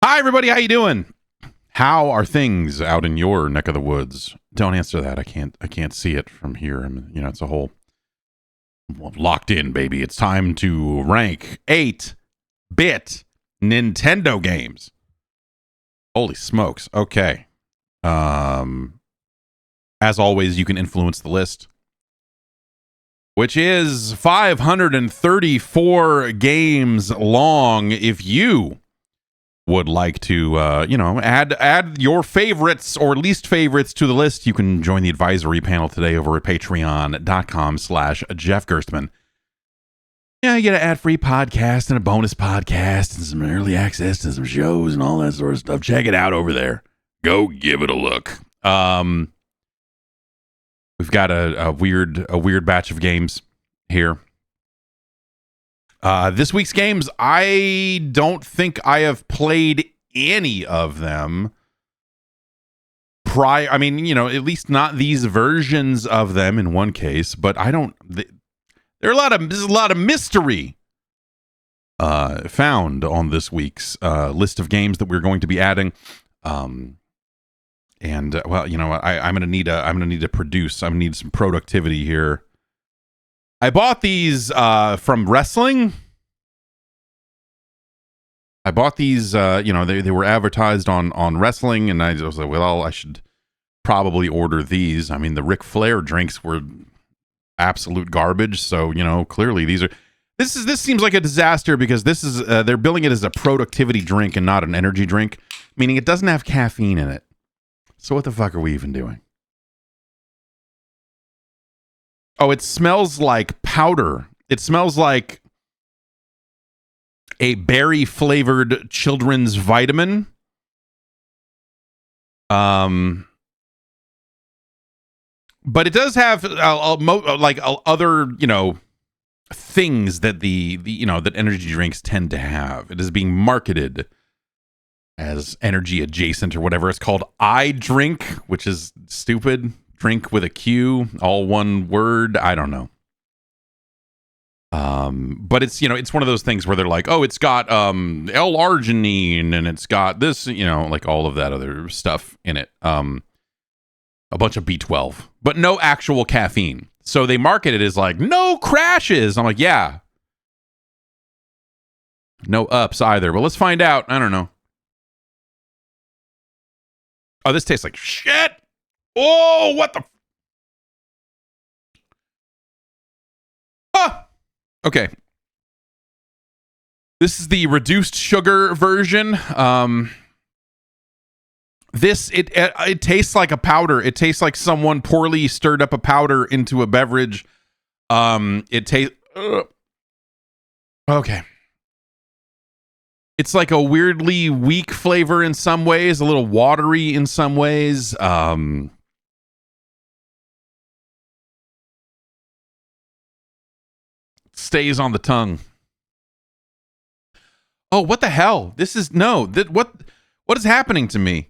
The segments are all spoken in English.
Hi, everybody. How you doing? How are things out in your neck of the woods? Don't answer that. I can't see it from here. It's a whole locked in, baby. It's time to rank 8-bit Nintendo games. Holy smokes. Okay. As always, you can influence the list, which is 534 games long. If you would like to add your favorites or least favorites to the list, you can join the advisory panel today over at patreon.com/Jeff Gerstmann. Yeah, you get an ad-free podcast and a bonus podcast and some early access to some shows and all that sort of stuff. Check it out over there. Go give it a look. We've got a weird batch of games here. This week's games, I don't think I have played any of them prior. I mean, at least not these versions of them in one case, but there's a lot of mystery found on this week's list of games that we're going to be adding. I'm gonna need to produce. I'm gonna need some productivity here. I bought these from wrestling. I bought these, they were advertised on wrestling, and I was like, well, I should probably order these. I mean, the Ric Flair drinks were absolute garbage, so, clearly this seems like a disaster because this is, they're billing it as a productivity drink and not an energy drink, meaning it doesn't have caffeine in it. So what the fuck are we even doing? Oh, it smells like powder. It smells like a berry-flavored children's vitamin. But it does have other, things that that energy drinks tend to have. It is being marketed as energy adjacent or whatever. It's called I Drink, which is stupid. Drink with a Q, all one word. I don't know. But it's, it's one of those things where they're like, oh, it's got L-arginine and it's got this, like all of that other stuff in it. A bunch of B12, but no actual caffeine. So they market it as like, no crashes. I'm like, yeah. No ups either. But let's find out. I don't know. Oh, this tastes like shit. Oh, what the? Ah! Okay. This is the reduced sugar version. It tastes like a powder. It tastes like someone poorly stirred up a powder into a beverage. It tastes... Okay. It's like a weirdly weak flavor in some ways, a little watery in some ways. Stays on the tongue. Oh, what the hell? This is what is happening to me?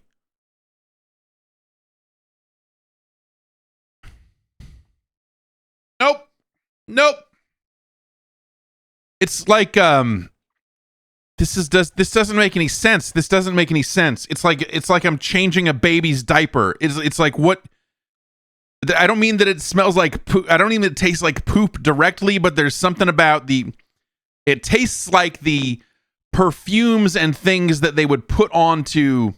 Nope. It's like this doesn't make any sense. This doesn't make any sense. It's like I'm changing a baby's diaper. It's like what? I don't mean that it smells like poop. I don't mean that it tastes like poop directly, but there's something about it tastes like the perfumes and things that they would put onto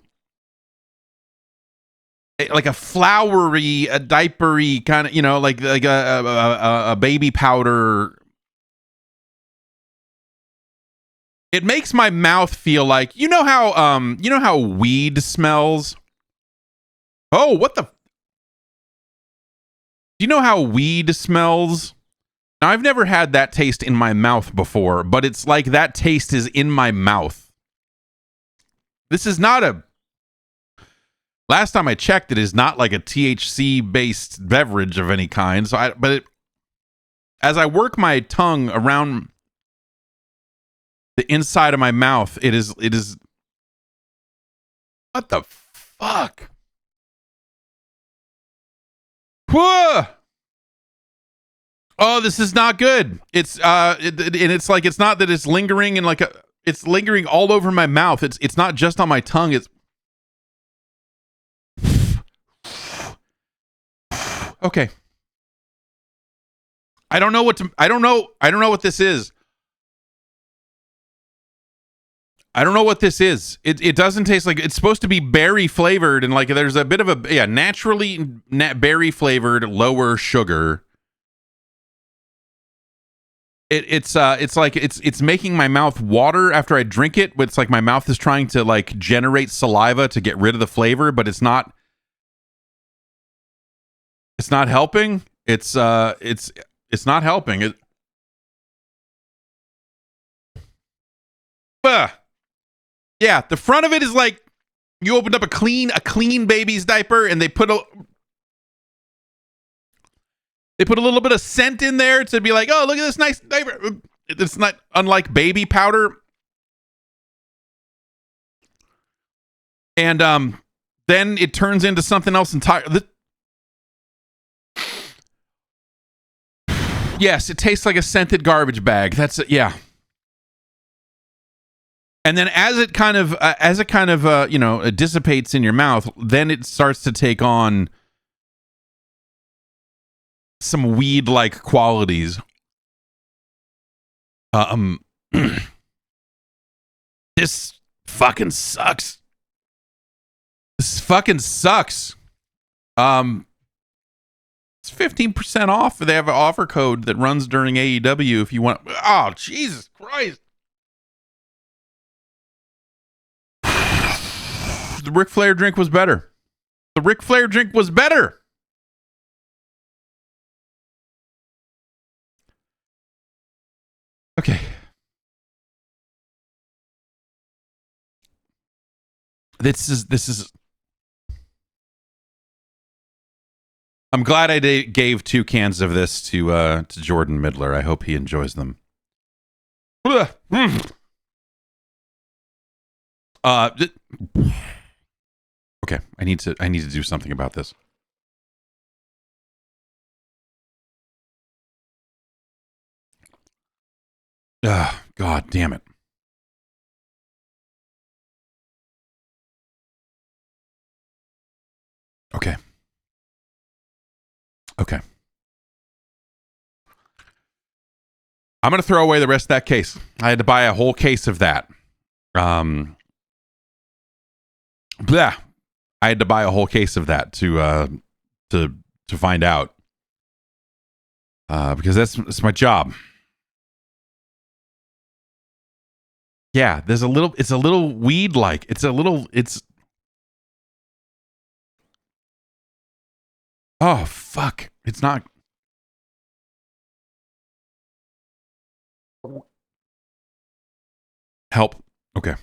like a flowery, a diapery kind of, like a baby powder. It makes my mouth feel like, how weed smells? Oh, what the? Do you know how weed smells? Now, I've never had that taste in my mouth before, but it's like that taste is in my mouth. This is not a... Last time I checked, it is not like a THC-based beverage of any kind. As I work my tongue around the inside of my mouth, it is... What the fuck? Whoa! Oh, this is not good. It's it's like, it's not that it's lingering in like a... it's lingering all over my mouth. It's not just on my tongue. It's okay. I don't know what this is. I don't know what this is. It doesn't taste like, it's supposed to be berry flavored, and like there's a bit of a naturally berry flavored, lower sugar. It's like it's making my mouth water after I drink it. But it's like my mouth is trying to like generate saliva to get rid of the flavor, but it's not helping. It's not helping. Yeah, the front of it is like you opened up a clean baby's diaper, and they put a little bit of scent in there to be like, oh, look at this nice diaper. It's not unlike baby powder. And then it turns into something else entirely. Yes, it tastes like a scented garbage bag. That's it. Yeah. And then as it kind of dissipates in your mouth, then it starts to take on some weed-like qualities. This fucking sucks. This fucking sucks. It's 15% off. They have an offer code that runs during AEW if you want. Oh, Jesus Christ. The Ric Flair drink was better. The Ric Flair drink was better. Okay. This is. I'm glad I gave 2 cans of this to Jordan Midler. I hope he enjoys them. Okay, I need to do something about this. God damn it. Okay. I'm going to throw away the rest of that case. I had to buy a whole case of that. I had to buy a whole case of that to find out. Because that's my job. Yeah, it's a little weed like. Oh fuck. It's not. Help. Okay.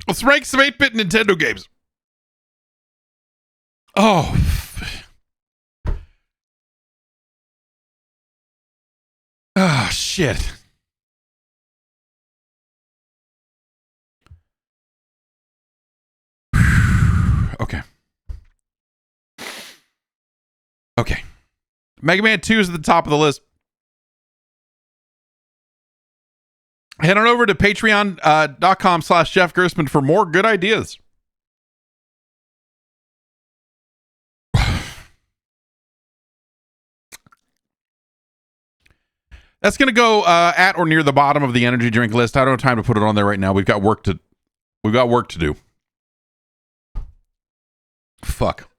Let's rank some 8-bit Nintendo games. Oh. Ah, shit. Okay. Mega Man 2 is at the top of the list. Head on over to patreon.com/Jeff Gerstmann for more good ideas. That's going to go at or near the bottom of the energy drink list. I don't have time to put it on there right now. We've got work to do. Fuck.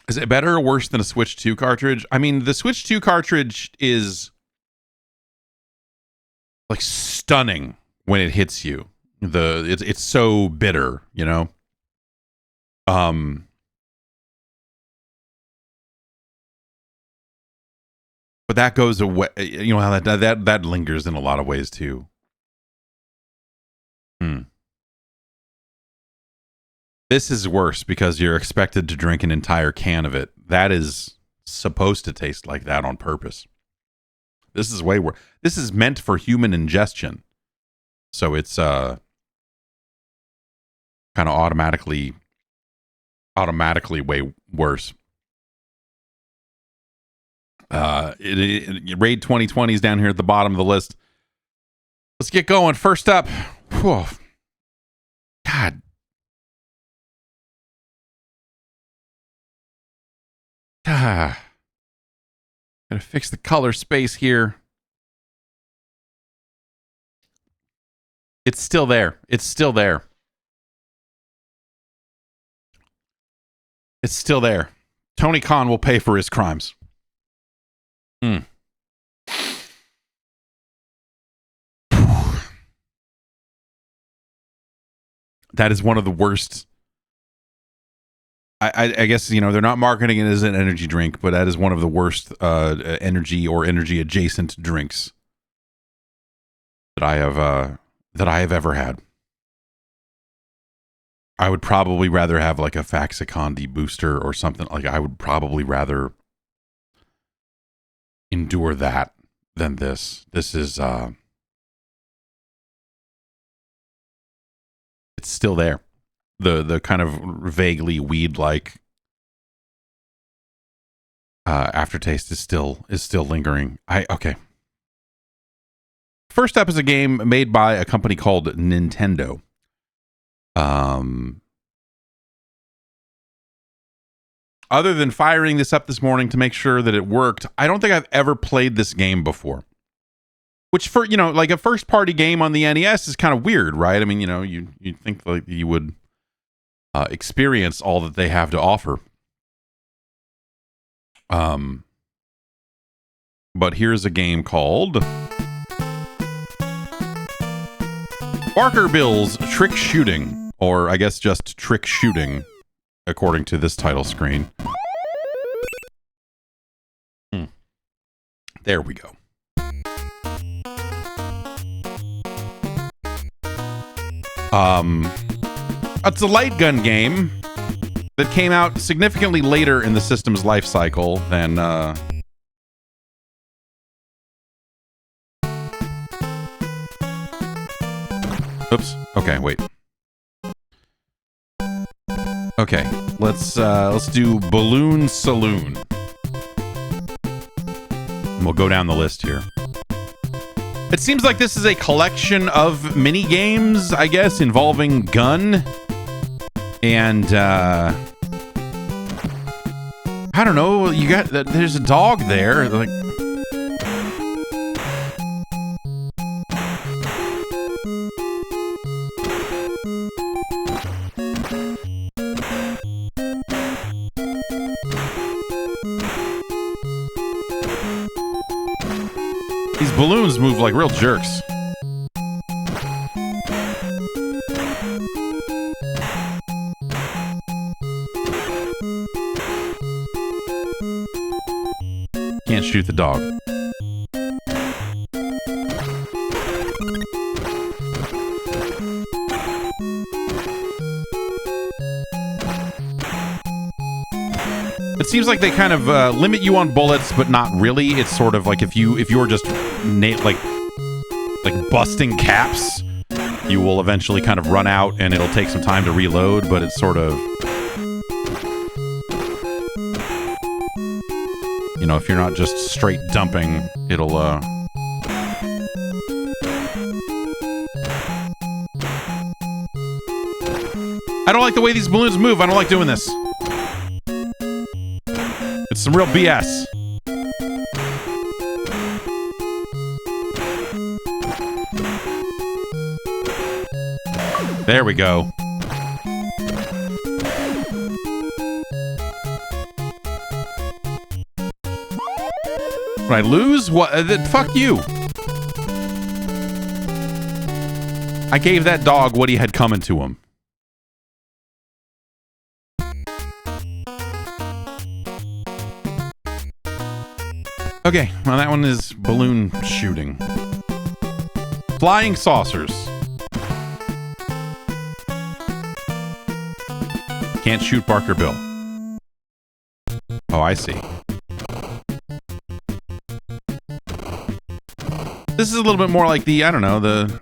Is it better or worse than a Switch 2 cartridge? I mean, the Switch 2 cartridge is like stunning when it hits you. It's so bitter, you know. But that goes away. You know how that lingers in a lot of ways too. This is worse because you're expected to drink an entire can of it. That is supposed to taste like that on purpose. This is way worse. This is meant for human ingestion. So it's kind of automatically way worse. Raid 2020 is down here at the bottom of the list. Let's get going. First up, whew, God. Gotta fix the color space here. It's still there. It's still there. It's still there. Tony Khan will pay for his crimes. That is one of the worst. I guess, you know, they're not marketing it as an energy drink, but that is one of the worst energy or energy adjacent drinks that I have ever had. I would probably rather have like a Faxicandi booster or something. Like, I would probably rather endure that than this. This is it's still there. The kind of vaguely weed-like aftertaste is still lingering. Okay. First up is a game made by a company called Nintendo. Other than firing this up this morning to make sure that it worked, I don't think I've ever played this game before. Which, for, you know, like a first-party game on the NES is kind of weird, right? I mean, you know, you'd think like you would experience all that they have to offer. But here's a game called Barker Bill's Trick Shooting, or I guess just Trick Shooting, according to this title screen. There we go. It's a light gun game that came out significantly later in the system's life cycle than oops. Okay, wait. Okay, let's do Balloon Saloon. And we'll go down the list here. It seems like this is a collection of mini games, I guess, involving gun and I don't know. You got there's a dog there, like. These balloons move like real jerks. Can't shoot the dog. It seems like they kind of limit you on bullets, but not really. It's sort of like if you were just like busting caps, you will eventually kind of run out, and it'll take some time to reload. But it's sort of, you know, if you're not just straight dumping, it'll I don't like the way these balloons move. I don't like doing this. It's some real BS. There we go. Did I lose? What? Fuck you. I gave that dog what he had coming to him. Okay, well, that one is balloon shooting. Flying saucers. Can't shoot Barker Bill. Oh, I see. This is a little bit more like the, I don't know, the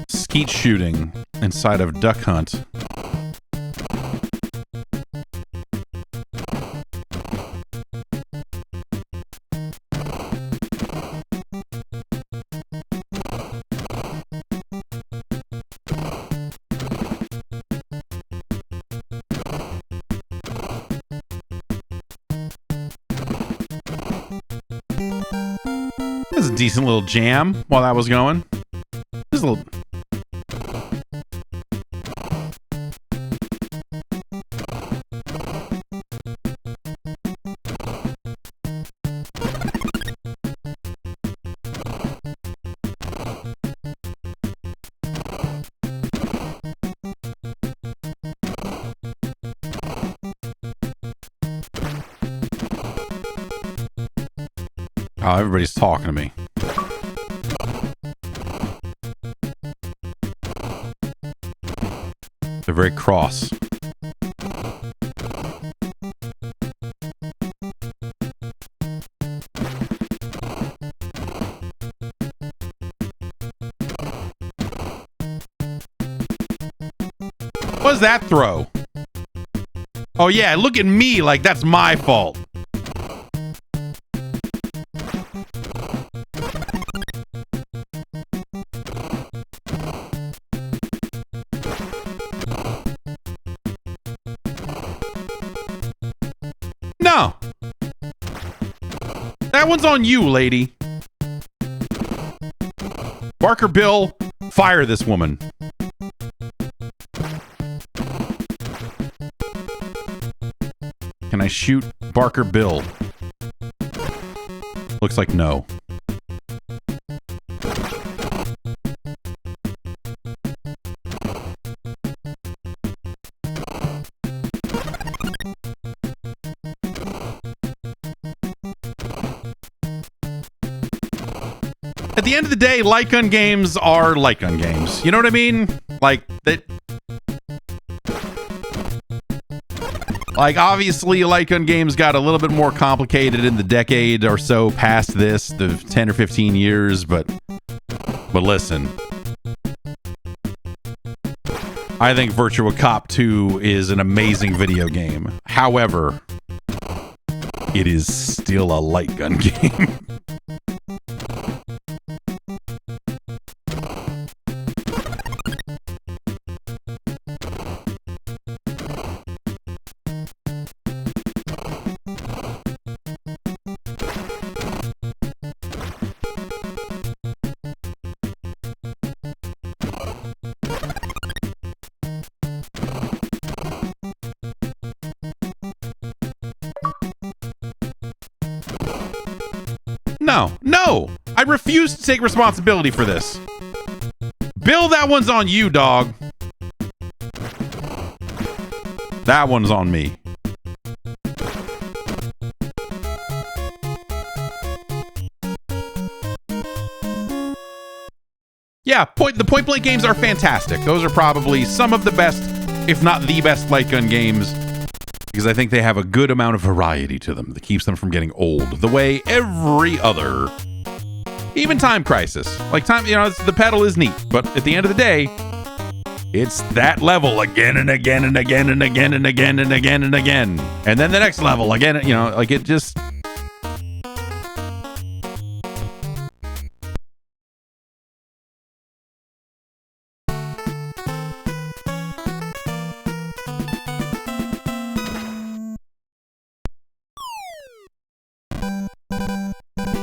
skeet shooting inside of Duck Hunt. decent little jam while that was going. Just a little. Oh, everybody's talking to me. They're very cross. What does that throw? Oh yeah, look at me like that's my fault. No. That one's on you, lady. Barker Bill, fire this woman. Can I shoot Barker Bill? Looks like no. At the end of the day, light gun games are light gun games. You know what I mean? Like that. Like obviously, light gun games got a little bit more complicated in the decade or so past this, the 10 or 15 years. But listen, I think Virtua Cop 2 is an amazing video game. However, it is still a light gun game. No, I refuse to take responsibility for this. Bill, that one's on you, dog. That one's on me. Yeah, the point blank games are fantastic. Those are probably some of the best, if not the best light gun games, because I think they have a good amount of variety to them that keeps them from getting old the way every other, even Time Crisis. Like Time, you know, the pedal is neat, but at the end of the day, it's that level again and again and again and again and again and again and again. And then the next level again, you know, like it just...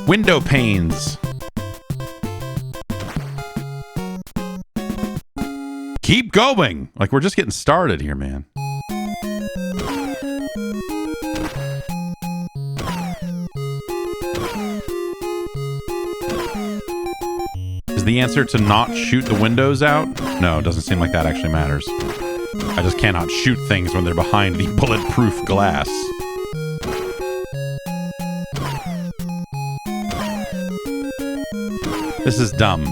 Window panes. Keep going. Like, we're just getting started here, man. Is the answer to not shoot the windows out? No, it doesn't seem like that actually matters. I just cannot shoot things when they're behind the bulletproof glass. This is dumb.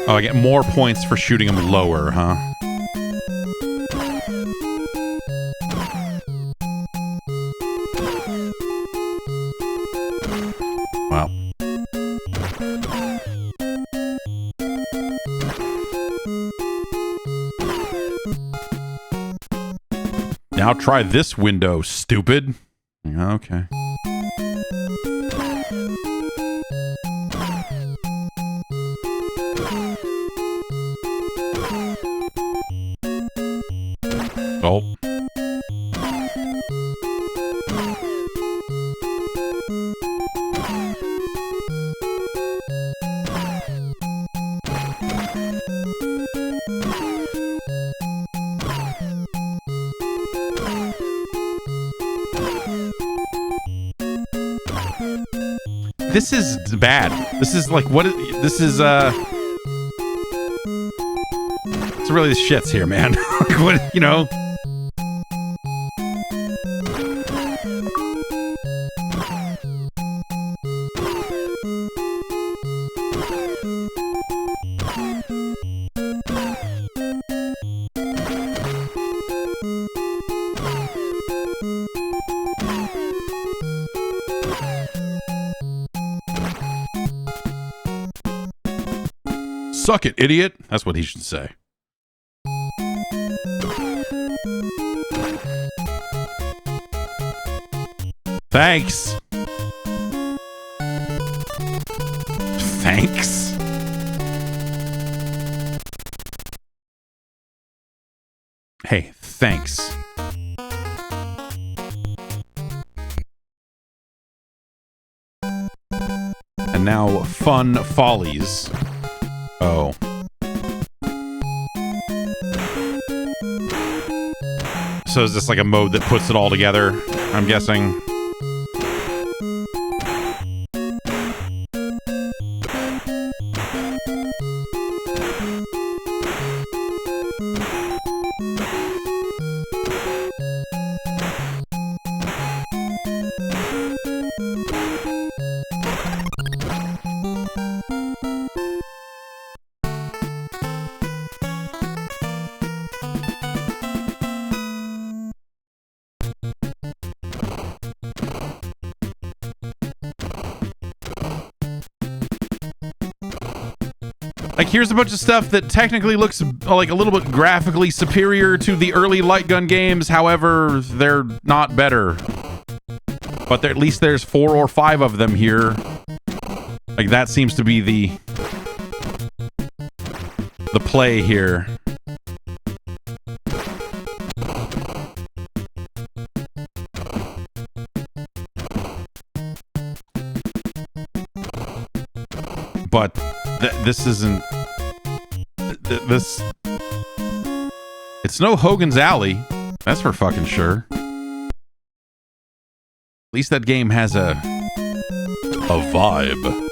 Oh, I get more points for shooting them lower, huh? Wow. Now try this window, stupid. Okay. Oh. This is bad. This is like, what? This is, it's really the shits here, man. Like, what, you know? Suck it, idiot. That's what he should say. Thanks. Thanks. Hey, thanks. And now, Fun Follies. Oh. So is this like a mode that puts it all together, I'm guessing? Like, here's a bunch of stuff that technically looks like a little bit graphically superior to the early light gun games. However, they're not better. But at least there's 4 or 5 of them here. Like, that seems to be the play here. But this isn't... this... It's no Hogan's Alley. That's for fucking sure. At least that game has a vibe.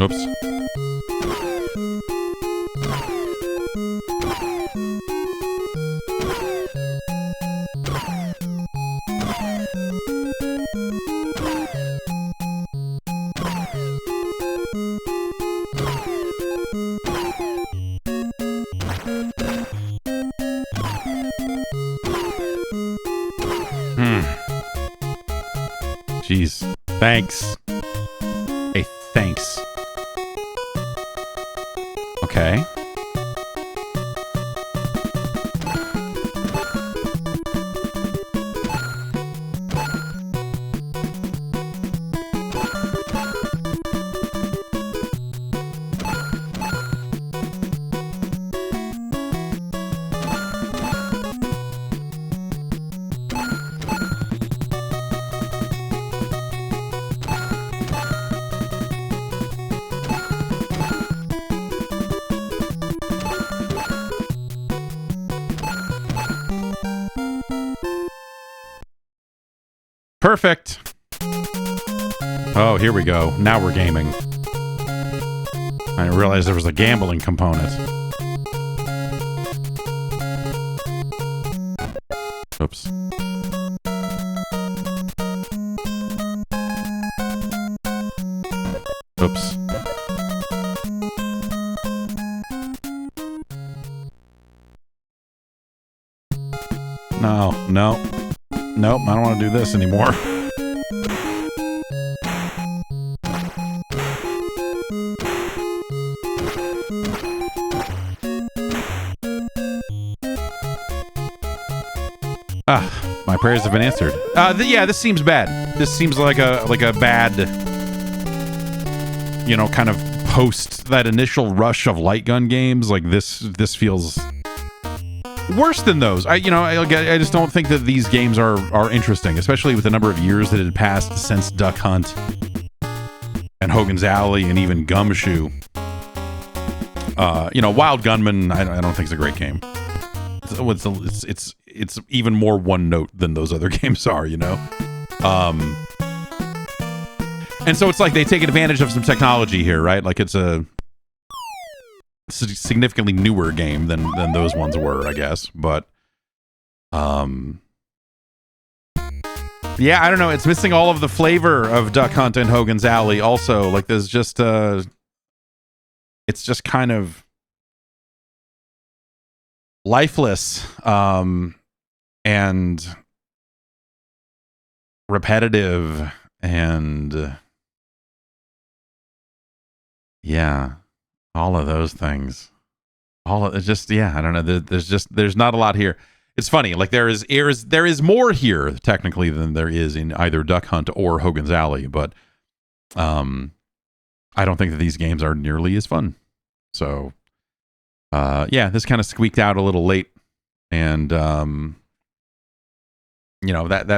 Oops. Jeez. Thanks. Hey, thanks. Okay. Perfect. Oh, here we go. Now we're gaming. I didn't realize there was a gambling component. Oops. Oops. No, no. Nope, I don't want to do this anymore. My prayers have been answered. Yeah, this seems bad. This seems like a bad, you know, kind of post that initial rush of light gun games. Like this feels worse than those. I just don't think that these games are interesting, especially with the number of years that had passed since Duck Hunt and Hogan's Alley and even Gumshoe. Wild Gunman, I don't think it's a great game. It's even more one note than those other games are, you know. And so it's like they take advantage of some technology here, right? Like it's a significantly newer game than those ones were, I guess. But yeah, I don't know. It's missing all of the flavor of Duck Hunt and Hogan's Alley. Also, like there's just it's just kind of lifeless and repetitive and yeah, all of those things. It's just, yeah, I don't know. There's not a lot here. It's funny, like there is more here technically than there is in either Duck Hunt or Hogan's Alley, but I don't think that these games are nearly as fun. So yeah, this kind of squeaked out a little late, and that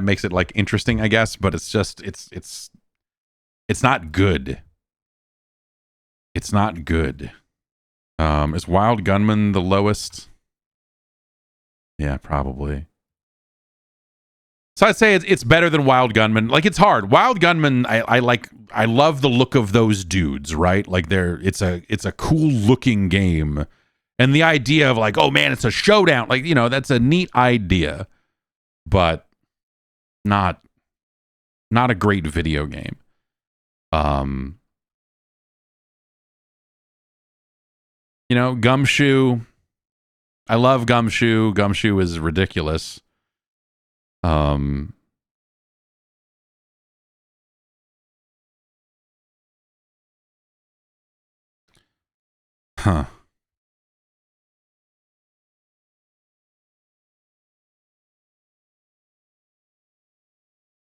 makes it like interesting, I guess, but it's just it's not good. It's not good. Is Wild Gunman the lowest? Yeah, probably. So I'd say it's better than Wild Gunman. Like, it's hard. Wild Gunman, I love the look of those dudes, right? Like it's a cool looking game. And the idea of like, oh man, it's a showdown. Like, that's a neat idea, but not a great video game. Gumshoe. I love Gumshoe. Gumshoe is ridiculous. Huh.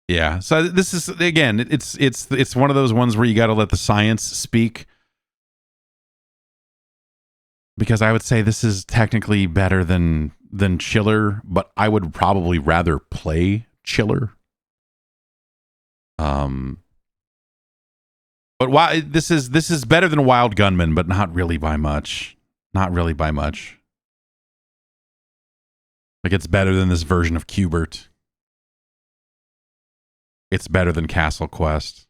Yeah. So this is, again, it's one of those ones where you got to let the science speak. Because I would say this is technically better than Chiller, but I would probably rather play Chiller. But why this is better than Wild Gunman, but not really by much. Not really by much. Like, it's better than this version of Qbert. It's better than Castle Quest.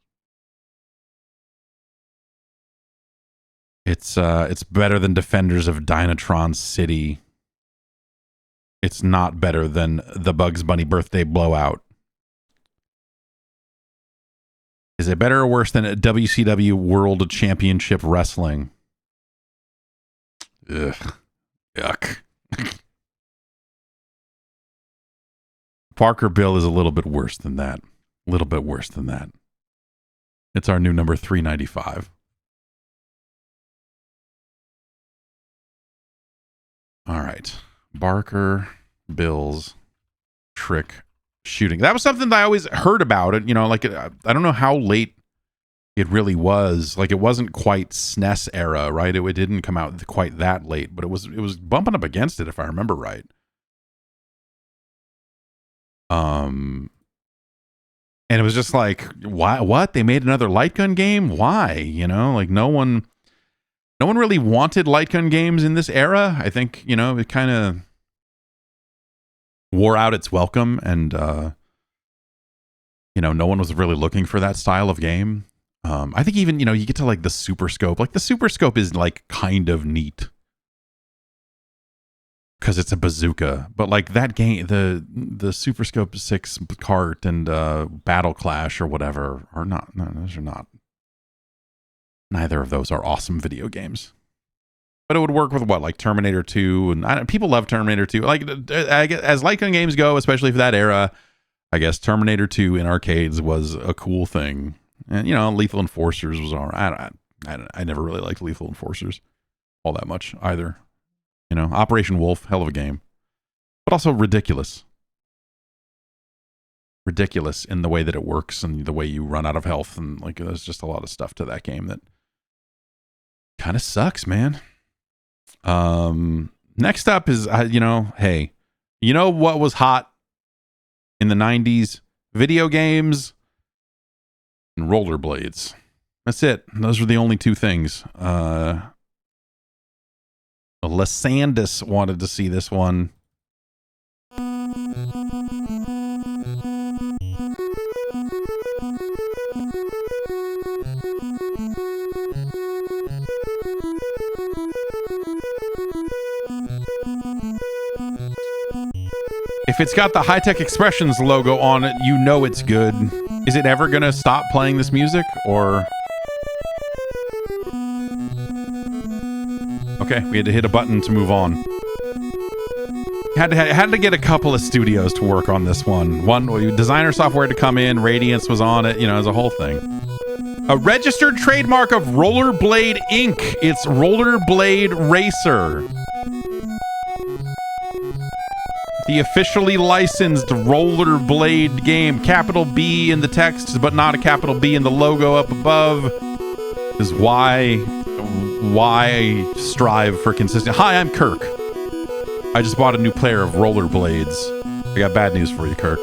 It's better than Defenders of Dynatron City. It's not better than the Bugs Bunny Birthday Blowout. Is it better or worse than a WCW World Championship Wrestling? Ugh. Yuck. Parker Bill is a little bit worse than that. A little bit worse than that. It's our new number 395. All right. Barker Bill's trick shooting. That was something that I always heard about it. I don't know how late it really was. Like, it wasn't quite SNES era, right? It didn't come out quite that late, but it was bumping up against it, if I remember right. And it was just like, why? What? They made another light gun game? Why? Like, no one really wanted light gun games in this era. I think, it kind of wore out its welcome, and no one was really looking for that style of game. I think even, you get to like the Super Scope. Like, the Super Scope is like kind of neat because it's a bazooka, but like that game, the Super Scope 6 cart and Battle Clash or whatever are not. No, those are not. Neither of those are awesome video games. But it would work with what, like Terminator 2, and people love Terminator 2. Like, I guess, as light gun games go, especially for that era, I guess Terminator 2 in arcades was a cool thing. And you know, Lethal Enforcers was all right. I never really liked Lethal Enforcers all that much either. You know, Operation Wolf, hell of a game, but also ridiculous. Ridiculous in the way that it works and the way you run out of health, and like there's just a lot of stuff to that game that kind of sucks, man. Next up is you know, hey, you know what was hot in the 90s? Video games and rollerblades. That's it. Those were the only two things. Lysandus wanted to see this one. If it's got the High-Tech Expressions logo on it, you know it's good. Is it ever gonna stop playing this music, or... Okay, we had to hit a button to move on. Had to get a couple of studios to work on this one. One, designer software to come in, Radiance was on it, you know, as a whole thing. A registered trademark of Rollerblade Inc. It's Rollerblade Racer. The officially licensed Rollerblade game. Capital B in the text, but not a capital B in the logo up above. Is why strive for consistency. Hi, I'm Kirk. I just bought a new pair of rollerblades. I got bad news for you, Kirk.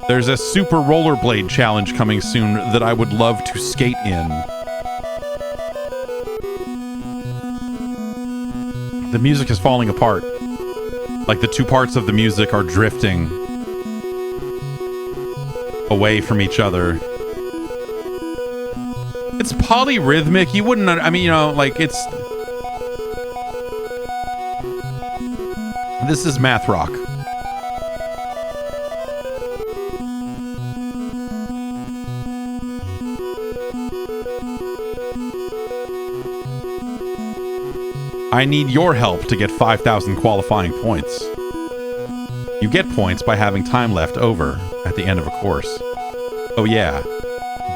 There's a super rollerblade challenge coming soon that I would love to skate in. The music is falling apart. Like the two parts of the music are drifting away from each other. It's polyrhythmic. You wouldn't, I mean, you know, like it's... This is math rock. I need your help to get 5,000 qualifying points. You get points by having time left over at the end of a course. Oh yeah,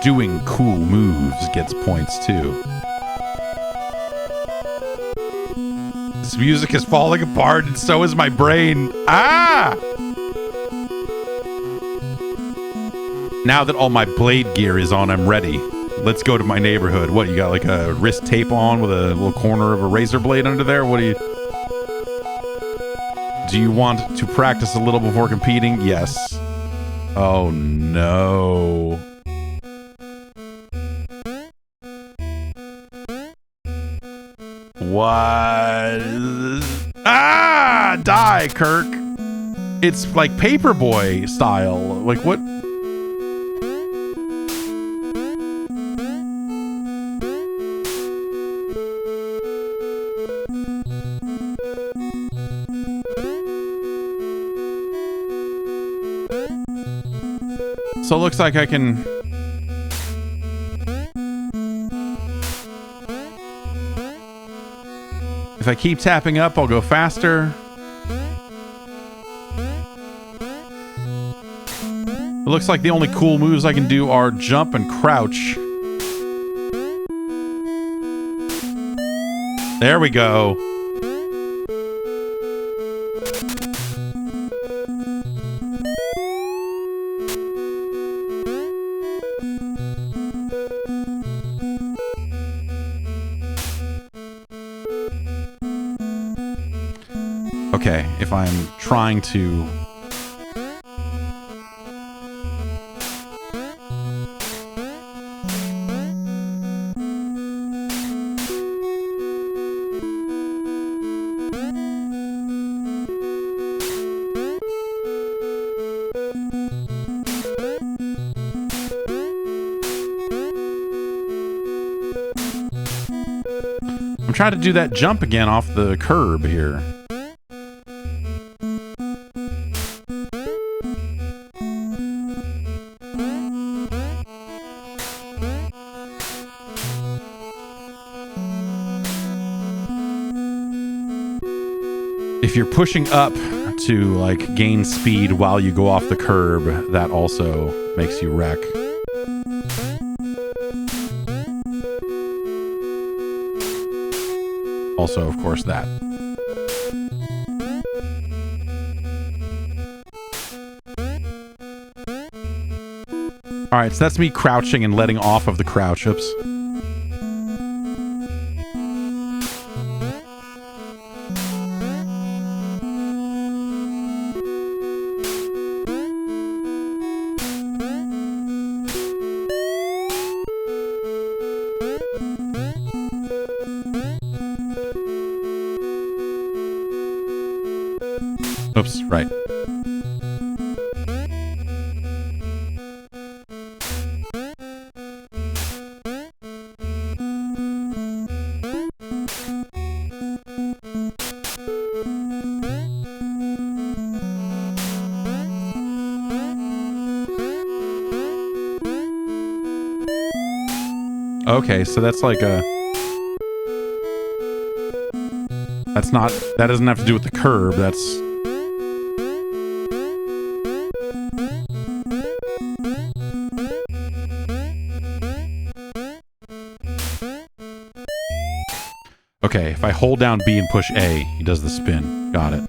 doing cool moves gets points too. This music is falling apart and so is my brain. Ah! Now that all my blade gear is on, I'm ready. Let's go to my neighborhood. What, you got like a wrist tape on with a little corner of a razor blade under there? What do you want to practice a little before competing? Yes. Oh no. What? Ah! Die, Kirk. It's like Paperboy style. Like what? So it looks like I can... If I keep tapping up, I'll go faster. It looks like the only cool moves I can do are jump and crouch. There we go. Okay, if I'm trying to... I'm trying to do that jump again off the curb here. If you're pushing up to like gain speed while you go off the curb, that also makes you wreck. Also, of course, that. All right, so that's me crouching and letting off of the crouch. Oops. Oops, right. Okay, so that's like a... That's not... That doesn't have to do with the curb, that's... Okay, if I hold down B and push A, he does the spin. Got it.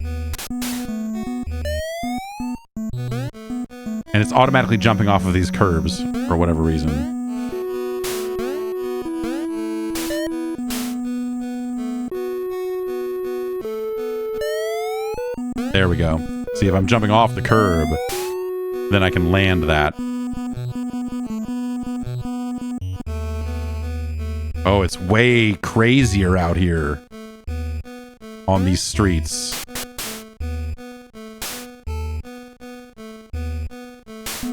And it's automatically jumping off of these curbs for whatever reason. There we go. See, if I'm jumping off the curb, then I can land that. Oh, it's way crazier out here on these streets.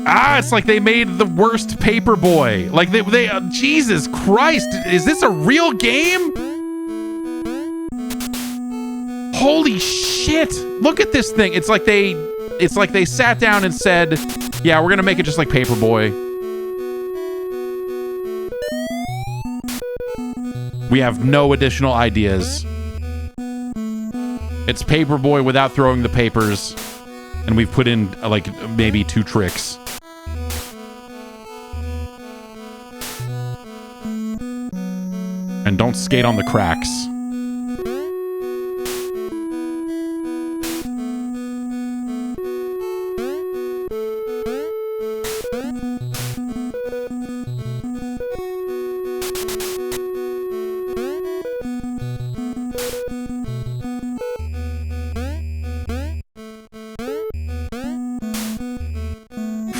Ah, it's like they made the worst Paperboy. Like they Jesus Christ, is this a real game? Holy shit! Look at this thing. It's like they sat down and said, "Yeah, we're gonna make it just like Paperboy." We have no additional ideas. It's Paperboy without throwing the papers, and we've put in like maybe 2 tricks. And don't skate on the cracks.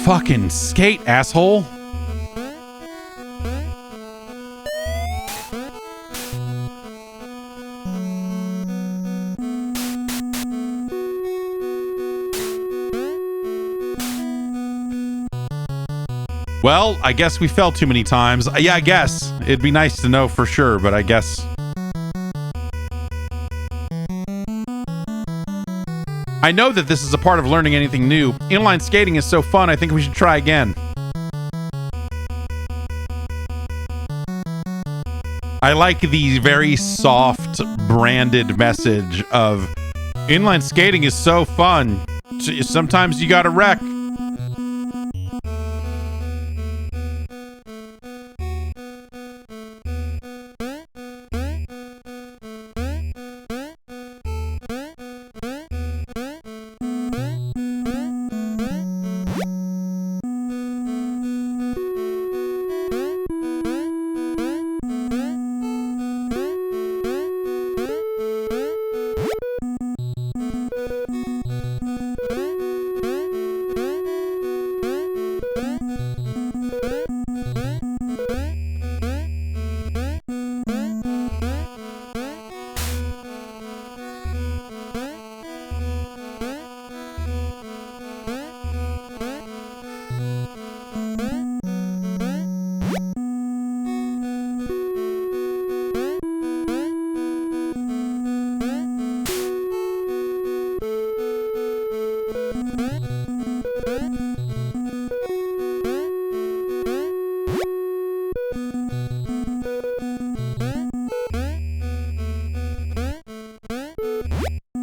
Fucking skate, asshole. Well, I guess we fell too many times. Yeah, I guess. It'd be nice to know for sure, but I guess... I know that this is a part of learning anything new. Inline skating is so fun, I think we should try again. I like the very soft, branded message of inline skating is so fun. Sometimes you gotta wreck.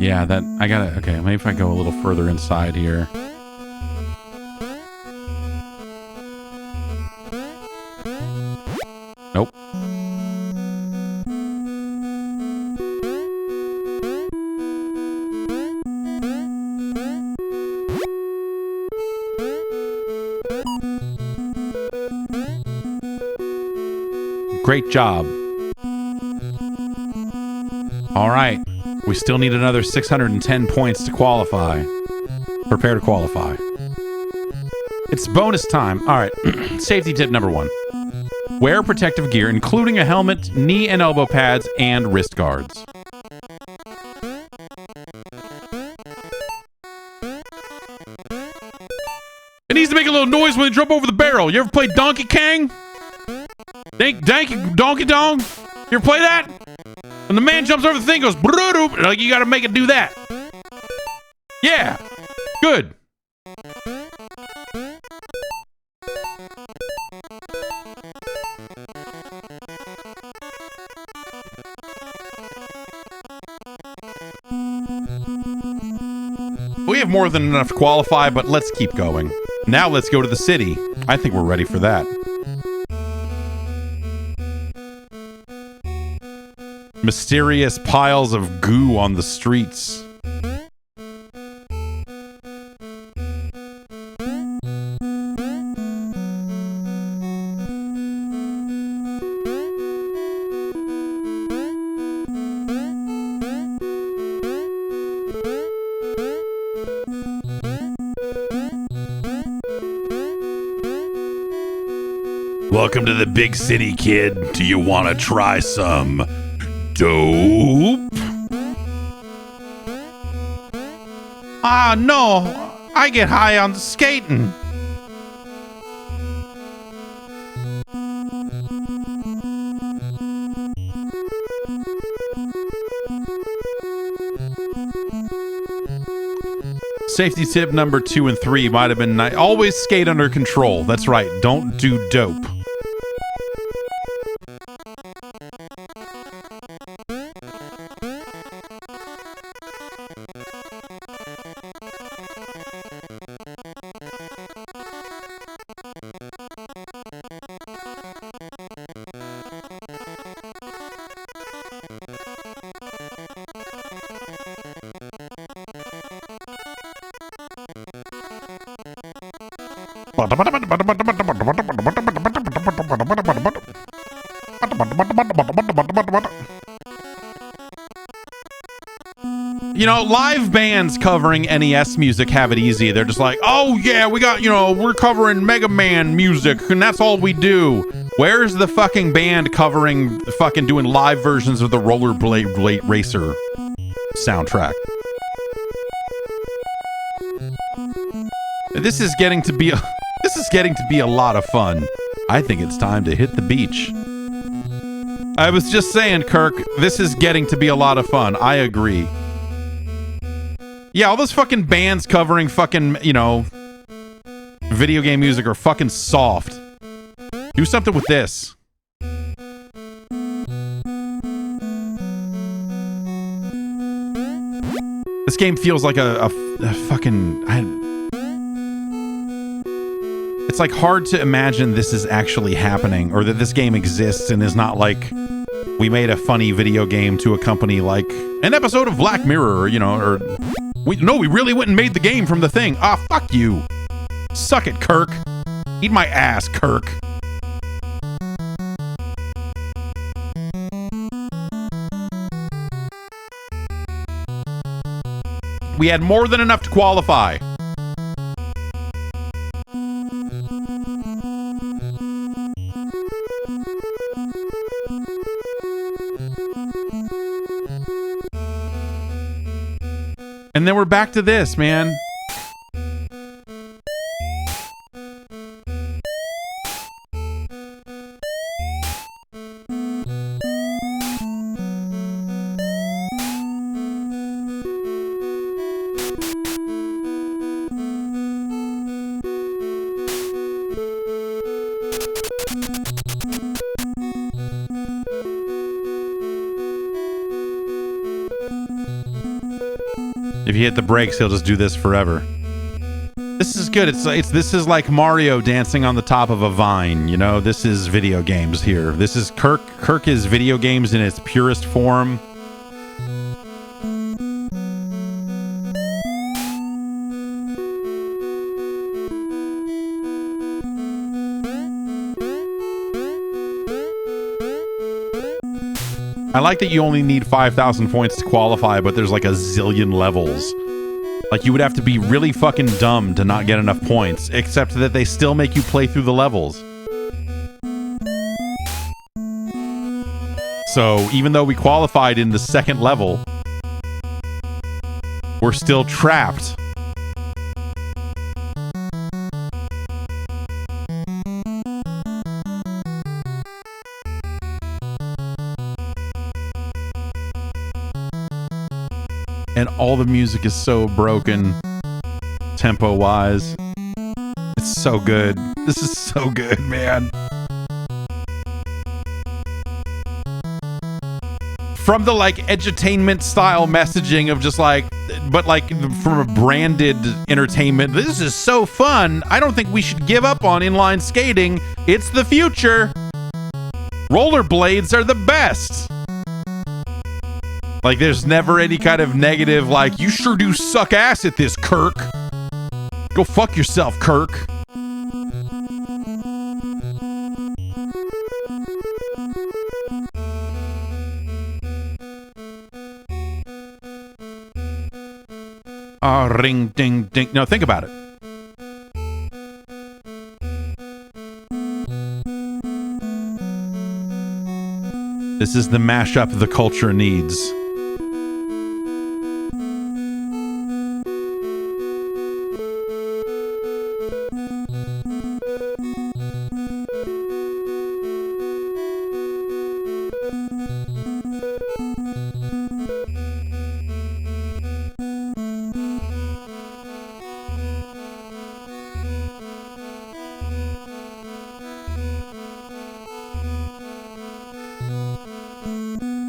Yeah, that I gotta. Okay, maybe if I go a little further inside here. Nope. Great job. All right. We still need another 610 points to qualify. Prepare to qualify. It's bonus time. All right. Safety tip number 1. Wear protective gear, including a helmet, knee and elbow pads, and wrist guards. It needs to make a little noise when they jump over the barrel. You ever play Donkey Kong? Donkey Dong? You ever play that? When the man jumps over the thing, goes, like you gotta make it do that. Yeah. Good. We have more than enough to qualify, but let's keep going. Now let's go to the city. I think we're ready for that. Mysterious piles of goo on the streets. Welcome to the big city, kid. Do you want to try some dope? Ah, no. I get high on skating. Safety tip number 2 and 3 might have been nice. Always skate under control. That's right. Don't do dope. You know, live bands covering NES music have it easy. They're just like, oh yeah, we got, you know, we're covering Mega Man music and that's all we do. Where's the fucking band covering, fucking doing live versions of the Rollerblade Racer soundtrack? This is getting to be a lot of fun. I think it's time to hit the beach. I was just saying, Kirk, this is getting to be a lot of fun. I agree. Yeah, all those fucking bands covering fucking, you know, video game music are fucking soft. Do something with this. This game feels like a fucking... It's like hard to imagine this is actually happening, or that this game exists and is not like we made a funny video game to accompany like an episode of Black Mirror, or, you know, or we really went and made the game from the thing. Ah, fuck you. Suck it, Kirk. Eat my ass, Kirk. We had more than enough to qualify. And then we're back to this, man. you hit the brakes, he'll just do this forever. This is good. This is like Mario dancing on the top of a vine, you know? This is video games here. This is Kirk. Kirk is video games in its purest form. I like that you only need 5,000 points to qualify, but there's like a zillion levels. Like, you would have to be really fucking dumb to not get enough points, except that they still make you play through the levels. So, even though we qualified in the second level, we're still trapped. And all the music is so broken, tempo-wise. It's so good. This is so good, man. From the, like, edutainment style messaging of just, like, but, like, from a branded entertainment, this is so fun. I don't think we should give up on inline skating. It's the future. Rollerblades are the best. Like, there's never any kind of negative, like, you sure do suck ass at this, Kirk. Go fuck yourself, Kirk. Ah, ring, ding, ding. No, think about it. This is the mashup the culture needs.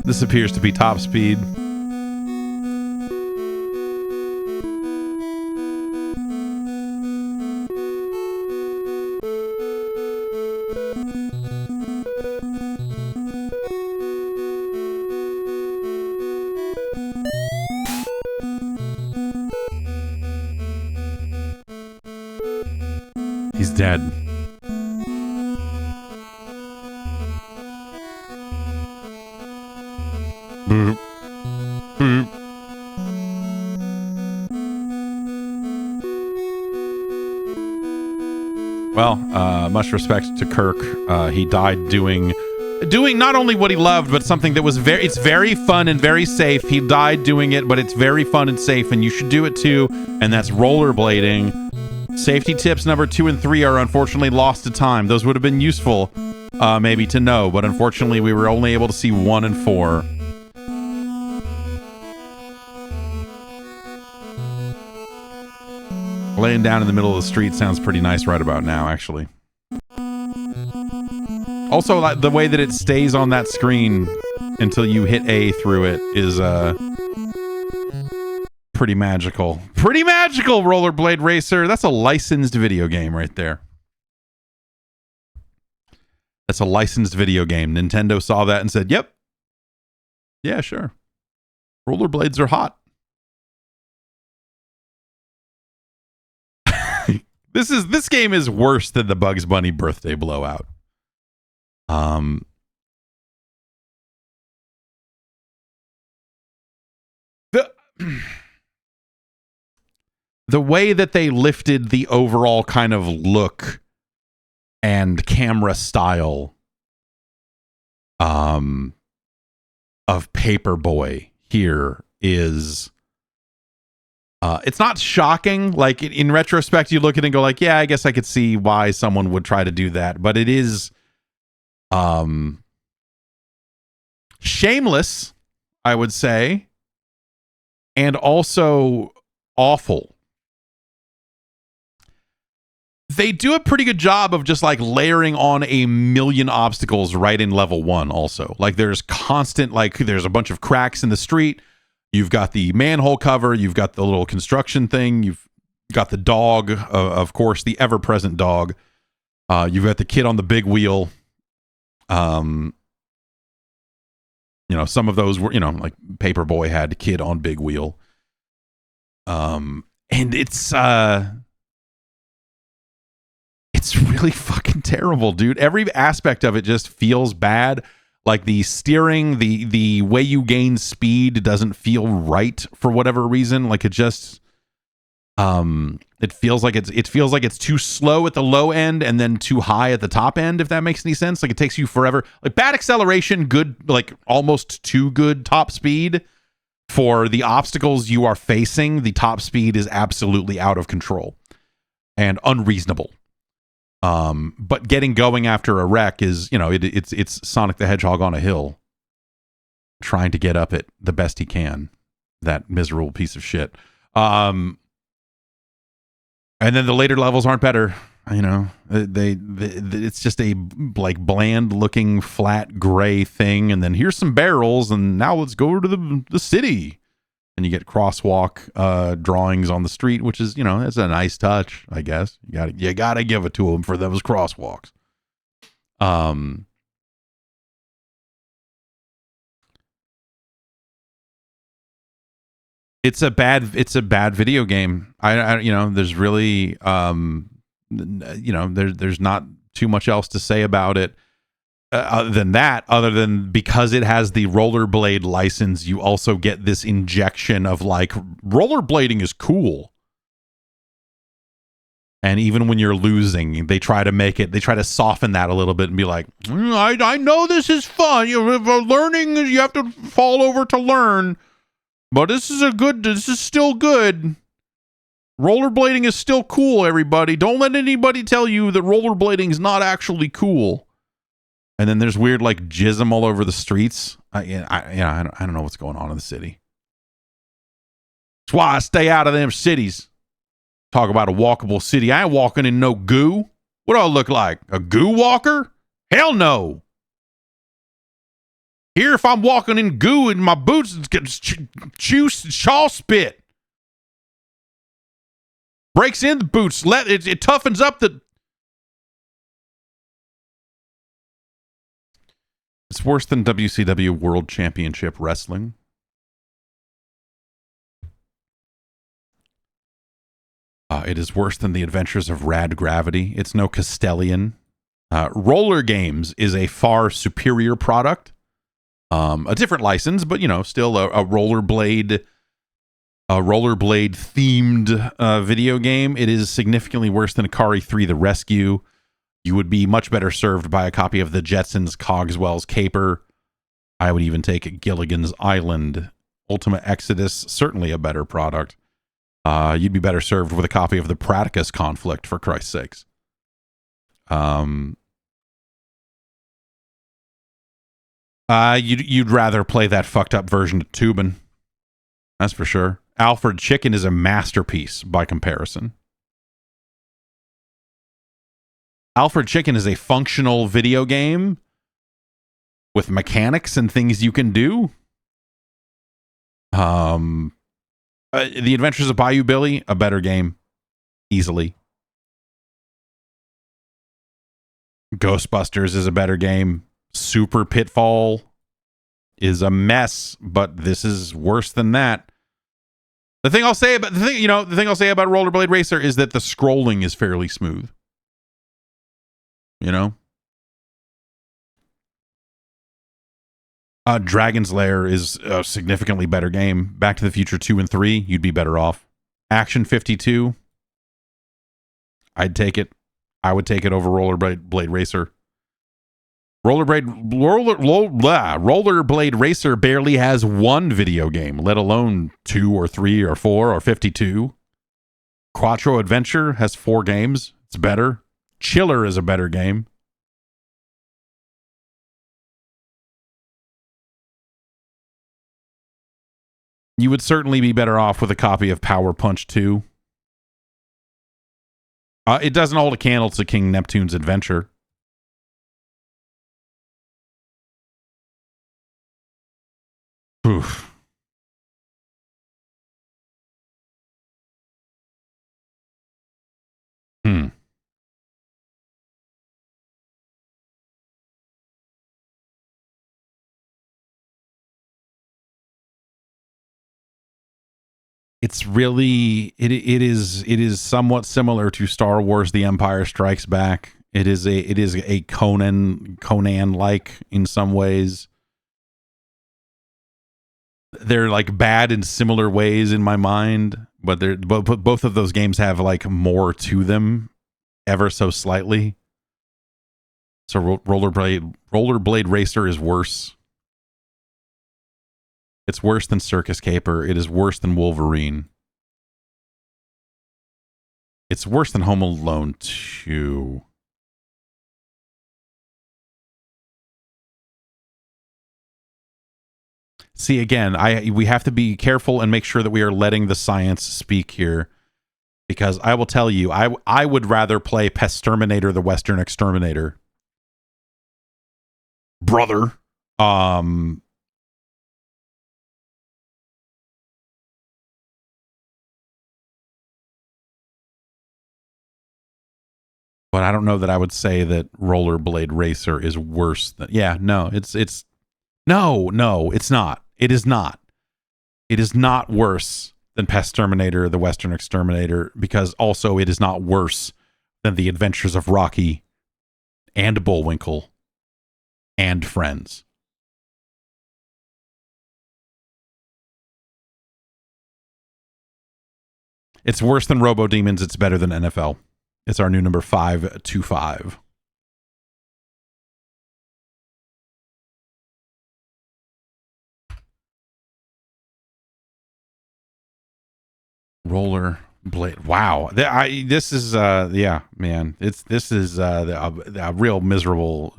This appears to be top speed. He's dead. Well, much respect to Kirk. He died doing not only what he loved, but something that was it's very fun and very safe. He died doing it, but it's very fun and safe, and you should do it too, and that's rollerblading. Safety tips number 2 and 3 are unfortunately lost to time. Those would have been useful, maybe to know, but unfortunately we were only able to see 1 and 4. Laying down in the middle of the street sounds pretty nice right about now, actually. Also, like, the way that it stays on that screen until you hit A through it is pretty magical. Pretty magical, Rollerblade Racer. That's a licensed video game right there. That's a licensed video game. Nintendo saw that and said, yep. Yeah, sure. Rollerblades are hot. This game is worse than the Bugs Bunny birthday blowout. The way that they lifted the overall kind of look and camera style of Paperboy here is it's not shocking. Like, in retrospect, you look at it and go like, yeah, I guess I could see why someone would try to do that, but it is shameless, I would say, and also awful. They do a pretty good job of just like layering on a million obstacles right in level 1 also. Like, there's constant, like, there's a bunch of cracks in the street. You've got the manhole cover. You've got the little construction thing. You've got the dog, of course, the ever-present dog. You've got the kid on the big wheel. You know, some of those were, you know, like Paperboy had kid on big wheel. And it's really fucking terrible, dude. Every aspect of it just feels bad. Like the steering, the way you gain speed doesn't feel right for whatever reason. Like it just it feels like it's too slow at the low end and then too high at the top end, if that makes any sense. Like it takes you forever. Like bad acceleration, good, like almost too good top speed. For the obstacles you are facing, the top speed is absolutely out of control and unreasonable. But getting going after a wreck is, you know, it's Sonic the Hedgehog on a hill trying to get up it the best he can. That miserable piece of shit. And then the later levels aren't better. You know, it's just a like bland looking flat gray thing. And then here's some barrels. And now let's go to the city. And you get crosswalk drawings on the street, which is, you know, it's a nice touch, I guess. You gotta give it to them for those crosswalks. It's a bad video game. I you know, there's really you know, there's not too much else to say about it. Other than because it has the rollerblade license, you also get this injection of like rollerblading is cool. And even when you're losing, they try to soften that a little bit and be like, I know this is fun. Learning, you have to fall over to learn. But this is still good. Rollerblading is still cool, everybody. Don't let anybody tell you that rollerblading is not actually cool. And then there's weird like jism all over the streets. I don't know what's going on in the city. That's why I stay out of them cities. Talk about a walkable city. I ain't walking in no goo. What do I look like? A goo walker? Hell no. Here, if I'm walking in goo in my boots, it's getting juice and chaw spit. Breaks in the boots. It toughens up the... It's worse than WCW World Championship Wrestling. It is worse than the Adventures of Rad Gravity. It's no Castellian. Roller Games is a far superior product. A different license, but, you know, still a rollerblade themed video game. It is significantly worse than Atari 3 The Rescue. You would be much better served by a copy of the Jetsons' Cogswell's Caper. I would even take Gilligan's Island. Ultima Exodus, certainly a better product. You'd be better served with a copy of the Praticus Conflict, for Christ's sakes. You'd rather play that fucked up version of Tubin. That's for sure. Alfred Chicken is a masterpiece by comparison. Alfred Chicken is a functional video game with mechanics and things you can do. The Adventures of Bayou Billy, a better game. Easily. Ghostbusters is a better game. Super Pitfall is a mess, but this is worse than that. The thing I'll say about Rollerblade Racer is that the scrolling is fairly smooth. You know? Dragon's Lair is a significantly better game. Back to the Future 2 and 3, you'd be better off. Action 52, I'd take it. I would take it over Rollerblade Racer. Rollerblade Racer barely has one video game, let alone 2 or 3 or 4 or 52. Quattro Adventure has 4 games. It's better. Chiller is a better game. You would certainly be better off with a copy of Power Punch 2. It doesn't hold a candle to King Neptune's Adventure. Oof. it's really it is somewhat similar to Star Wars: The Empire Strikes Back. It is a Conan like in some ways. They're like bad in similar ways in my mind, but both of those games have like more to them, ever so slightly. So Rollerblade Racer is worse. It's worse than Circus Caper. It is worse than Wolverine. It's worse than Home Alone 2. See, again, we have to be careful and make sure that we are letting the science speak here, because I will tell you, I would rather play Pestterminator: The Western Exterminator, brother. But I don't know that I would say that Rollerblade Racer is worse than. Yeah, no, it's no, it's not. It is not. It is not worse than Pestterminator: The Western Exterminator, because also it is not worse than The Adventures of Rocky and Bullwinkle and Friends. It's worse than Robo Demons. It's better than NFL. It's our new number 525. Rollerblade. Wow. This is yeah, man. This is a real miserable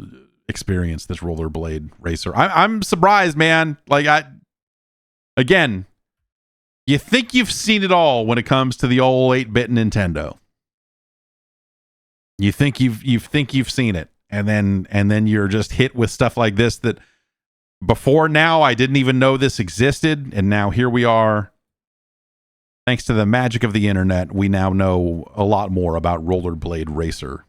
experience, this Rollerblade Racer. I'm surprised, man. Like again, you think you've seen it all when it comes to the old 8-bit Nintendo. You think you've seen it, and then you're just hit with stuff like this that before now I didn't even know this existed, and now here we are. Thanks to the magic of the internet, we now know a lot more about Rollerblade Racer.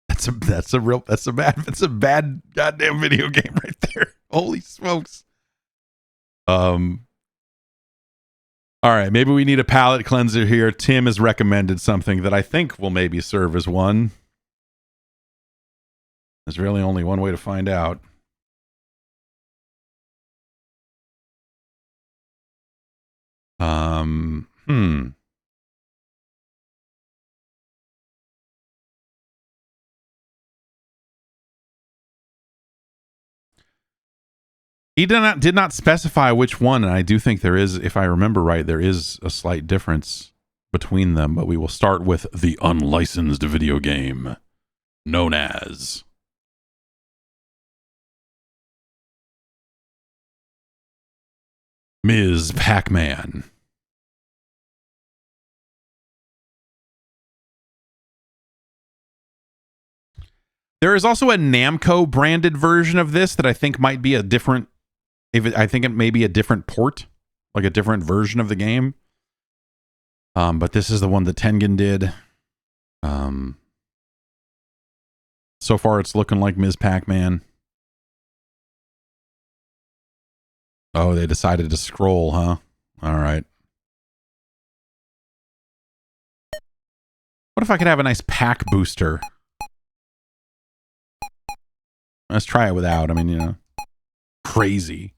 That's a bad goddamn video game right there. Holy smokes. All right, maybe we need a palate cleanser here. Tim has recommended something that I think will maybe serve as one. There's really only one way to find out. He did not specify which one, and I do think there is, if I remember right, there is a slight difference between them, but we will start with the unlicensed video game known as Ms. Pac-Man. There is also a Namco branded version of this that I think might be a different, I think it may be a different port, like a different version of the game. But this is the one that Tengen did. So far it's looking like Ms. Pac-Man. Oh, they decided to scroll, huh? All right. What if I could have a nice pack booster? Let's try it without. I mean, you know, crazy.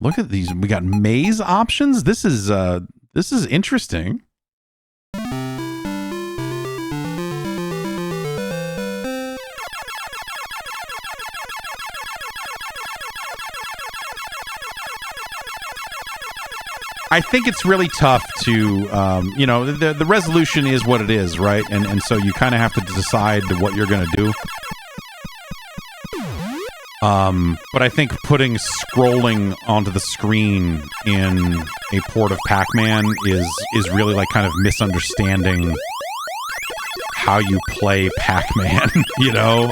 Look at these. We got maze options. This is interesting. I think it's really tough to, you know, the resolution is what it is, right? And so you kind of have to decide what you're going to do. But I think putting scrolling onto the screen in a port of Pac-Man is really like kind of misunderstanding how you play Pac-Man, you know?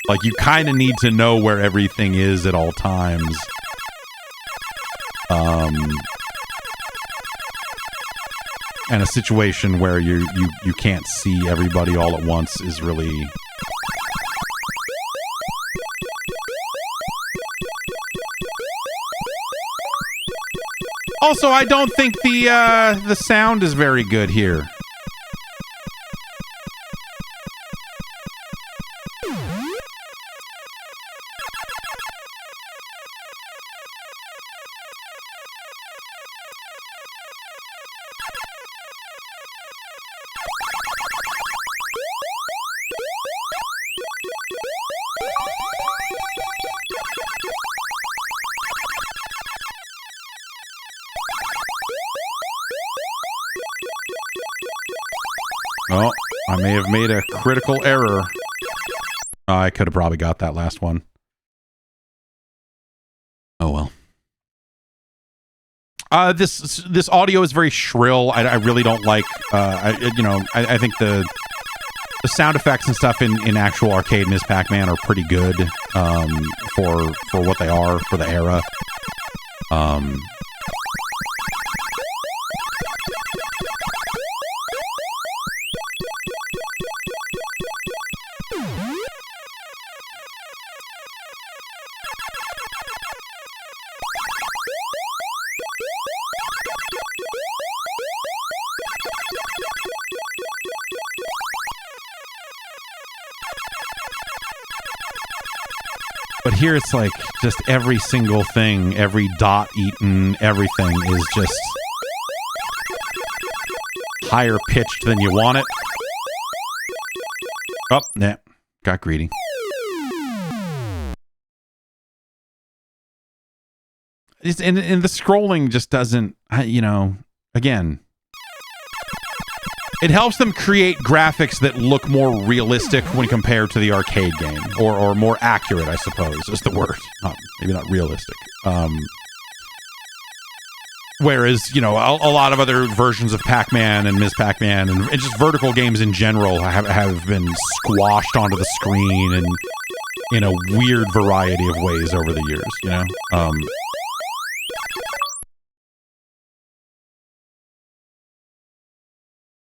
Like you kind of need to know where everything is at all times. And a situation where you can't see everybody all at once is really Also, I don't think the sound is very good here. Oh, I may have made a critical error. I could have probably got that last one. Oh well. This audio is very shrill. I really don't like. I think the sound effects and stuff in actual arcade Ms. Pac-Man are pretty good for what they are for the era. But here it's like just every single thing, every dot eaten, everything is just higher pitched than you want it. Oh, nah, got greedy. And the scrolling just doesn't, again, it helps them create graphics that look more realistic when compared to the arcade game, or more accurate, I suppose, is the word. Maybe not realistic. Whereas, a lot of other versions of Pac-Man and Ms. Pac-Man and just vertical games in general have been squashed onto the screen and in a weird variety of ways over the years,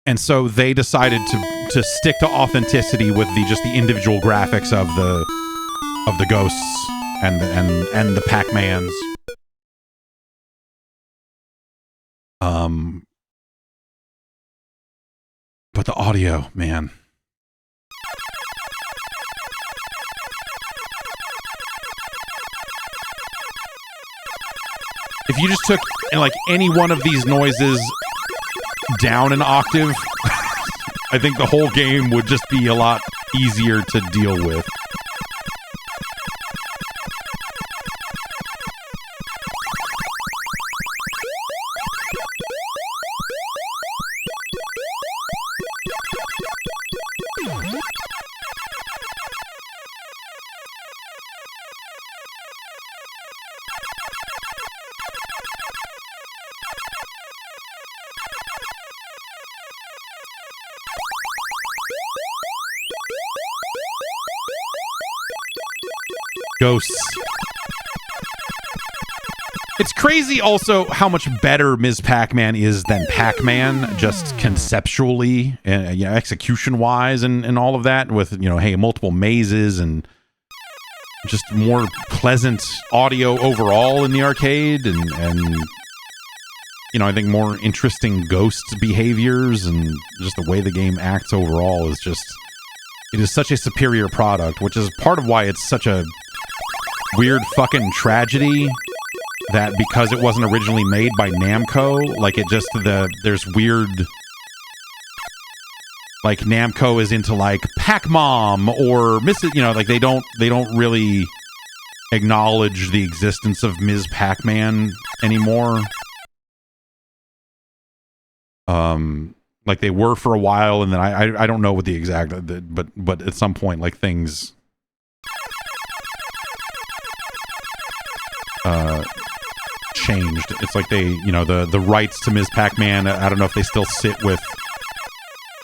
And so they decided to stick to authenticity with the individual graphics of the ghosts and the Pac-Mans. But the audio, man. If you just took any one of these noises down an octave, I think the whole game would just be a lot easier to deal with. Ghosts. It's crazy also how much better Ms. Pac-Man is than Pac-Man, just conceptually and execution-wise and all of that, with, multiple mazes and just more pleasant audio overall in the arcade and I think more interesting ghost behaviors and just the way the game acts overall is just, it is such a superior product, which is part of why it's such a weird fucking tragedy that because it wasn't originally made by Namco, there's weird, Namco is into Pac-Mom or they don't really acknowledge the existence of Ms. Pac-Man anymore. They were for a while, and then I don't know what the exact, but at some point things changed. It's like they, the rights to Ms. Pac-Man, I don't know if they still sit with,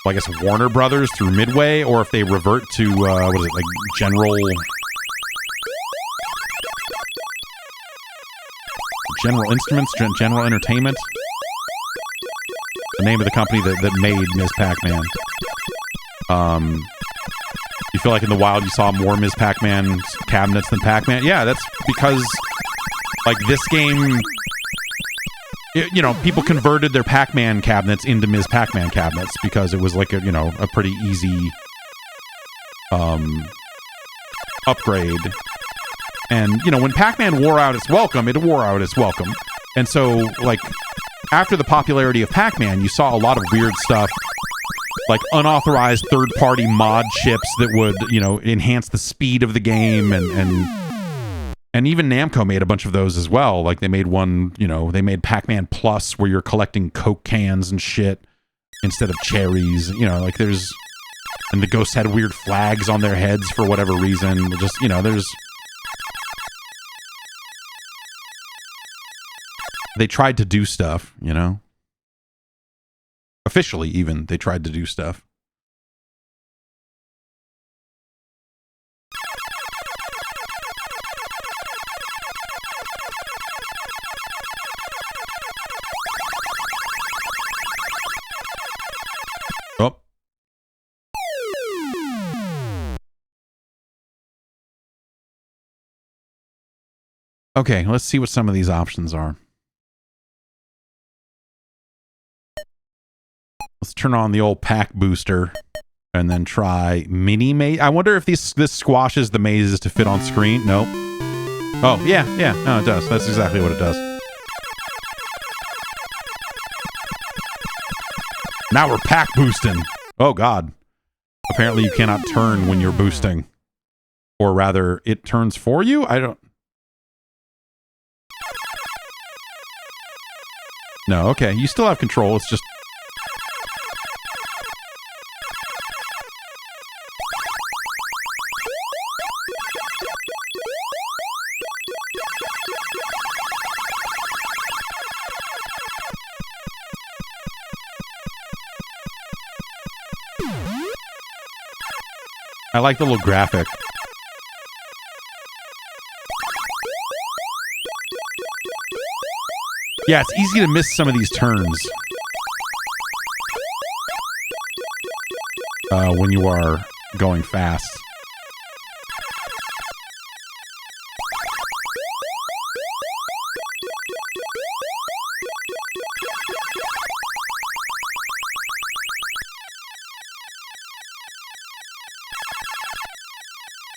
I guess, Warner Brothers through Midway, or if they revert to, General Instruments, General Entertainment. The name of the company that made Ms. Pac-Man. You feel like in the wild you saw more Ms. Pac-Man cabinets than Pac-Man? Yeah, that's because this game you know, people converted their Pac-Man cabinets into Ms. Pac-Man cabinets because it was like a, you know, a pretty easy upgrade. And, you know, when Pac-Man wore out its welcome, it wore out its welcome. And so, like, after the popularity of Pac-Man, you saw a lot of weird stuff, like unauthorized third-party mod chips that would, you know, enhance the speed of the game, and even Namco made a bunch of those as well. Like, they made one, you know, they made Pac-Man Plus where you're collecting Coke cans and shit instead of cherries. You know, like, there's... And the ghosts had weird flags on their heads for whatever reason. Just, you know, there's... They tried to do stuff, you know? Officially, even, they tried to do stuff. Oh. Okay, let's see what some of these options are. Let's turn on the old pack booster and then try mini maze. I wonder if this squashes the mazes to fit on screen. Nope. Oh, yeah. No, it does. That's exactly what it does. Now we're pack boosting. Oh, God. Apparently you cannot turn when you're boosting. Or rather, it turns for you? I don't... No, okay. You still have control. It's just... I like the little graphic. Yeah, it's easy to miss some of these turns. When you are going fast.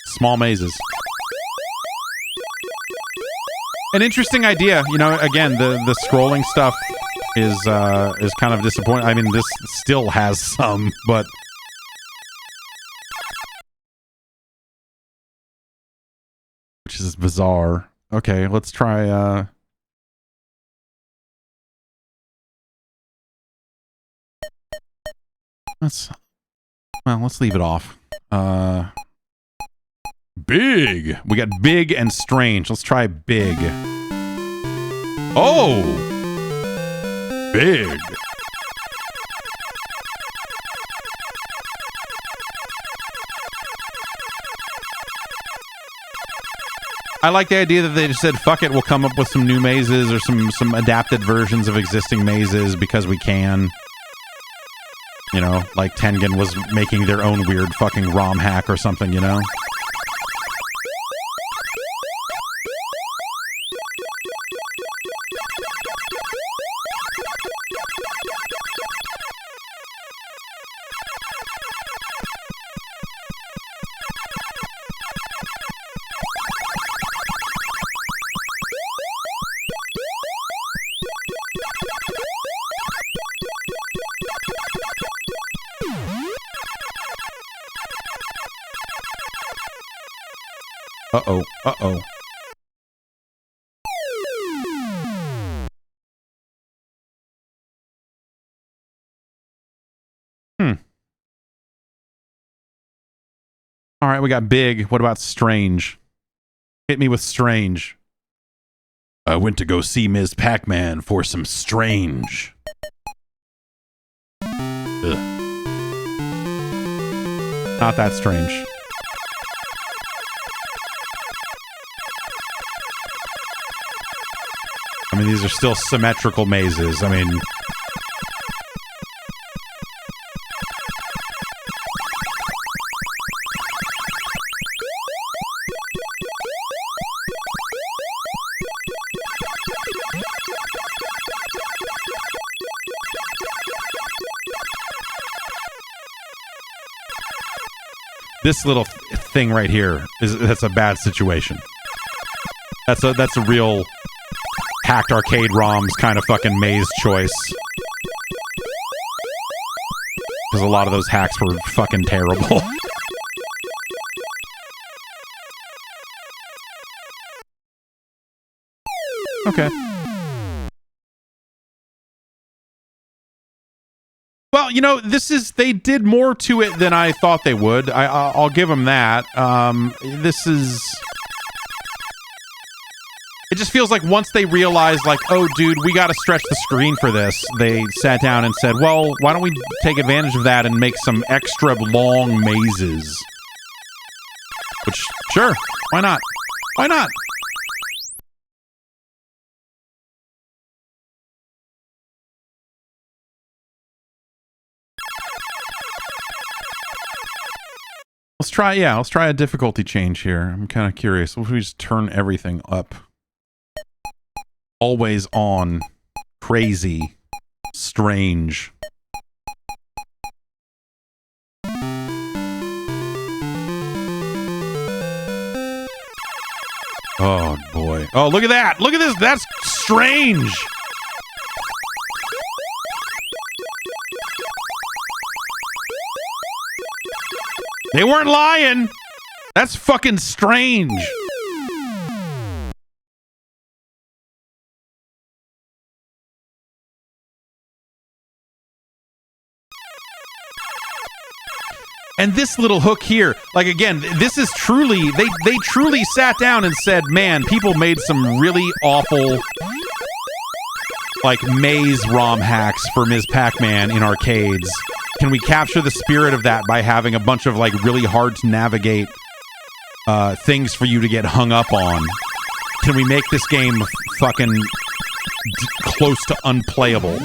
Small mazes. An interesting idea. You know, again, the scrolling stuff is kind of disappointing. I mean, this still has some, but which is bizarre. Okay, let's try let's leave it off. Big. We got big and strange. Let's try big. Oh! Big. I like the idea that they just said, fuck it, we'll come up with some new mazes or some adapted versions of existing mazes because we can. You know, like Tengen was making their own weird fucking ROM hack or something, you know? Uh-oh. Uh-oh. All right, we got big. What about strange? Hit me with strange. I went to go see Ms. Pac-Man for some strange. Ugh. Not that strange. I mean, these are still symmetrical mazes. I mean... This little thing right here that's a bad situation. That's a real hacked arcade ROMs kind of fucking maze choice. Because a lot of those hacks were fucking terrible. Okay. Well, you know, they did more to it than I thought they would. I'll give them that. It just feels like once they realized, like, oh, dude, we got to stretch the screen for this, they sat down and said, well, why don't we take advantage of that and make some extra long mazes? Which, sure, why not? Why not? Let's try a difficulty change here. I'm kind of curious. What if we just turn everything up? Always on. Crazy. Strange. Oh, boy. Oh, look at that! Look at this! That's strange! They weren't lying! That's fucking strange! And this little hook here, like, again, this is truly, they truly sat down and said, man, people made some really awful, like, maze ROM hacks for Ms. Pac-Man in arcades. Can we capture the spirit of that by having a bunch of, like, really hard to navigate things for you to get hung up on? Can we make this game fucking close to unplayable?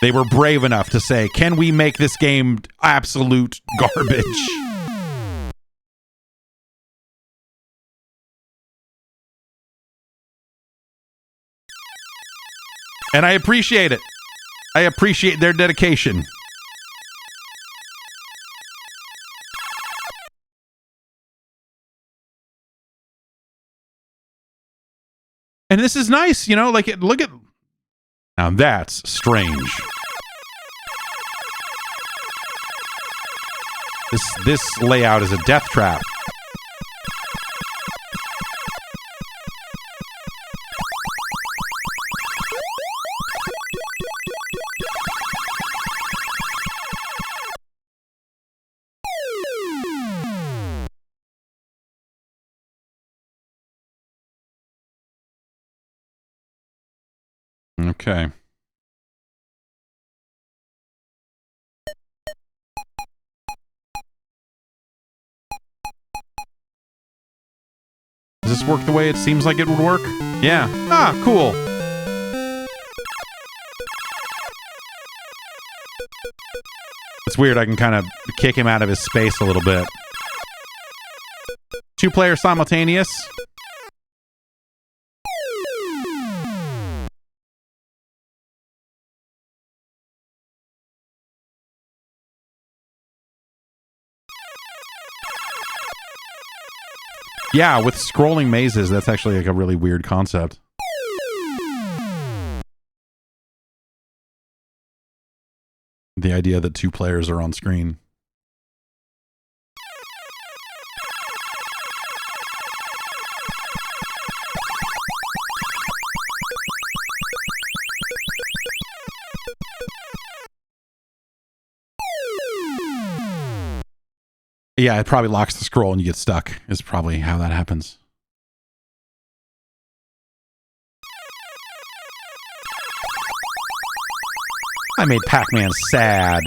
They were brave enough to say, can we make this game absolute garbage? And I appreciate it. I appreciate their dedication. And this is nice, you know, like, look at... Now that's strange. This layout is a death trap. Okay. Does this work the way it seems like it would work? Yeah. Ah, cool. It's weird, I can kind of kick him out of his space a little bit. 2-player simultaneous. Yeah, with scrolling mazes, that's actually like a really weird concept. The idea that 2 players are on screen. Yeah, it probably locks the scroll and you get stuck, is probably how that happens. I made Pac-Man sad.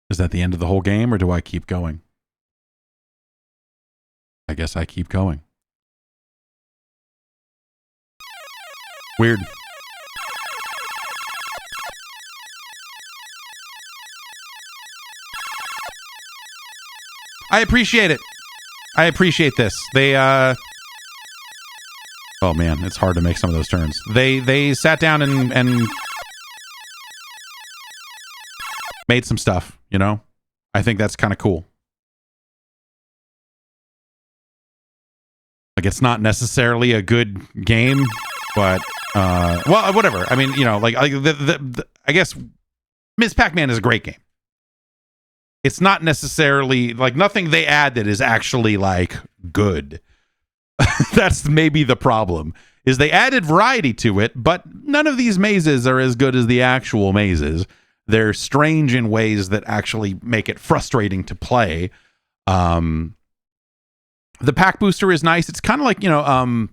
Is that the end of the whole game, or do I keep going? I guess I keep going. Weird. I appreciate it. I appreciate this. They, oh man, it's hard to make some of those turns. They sat down and made some stuff, you know? I think that's kind of cool. Like, it's not necessarily a good game, but, well, whatever. I mean, you know, like I guess Ms. Pac-Man is a great game. It's not necessarily, like, nothing they add that is actually, like, good. That's maybe the problem, is they added variety to it, but none of these mazes are as good as the actual mazes. They're strange in ways that actually make it frustrating to play. The pack booster is nice. It's kind of like, you know,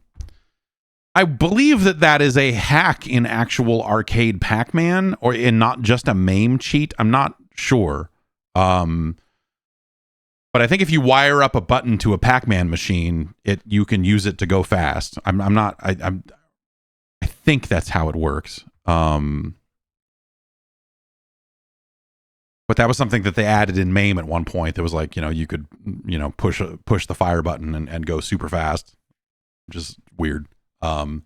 I believe that is a hack in actual arcade Pac-Man, or in not just a MAME cheat. I'm not sure. But I think if you wire up a button to a Pac-Man machine, you can use it to go fast. I think that's how it works. But that was something that they added in MAME at one point. That was like, you know, you could, you know, push the fire button and go super fast, which is weird. And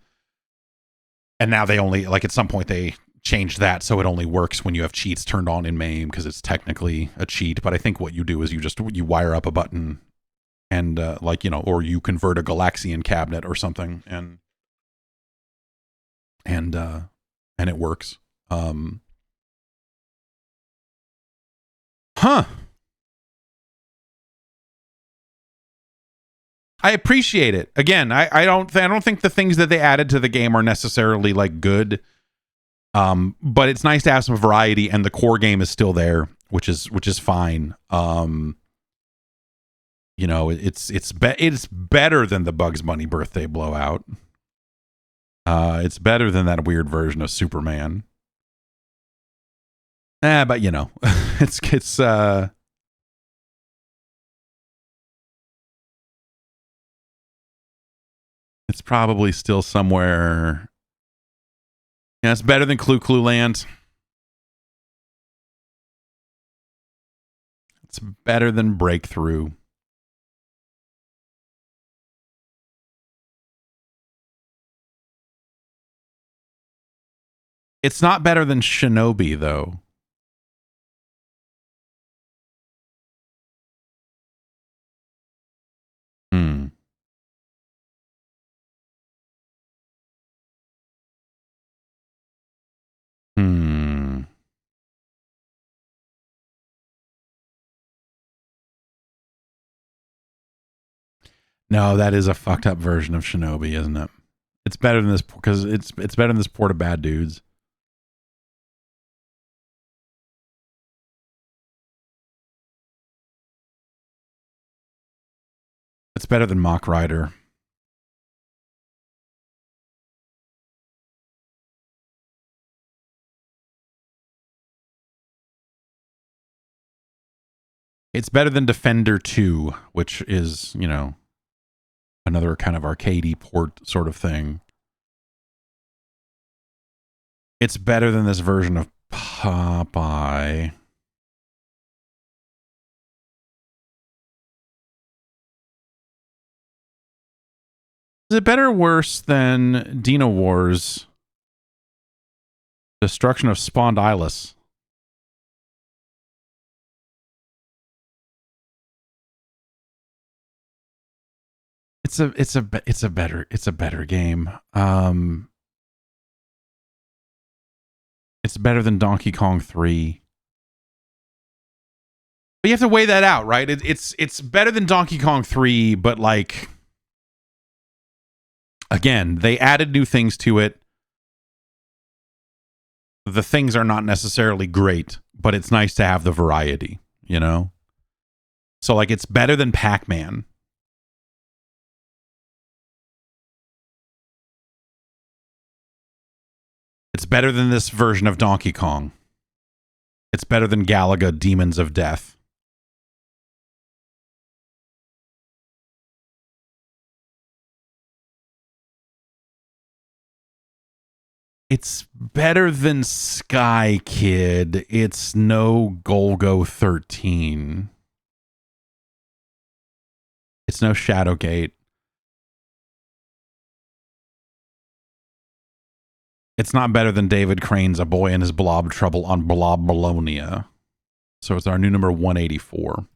now they only, like, at some point they changed that so it only works when you have cheats turned on in MAME, because it's technically a cheat. But I think what you do is you wire up a button and like, you know, or you convert a Galaxian cabinet or something, and it works. I appreciate it. Again, I don't think the things that they added to the game are necessarily, like, good. But it's nice to have some variety, and the core game is still there, which is fine. You know, it's better than the Bugs Bunny birthday blowout. It's better than that weird version of Superman. But you know, it's probably still somewhere. Yeah, it's better than Clue Clue Land. It's better than Breakthrough. It's not better than Shinobi, though. No, that is a fucked up version of Shinobi, isn't it? It's better than this, because it's better than this Port of Bad Dudes. It's better than Mock Rider. It's better than Defender 2, which is, you know, another kind of arcadey port sort of thing. It's better than this version of Popeye. Is it better or worse than Dino Wars Destruction of Spawned Isles? It's a better game. It's better than Donkey Kong 3. But you have to weigh that out, right? It's better than Donkey Kong 3, but, like, again, they added new things to it. The things are not necessarily great, but it's nice to have the variety, you know? So, like, it's better than Pac-Man. It's better than this version of Donkey Kong. It's better than Galaga Demons of Death. It's better than Sky Kid. It's no Golgo 13. It's no Shadowgate. It's not better than David Crane's A Boy and His Blob Trouble on Blobolonia. So it's our new number 184.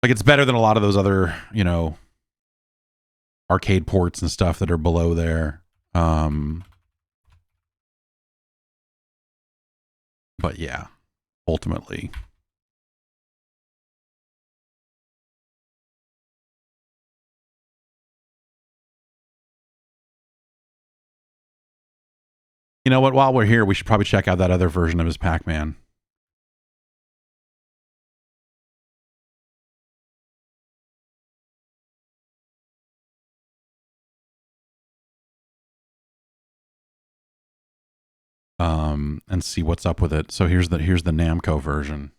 Like, it's better than a lot of those other, you know, arcade ports and stuff that are below there. But yeah, ultimately. You know what? While we're here, we should probably check out that other version of his Pac-Man. And see what's up with it. So here's the Namco version.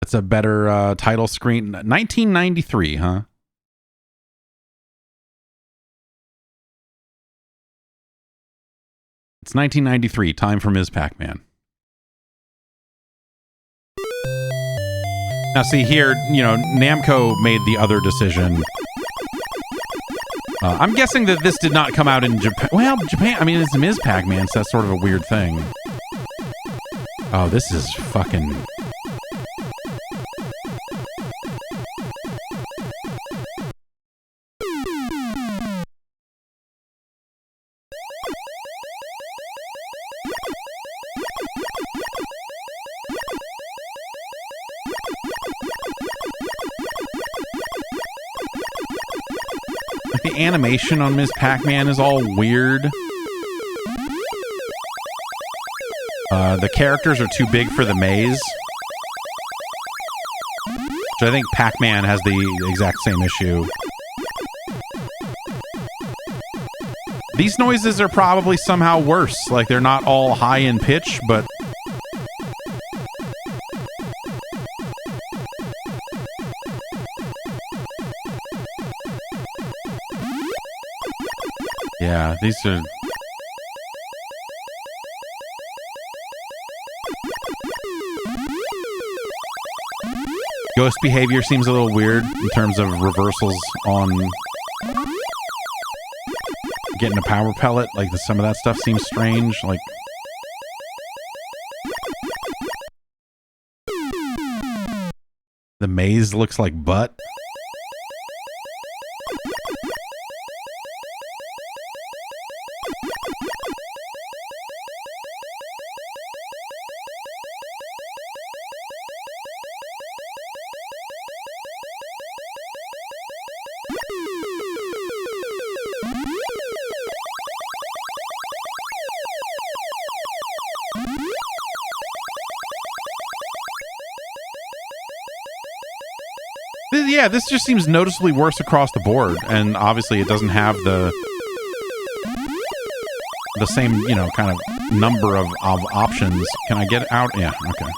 It's a better title screen. 1993, huh? It's 1993. Time for Ms. Pac-Man. Now, see here, you know, Namco made the other decision. I'm guessing that this did not come out in Japan. Well, Japan, I mean, it's Ms. Pac-Man, so that's sort of a weird thing. Oh, this is fucking... The animation on Ms. Pac-Man is all weird. The characters are too big for the maze. Which I think Pac-Man has the exact same issue. These noises are probably somehow worse. Like, they're not all high in pitch, but... yeah, these are... Ghost behavior seems a little weird in terms of reversals on getting a power pellet. Like, some of that stuff seems strange. Like, the maze looks like butt. Yeah, this just seems noticeably worse across the board, and obviously it doesn't have the same, you know, kind of number of options. Can I get out? Yeah, okay.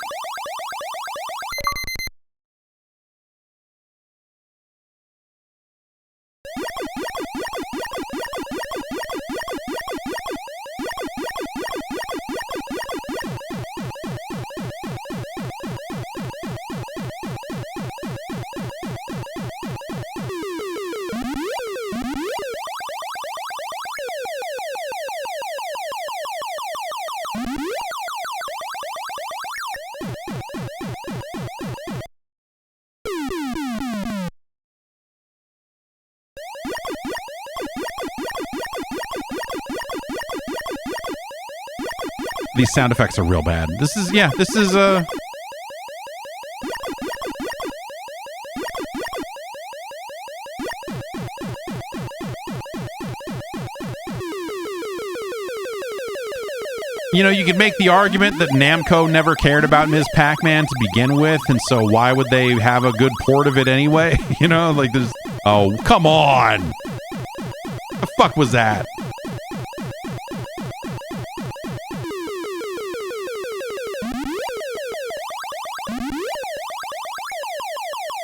These sound effects are real bad. This is, yeah, this is, you know, you could make the argument that Namco never cared about Ms. Pac-Man to begin with, and so why would they have a good port of it anyway? You know, like, there's... Oh, come on! The fuck was that?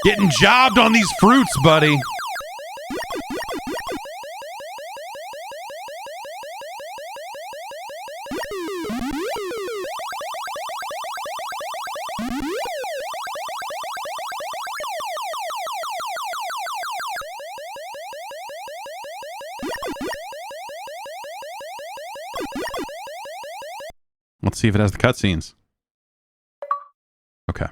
Getting jobbed on these fruits, buddy. Let's see if it has the cutscenes. Okay.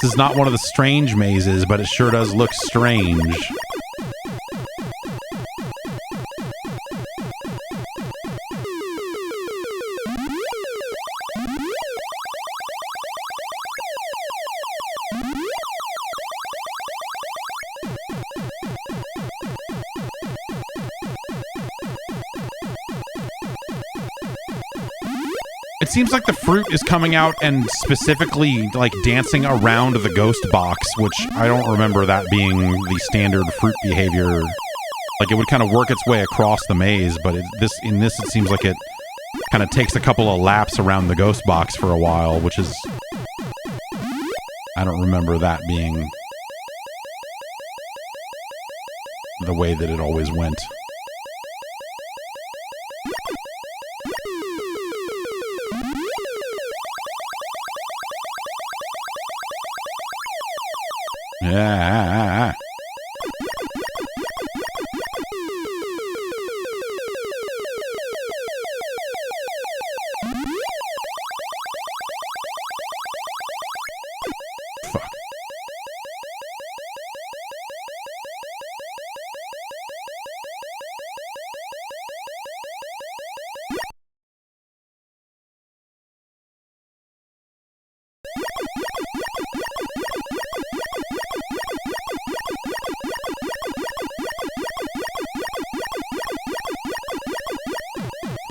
This is not one of the strange mazes, but it sure does look strange. It seems like the fruit is coming out and specifically like dancing around the ghost box, which I don't remember that being the standard fruit behavior. Like it would kind of work its way across the maze, but in this it seems like it kind of takes a couple of laps around the ghost box for a while, which is, I don't remember that being the way that it always went. Yeah. Fuck.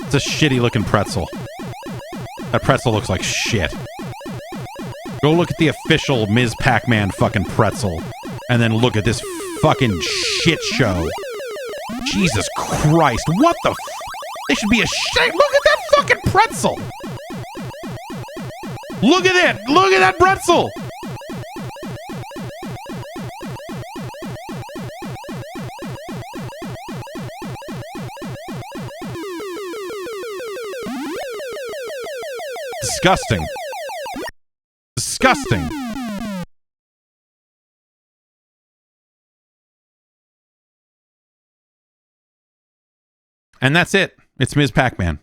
It's a shitty looking pretzel. That pretzel looks like shit. Go look at the official Ms. Pac-Man fucking pretzel. And then look at this fucking shit show. Jesus Christ. What the f... They should be ashamed. Look at that fucking pretzel. Look at it. Look at that pretzel. Disgusting. Disgusting. And that's it. It's Ms. Pac-Man.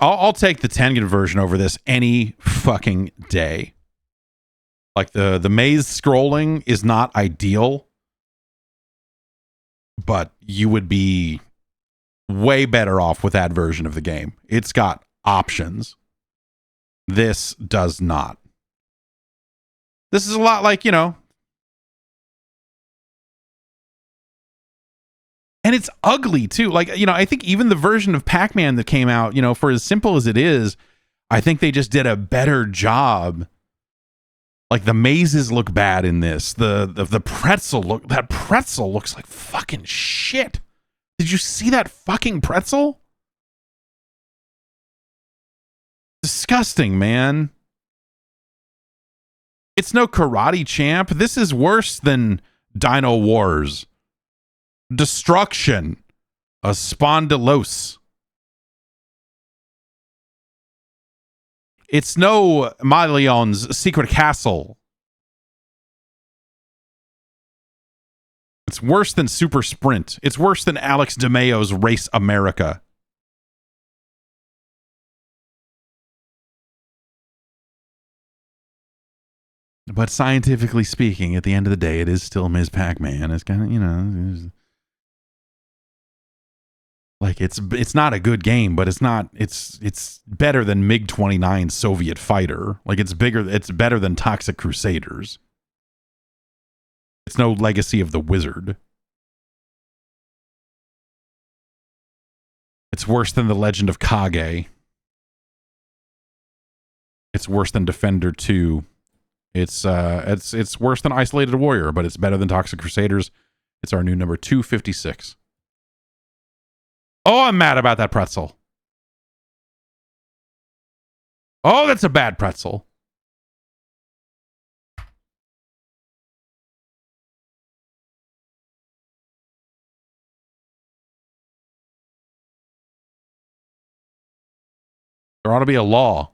I'll take the Tengen version over this any fucking day. Like the maze scrolling is not ideal, but you would be way better off with that version of the game. It's got options. This does not. This is a lot like, you know, and it's ugly too. Like, you know, I think even the version of Pac-Man that came out, you know, for as simple as it is, I think they just did a better job. Like the mazes look bad in this. The pretzel that pretzel looks like fucking shit. Did you see that fucking pretzel? Disgusting, man. It's no Karate Champ. This is worse than Dino Wars. Destruction. A Spondylose. It's no Maleon's Secret Castle. It's worse than Super Sprint. It's worse than Alex DeMayo's Race America. But scientifically speaking, at the end of the day, it is still Ms. Pac-Man. It's kind of, you know, like it's not a good game, but it's better than MiG-29 Soviet Fighter. Like it's better than Toxic Crusaders. It's no Legacy of the Wizard. It's worse than The Legend of Kage. It's worse than Defender 2. It's worse than Isolated Warrior, but it's better than Toxic Crusaders. It's our new number 256. Oh, I'm mad about that pretzel. Oh, that's a bad pretzel. There ought to be a law.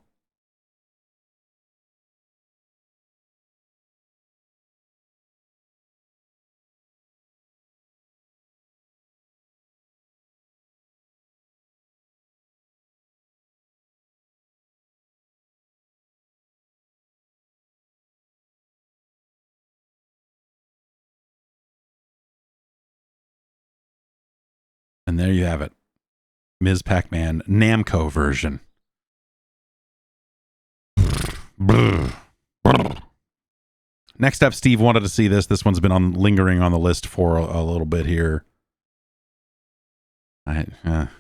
And there you have it. Ms. Pac-Man Namco version. Next up, Steve wanted to see this. This one's been lingering on the list for a little bit here. It's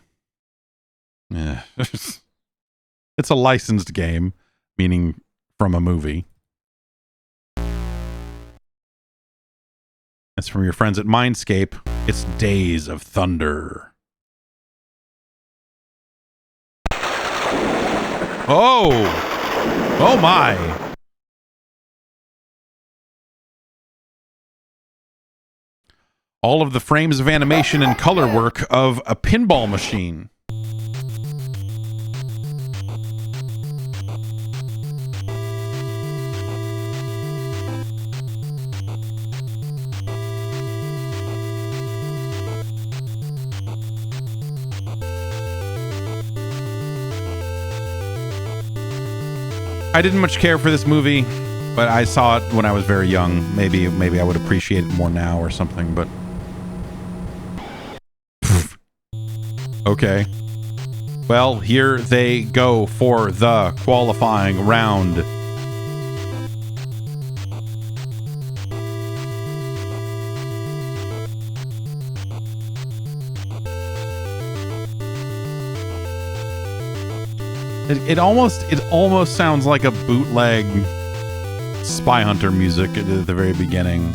a licensed game, meaning from a movie. It's from your friends at Mindscape. It's Days of Thunder. Oh! Oh my! All of the frames of animation and color work of a pinball machine. I didn't much care for this movie, but I saw it when I was very young. Maybe I would appreciate it more now or something, but... Okay. Well, here they go for the qualifying round. It almost sounds like a bootleg Spy Hunter music at the very beginning.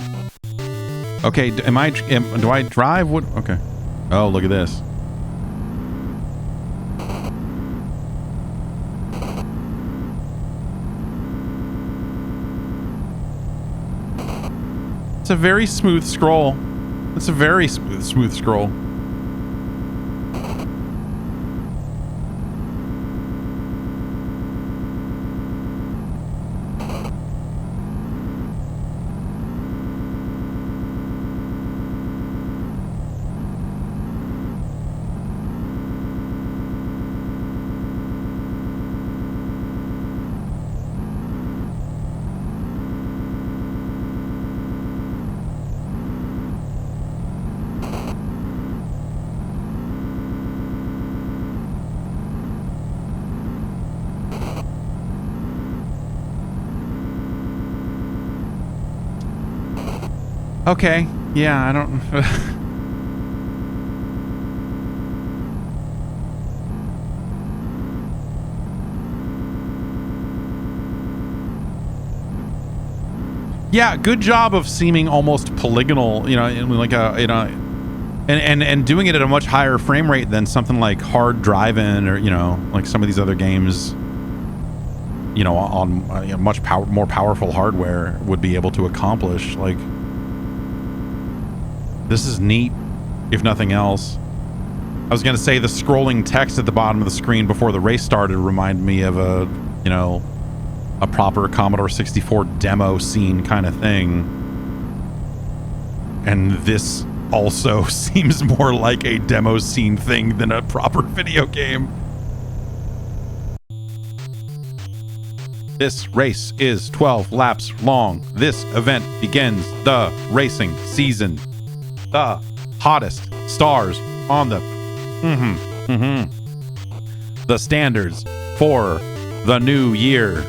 Okay, do I drive? What? Okay. Oh, look at this. It's a very smooth scroll. It's a very smooth scroll. Okay, yeah, I don't... Yeah, good job of seeming almost polygonal, you know, like a, you know, and doing it at a much higher frame rate than something like Hard Drive-In or, you know, like some of these other games, you know, on much more powerful hardware would be able to accomplish. Like, this is neat, if nothing else. I was going to say the scrolling text at the bottom of the screen before the race started reminded me of a, you know, a proper Commodore 64 demo scene kind of thing. And this also seems more like a demo scene thing than a proper video game. This race is 12 laps long. This event begins the racing season. The hottest stars on the the standards for the new year.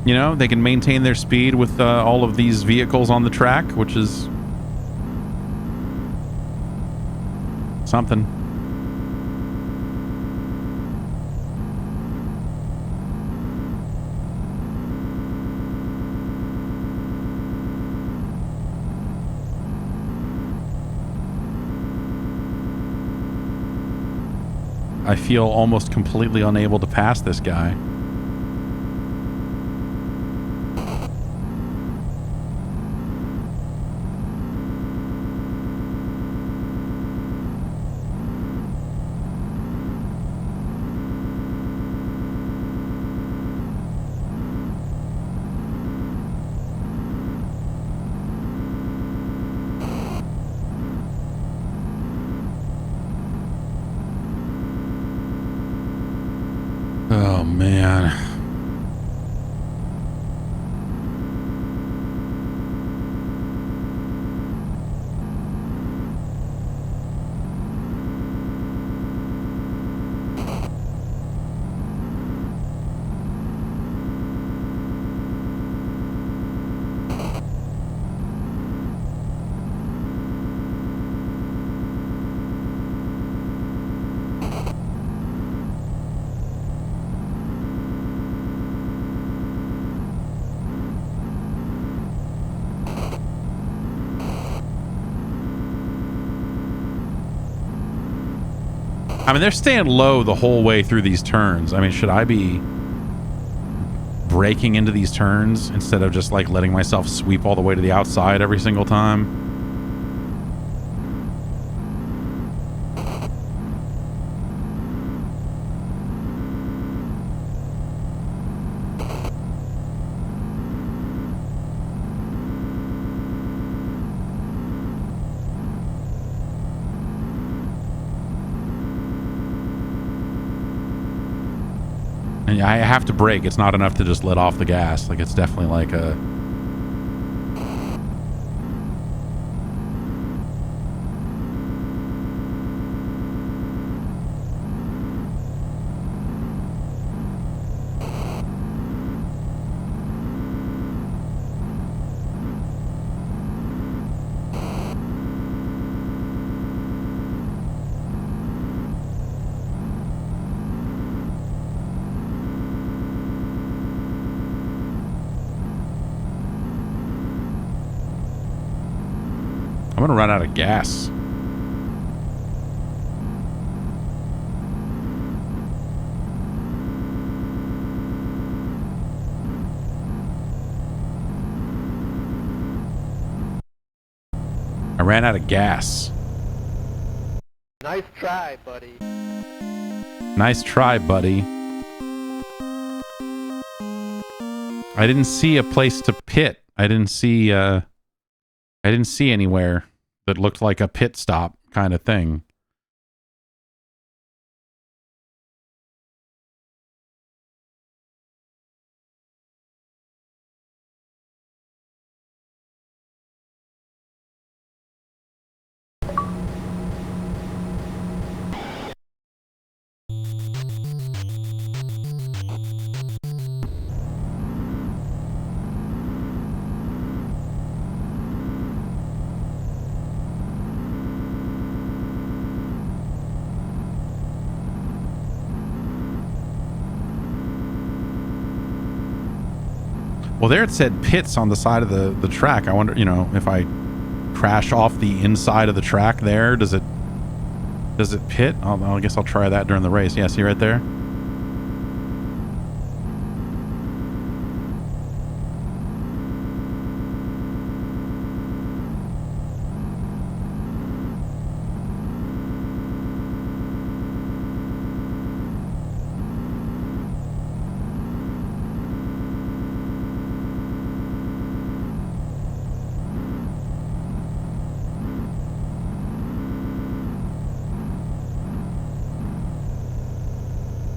You know, they can maintain their speed with all of these vehicles on the track, which is something. I feel almost completely unable to pass this guy. Oh, man. I mean, they're staying low the whole way through these turns. I mean, should I be braking into these turns instead of just like letting myself sweep all the way to the outside every single time? I have to brake. It's not enough to just let off the gas. Like, it's definitely like a... I'm gonna run out of gas. I ran out of gas. Nice try, buddy. Nice try, buddy. I didn't see a place to pit. I didn't see anywhere that looked like a pit stop kind of thing. Well, there it said pits on the side of the track. I wonder, you know, if I crash off the inside of the track there, does it pit? I guess I'll try that during the race. Yeah, see right there?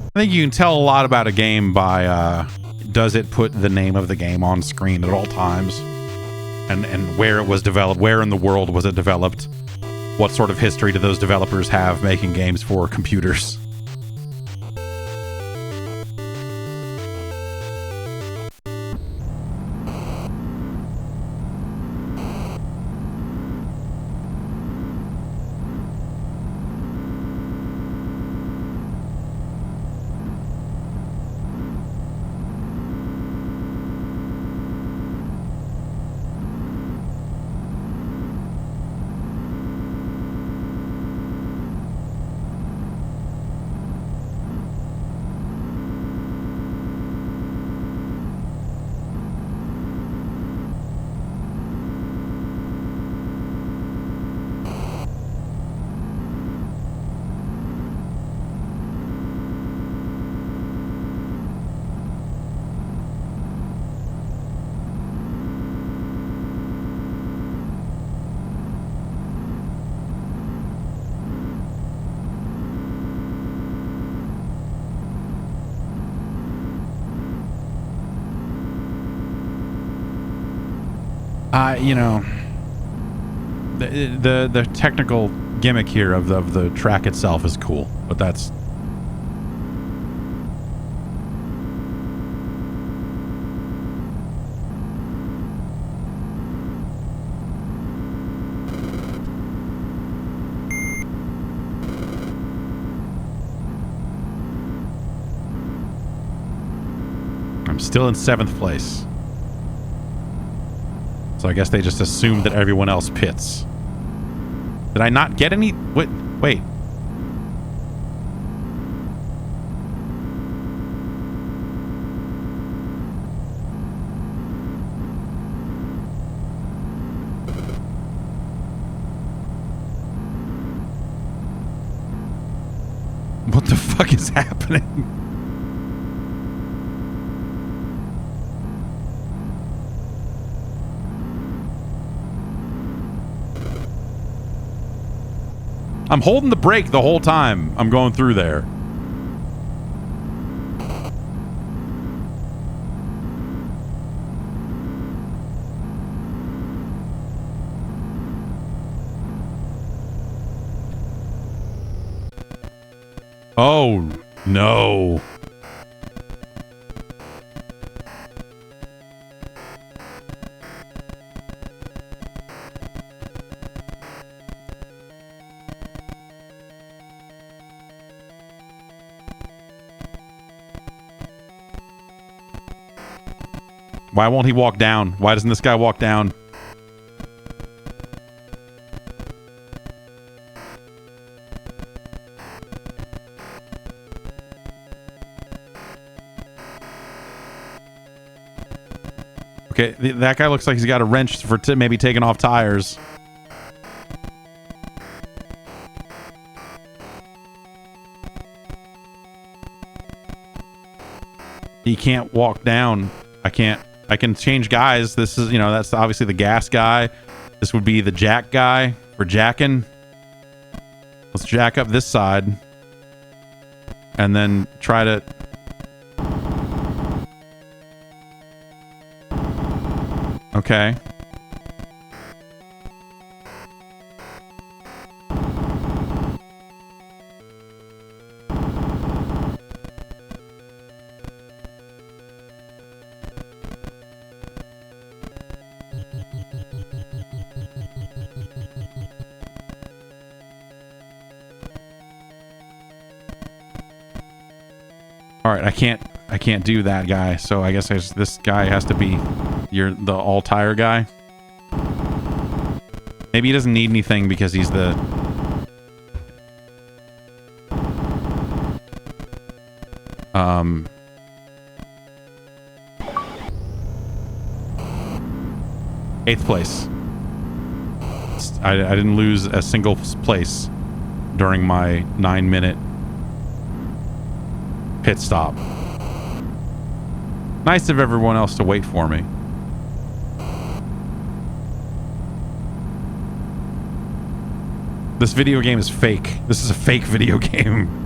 I think you can tell a lot about a game by does it put the name of the game on screen at all times, and where it was developed, where in the world was it developed, what sort of history do those developers have making games for computers. You know, the technical gimmick here of the track itself is cool, but that's... I'm still in 7th place. So I guess they just assumed that everyone else pits. Did I not get any? Wait. What the fuck is happening? I'm holding the brake the whole time I'm going through there. Oh, no. Why won't he walk down? Why doesn't this guy walk down? Okay, that guy looks like he's got a wrench for maybe taking off tires. He can't walk down. I can change guys. This is, you know, that's obviously the gas guy. This would be the jack guy for jacking. Let's jack up this side. And then try to... Okay. All right, I can't do that guy. So I guess this guy has to be the all tire guy. Maybe he doesn't need anything because he's the... Eighth place. I didn't lose a single place during my 9-minute pit stop. Nice of everyone else to wait for me. This video game is fake. This is a fake video game.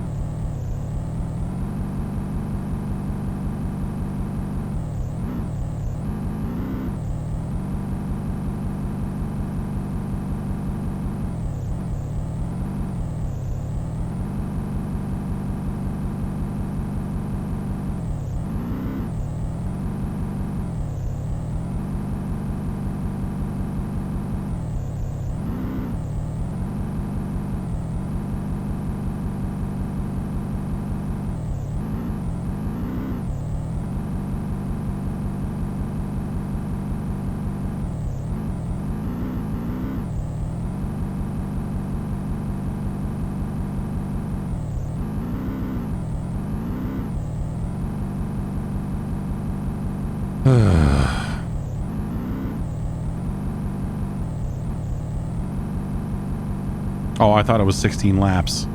Oh, I thought it was 16 laps.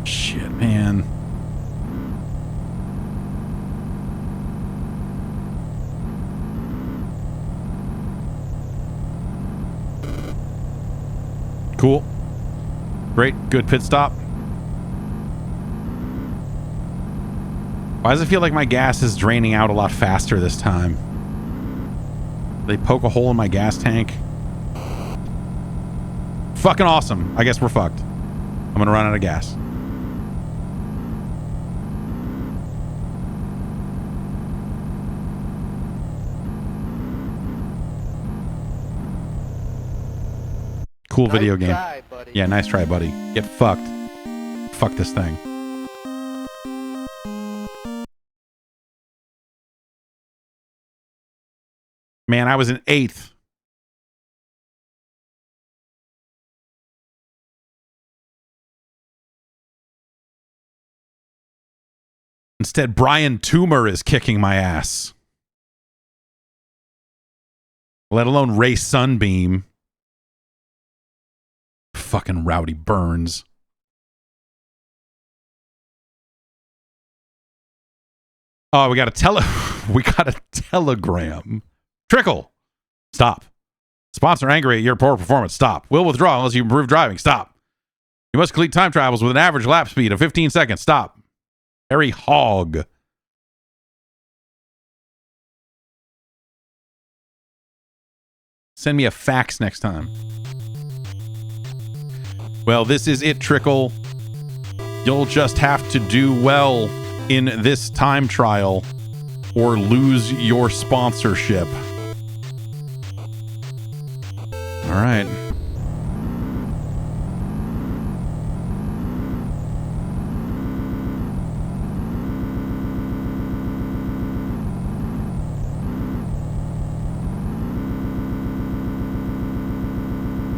Shit, man. Cool. Great. Good pit stop. Why does it feel like my gas is draining out a lot faster this time? They poke a hole in my gas tank. Fucking awesome. I guess we're fucked. I'm gonna run out of gas. Cool video game. Try, buddy. Yeah, nice try, buddy. Get fucked. Fuck this thing. Man, I was in 8th. Instead, Brian Toomer is kicking my ass. Let alone Ray Sunbeam. Fucking Rowdy Burns. Oh, we got a telegram. Trickle. Stop. Sponsor angry at your poor performance. Stop. Will withdraw unless you improve driving. Stop. You must complete time travels with an average lap speed of 15 seconds. Stop. Harry Hogg. Send me a fax next time. Well, this is it, Trickle. You'll just have to do well in this time trial or lose your sponsorship. All right.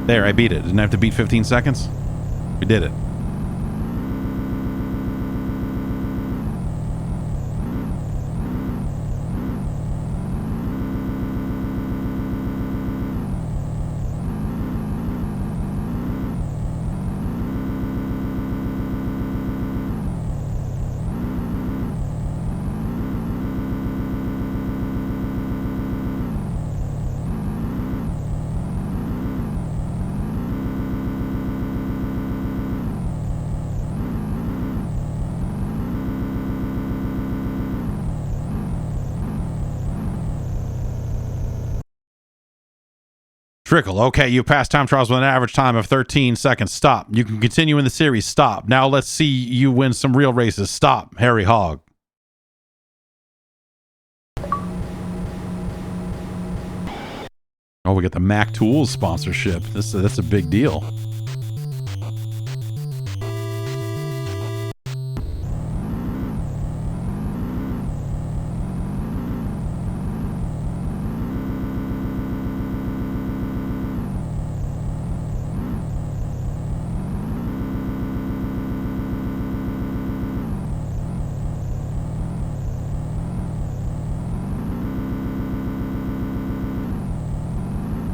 There, I beat it. Didn't have to beat 15 seconds. We did it. Trickle. Okay, you passed time trials with an average time of 13 seconds. Stop. You can continue in the series. Stop. Now let's see you win some real races. Stop. Harry Hogg. Oh, we got the Mac Tools sponsorship. That's a big deal.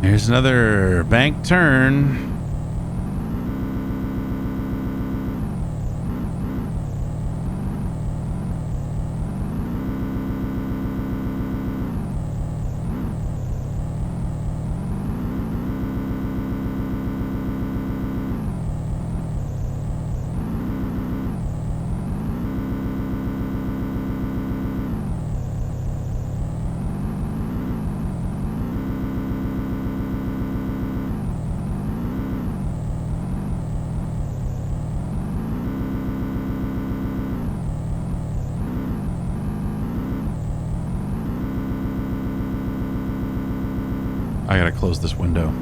Here's another bank turn. I gotta close this window.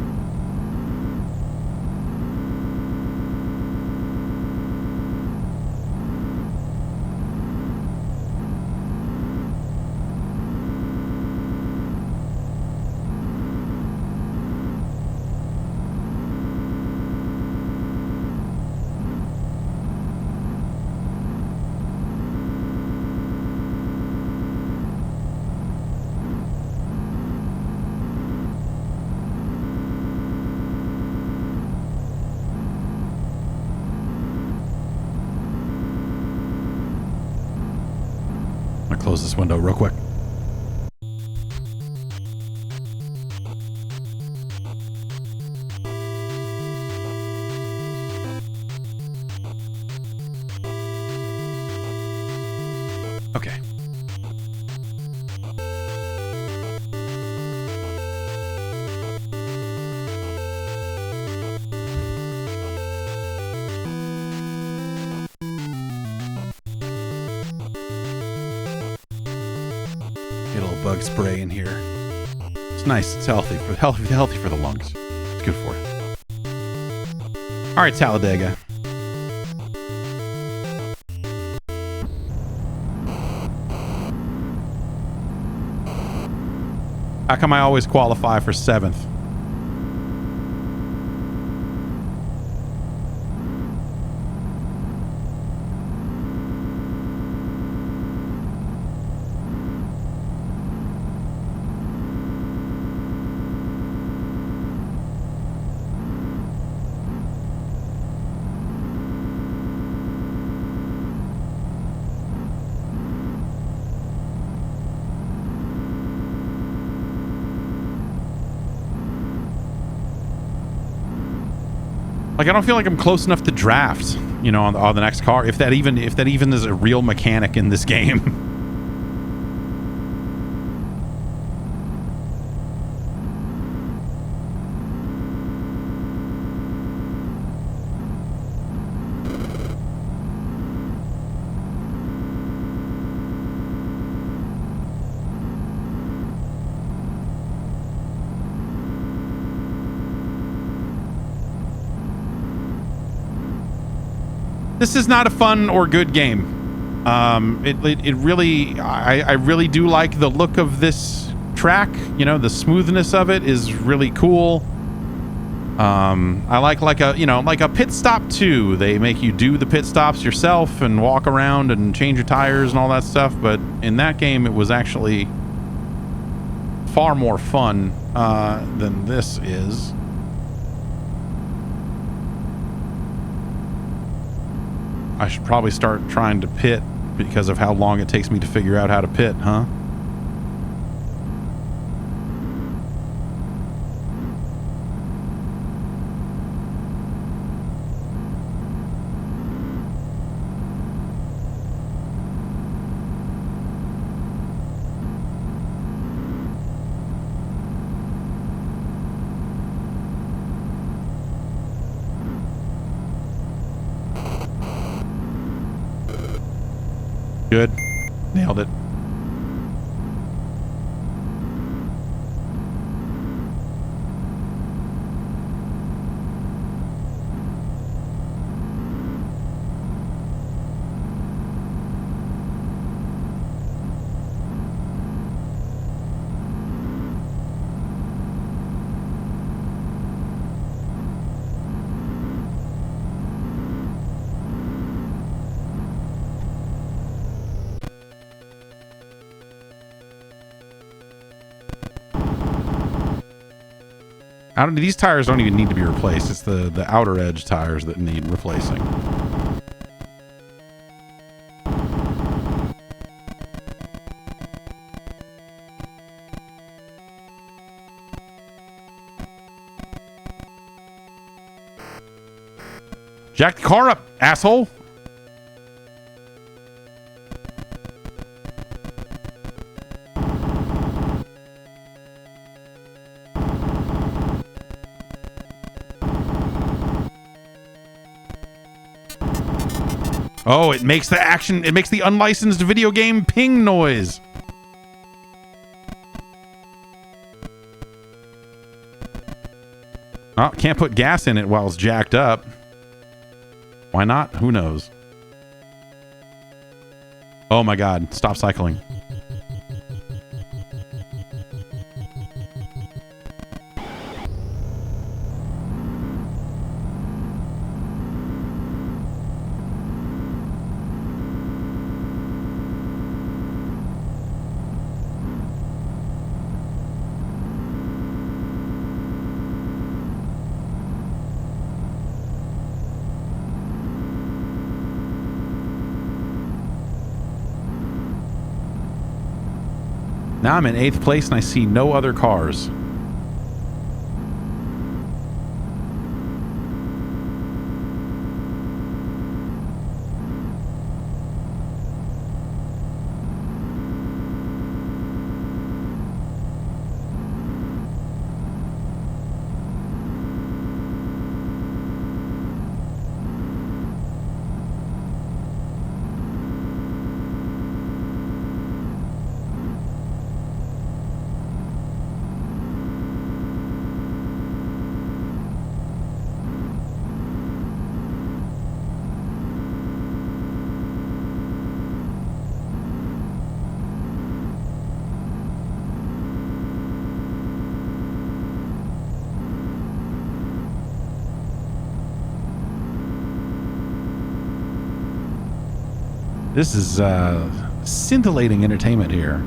Close this window real quick. Okay. bug spray in here. It's nice. It's healthy for the lungs. It's good for you. All right, Talladega. How come I always qualify for 7th? Like, I don't feel like I'm close enough to draft, you know, on the next car. If that even is a real mechanic in this game. This is not a fun or good game. It really, I really do like the look of this track. You know, the smoothness of it is really cool. I like a pit stop too. They make you do the pit stops yourself and walk around and change your tires and all that stuff. But in that game, it was actually far more fun than this is. I should probably start trying to pit because of how long it takes me to figure out how to pit, huh? Good. Nailed it. These tires don't even need to be replaced. It's the outer edge tires that need replacing. Jack the car up, asshole! Oh, it makes the unlicensed video game ping noise. Oh, can't put gas in it while it's jacked up. Why not? Who knows? Oh my God, stop cycling. Now I'm in 8th place and I see no other cars. This is scintillating entertainment here.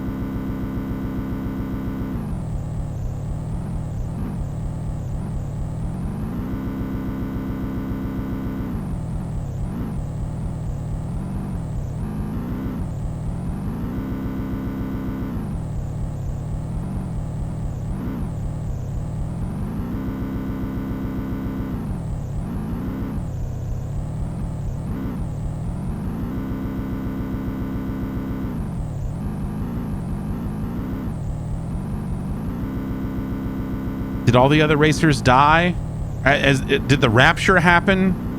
Did all the other racers die? Did the rapture happen?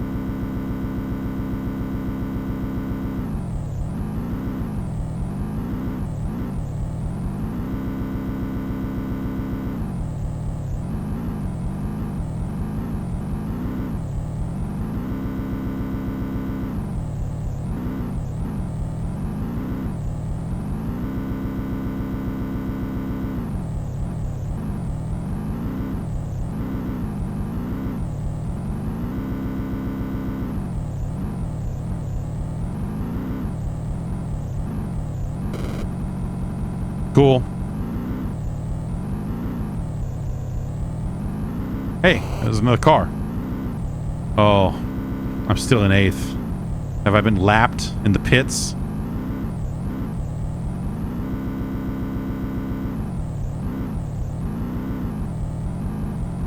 Cool. Hey, there's another car. Oh, I'm still in 8th. Have I been lapped in the pits?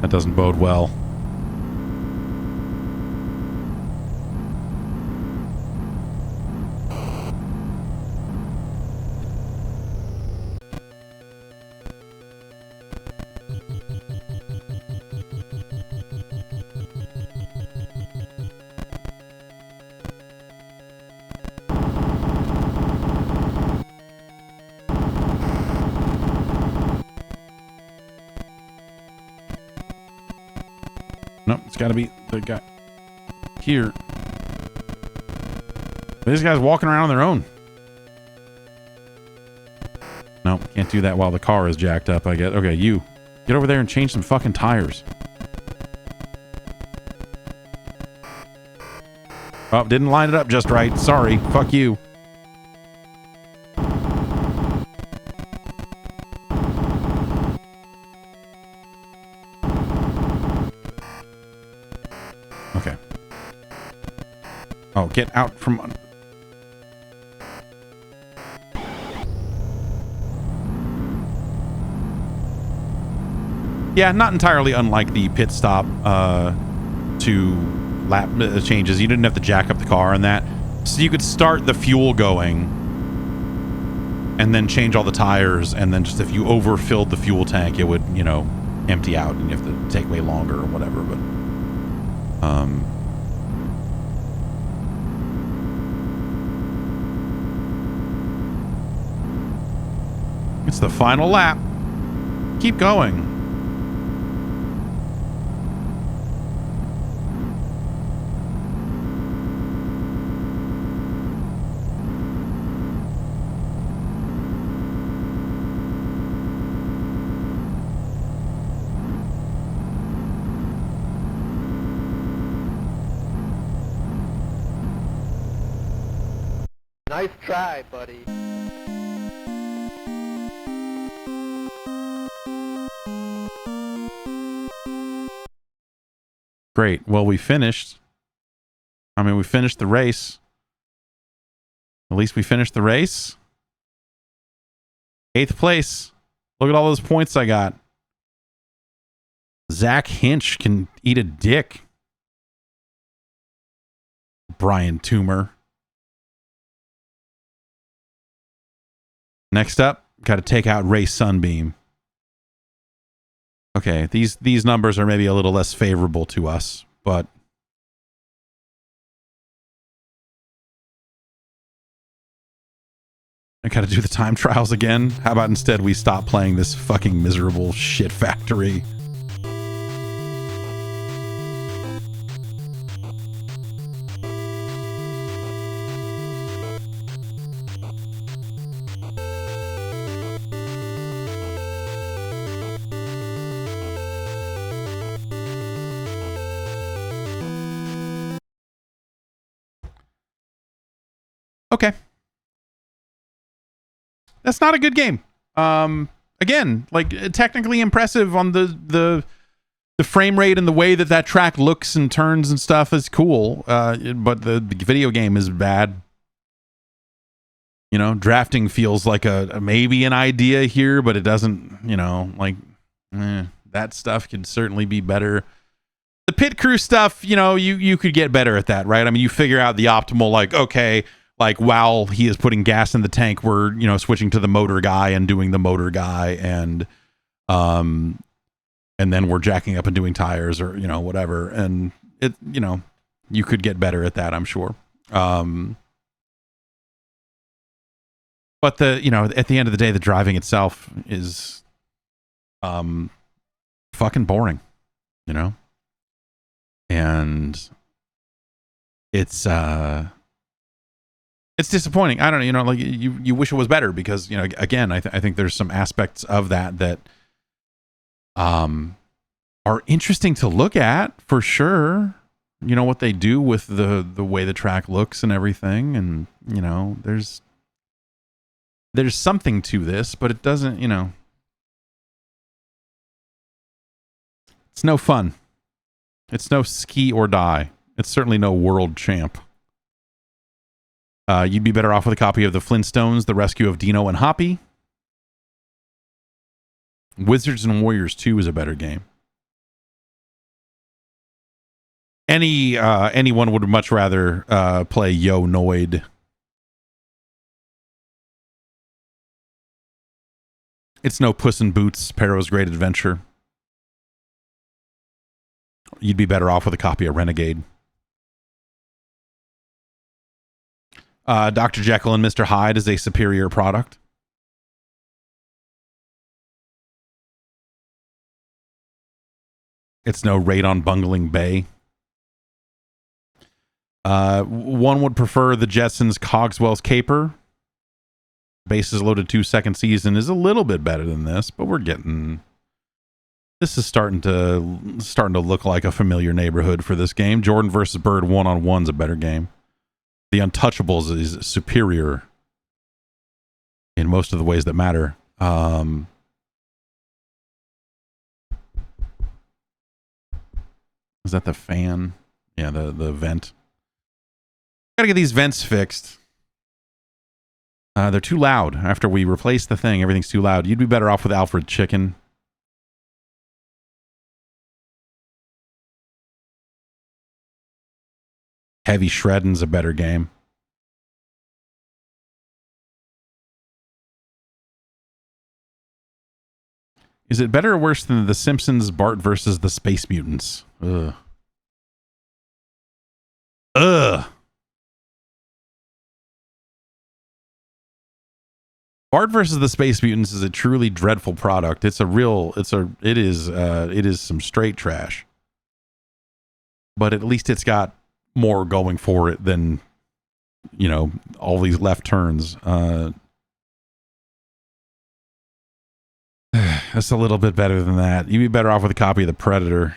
That doesn't bode well. Nope, it's got to be the guy here. These guys walking around on their own. Nope, can't do that while the car is jacked up, I guess. Okay, you. Get over there and change some fucking tires. Oh, didn't line it up just right. Sorry. Fuck you. Okay. Oh, get out from... Yeah, not entirely unlike the pit stop to lap changes. You didn't have to jack up the car and that. So you could start the fuel going and then change all the tires, and then just if you overfilled the fuel tank, it would, you know, empty out and you have to take way longer or whatever, but it's the final lap. Keep going. Nice try, buddy. Great. Well, we finished. I mean, we finished the race. At least we finished the race. 8th place. Look at all those points I got. Zach Hinch can eat a dick. Brian Toomer. Next up, got to take out Ray Sunbeam. Okay, these numbers are maybe a little less favorable to us, but I gotta do the time trials again. How about instead we stop playing this fucking miserable shit factory? Okay. That's not a good game. Again, like technically impressive on the frame rate and the way that track looks and turns and stuff is cool. But the video game is bad. You know, drafting feels like a maybe an idea here, but it doesn't, you know, like that stuff could certainly be better. The pit crew stuff, you know, you could get better at that, right? I mean, you figure out the optimal, like, okay, like while he is putting gas in the tank, we're, you know, switching to the motor guy and doing the motor guy, and then we're jacking up and doing tires or, you know, whatever. And it, you know, you could get better at that, I'm sure. But the, you know, at the end of the day, the driving itself is fucking boring, you know? And it's disappointing. I don't know, you know, like you wish it was better because, you know, again, I think there's some aspects of that are interesting to look at for sure. You know, what they do with the way the track looks and everything, and, you know, there's something to this, but it doesn't, you know, it's no fun. It's no ski or die. It's certainly no world champ. You'd be better off with a copy of the Flintstones, The Rescue of Dino and Hoppy. Wizards and Warriors 2 is a better game. Anyone would much rather play Yo Noid. It's no Puss in Boots, Perro's Great Adventure. You'd be better off with a copy of Renegade. Dr. Jekyll and Mr. Hyde is a superior product. It's no Raid on Bungling Bay. One would prefer the Jetsons' Cogswell's Caper. Bases Loaded 2 second season is a little bit better than this, but we're getting... This is starting to look like a familiar neighborhood for this game. Jordan versus Bird 1-on-1 is a better game. The Untouchables is superior in most of the ways that matter. Is that the fan? Yeah, the vent. Gotta get these vents fixed. They're too loud. After we replace the thing, everything's too loud. You'd be better off with Alfred Chicken. Heavy Shreddin's a better game. Is it better or worse than The Simpsons Bart versus the Space Mutants? Ugh. Bart versus the Space Mutants is a truly dreadful product. It is some straight trash. But at least it's got more going for it than, you know, all these left turns. That's a little bit better than that. You'd be better off with a copy of The Predator.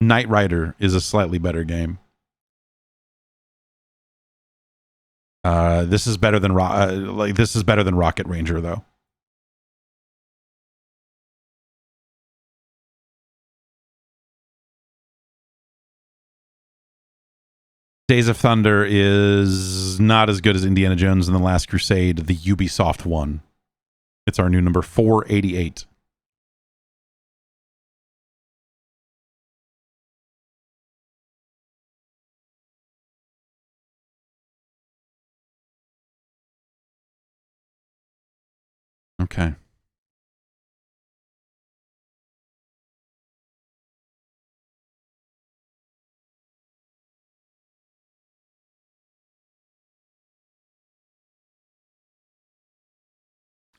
Knight Rider is a slightly better game. This is better than Rocket Ranger, though. Days of Thunder is not as good as Indiana Jones and the Last Crusade, the Ubisoft one. It's our new number 488. Okay.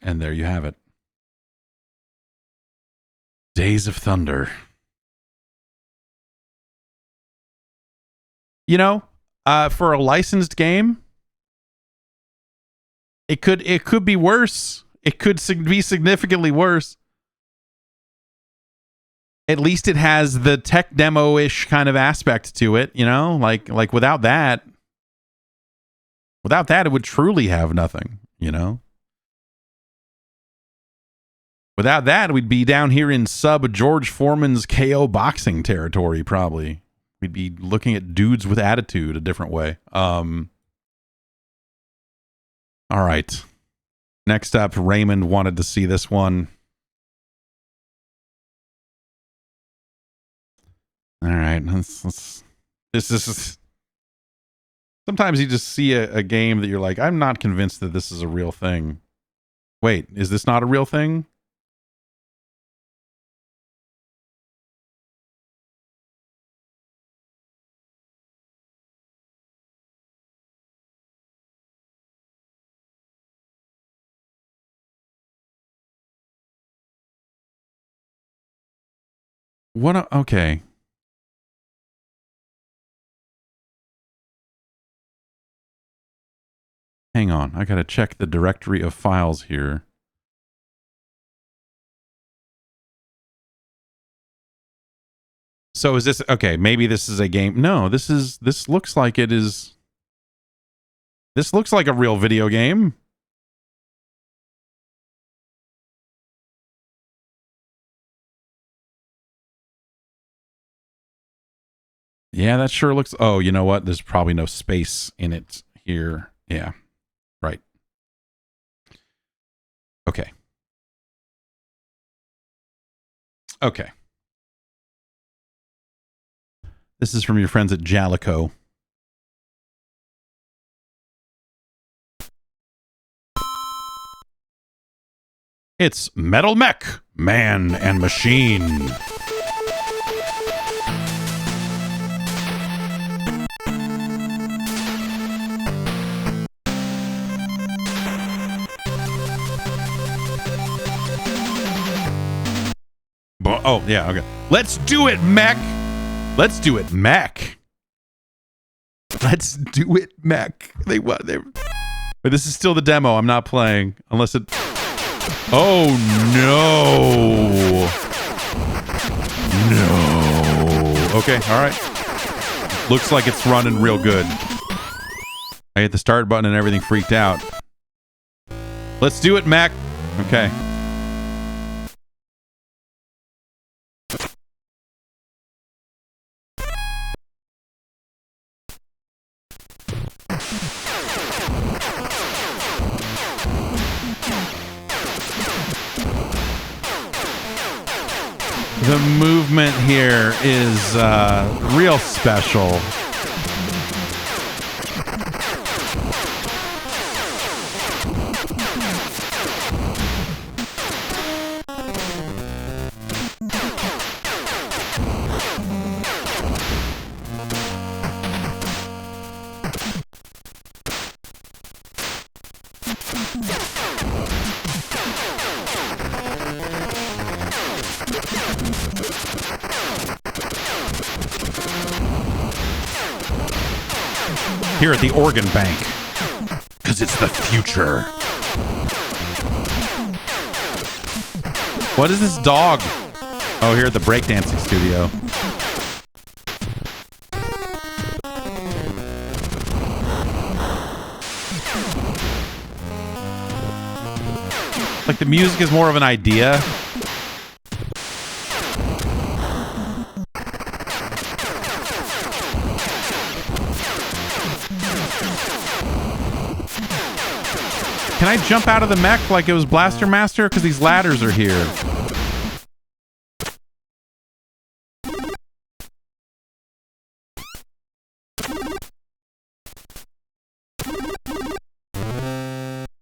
And there you have it. Days of Thunder. You know, for a licensed game, it could be worse. It could be significantly worse. at least it has the tech demo-ish kind of aspect to it, you know? Like without that, it would truly have nothing, you know? Without that, we'd be down here in sub George Foreman's KO boxing territory, probably. We'd be looking at dudes with attitude a different way. All right. Next up, Raymond wanted to see this one. All right. This is... Sometimes you just see a game that you're like, I'm not convinced that this is a real thing. Wait, is this not a real thing? Okay. Hang on, I gotta check the directory of files here. So is this okay? Maybe this is a game. No, this looks like it is. This looks like a real video game. Yeah, that sure looks... Oh, you know what? There's probably no space in it here. Yeah, right. Okay. Okay. This is from your friends at Jalico. It's MetalMech, Man and Machine. Oh, yeah, okay. Let's do it, mech! Let's do it, mech! Let's do it, mech. But this is still the demo. I'm not playing. Unless it... Oh, no! No. Okay, alright. Looks like it's running real good. I hit the start button and everything freaked out. Let's do it, mech! Okay. The movement here is real special. Here at the Organ Bank, because it's the future. What is this dog? Oh, here at the breakdancing studio. Like the music is more of an idea. Can I jump out of the mech like it was Blaster Master? Because these ladders are here.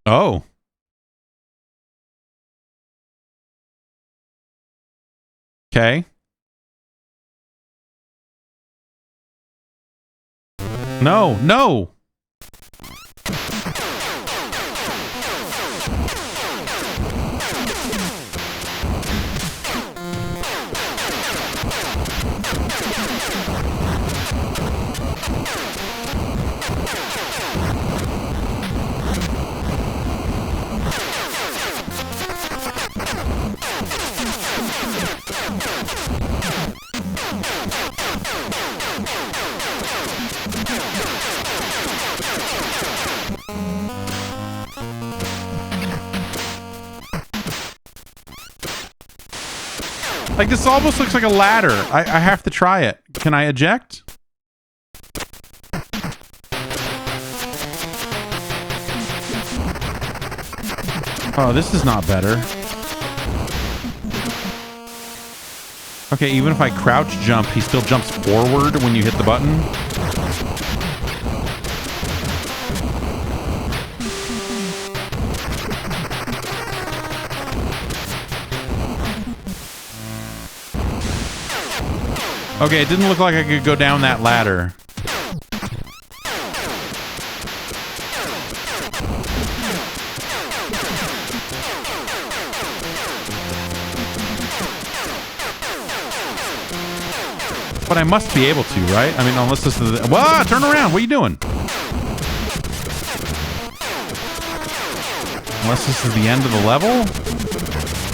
Oh. Okay. No, no. Like, this almost looks like a ladder. I have to try it. Can I eject? Oh, this is not better. Okay, even if I crouch jump, he still jumps forward when you hit the button. Okay, it didn't look like I could go down that ladder. But I must be able to, right? I mean, unless this is the... Whoa, turn around. What are you doing? Unless this is the end of the level?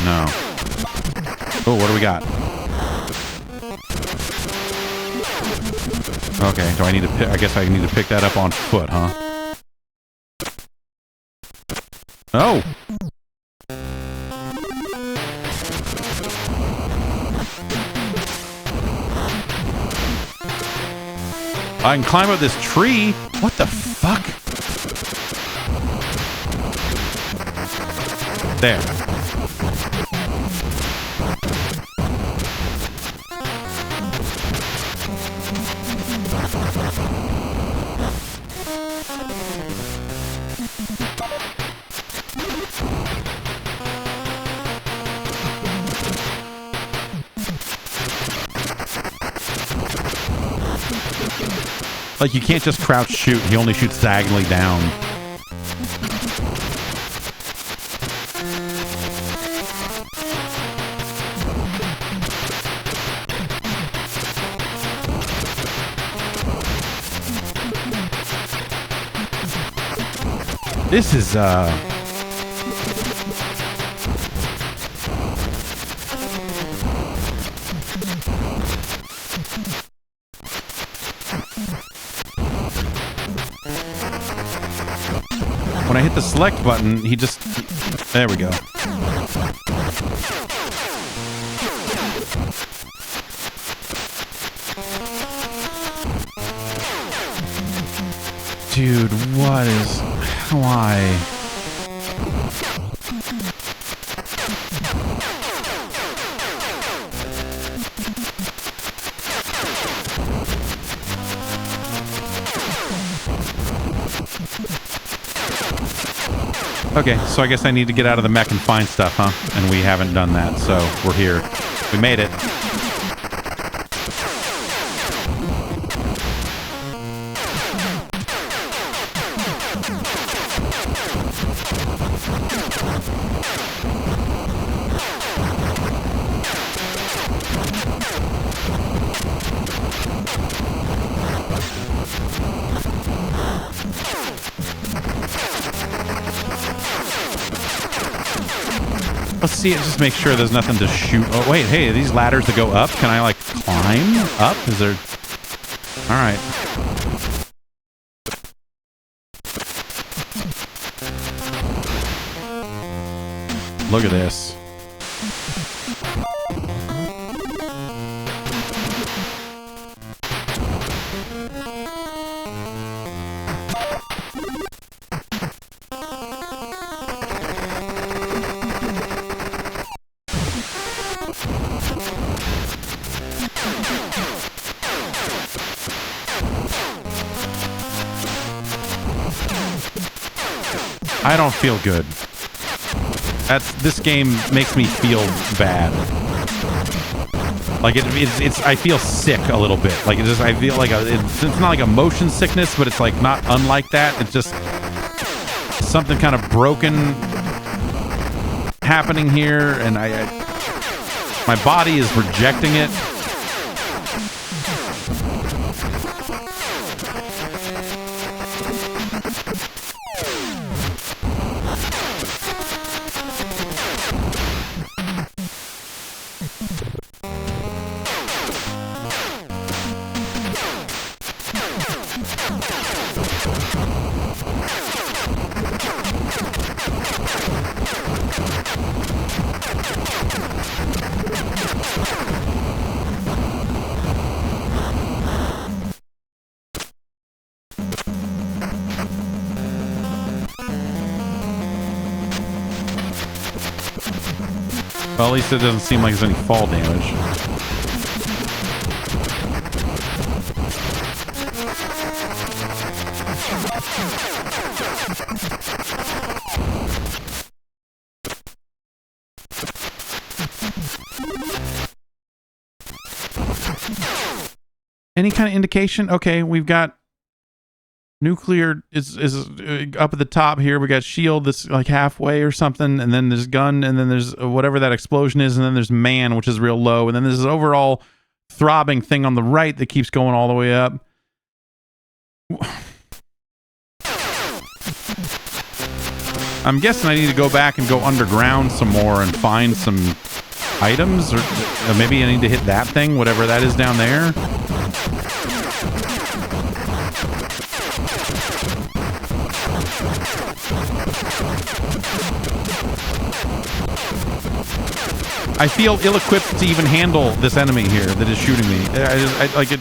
No. Oh, what do we got? Okay, do I need to pick... I guess I need to pick that up on foot, huh? Oh! I can climb up this tree. What the fuck? There. Like, you can't just crouch shoot. He only shoots diagonally down. This is, when I hit the select button, he just... There we go. Dude, what is... Why? Okay, so I guess I need to get out of the mech and find stuff, huh? And we haven't done that, so we're here. We made it. Let's see it, just make sure there's nothing to shoot. Oh, wait, hey, are these ladders that go up? Can I, like, climb up? Is there... Alright. Look at this. I don't feel good. This game makes me feel bad. Like it's I feel sick a little bit. Like I feel like it's not like a motion sickness, but it's like not unlike that. It's just something kind of broken happening here, and my body is rejecting it. Well, at least it doesn't seem like there's any fall damage. Any kind of indication? Okay, we've got nuclear is up at the top here. We got shield that's like halfway or something, and then there's gun, and then there's whatever that explosion is, and then there's man, which is real low, and then there's this overall throbbing thing on the right that keeps going all the way up. I'm guessing I need to go back and go underground some more and find some items, or maybe I need to hit that thing, whatever that is down there. I feel ill-equipped to even handle this enemy here that is shooting me. I like it.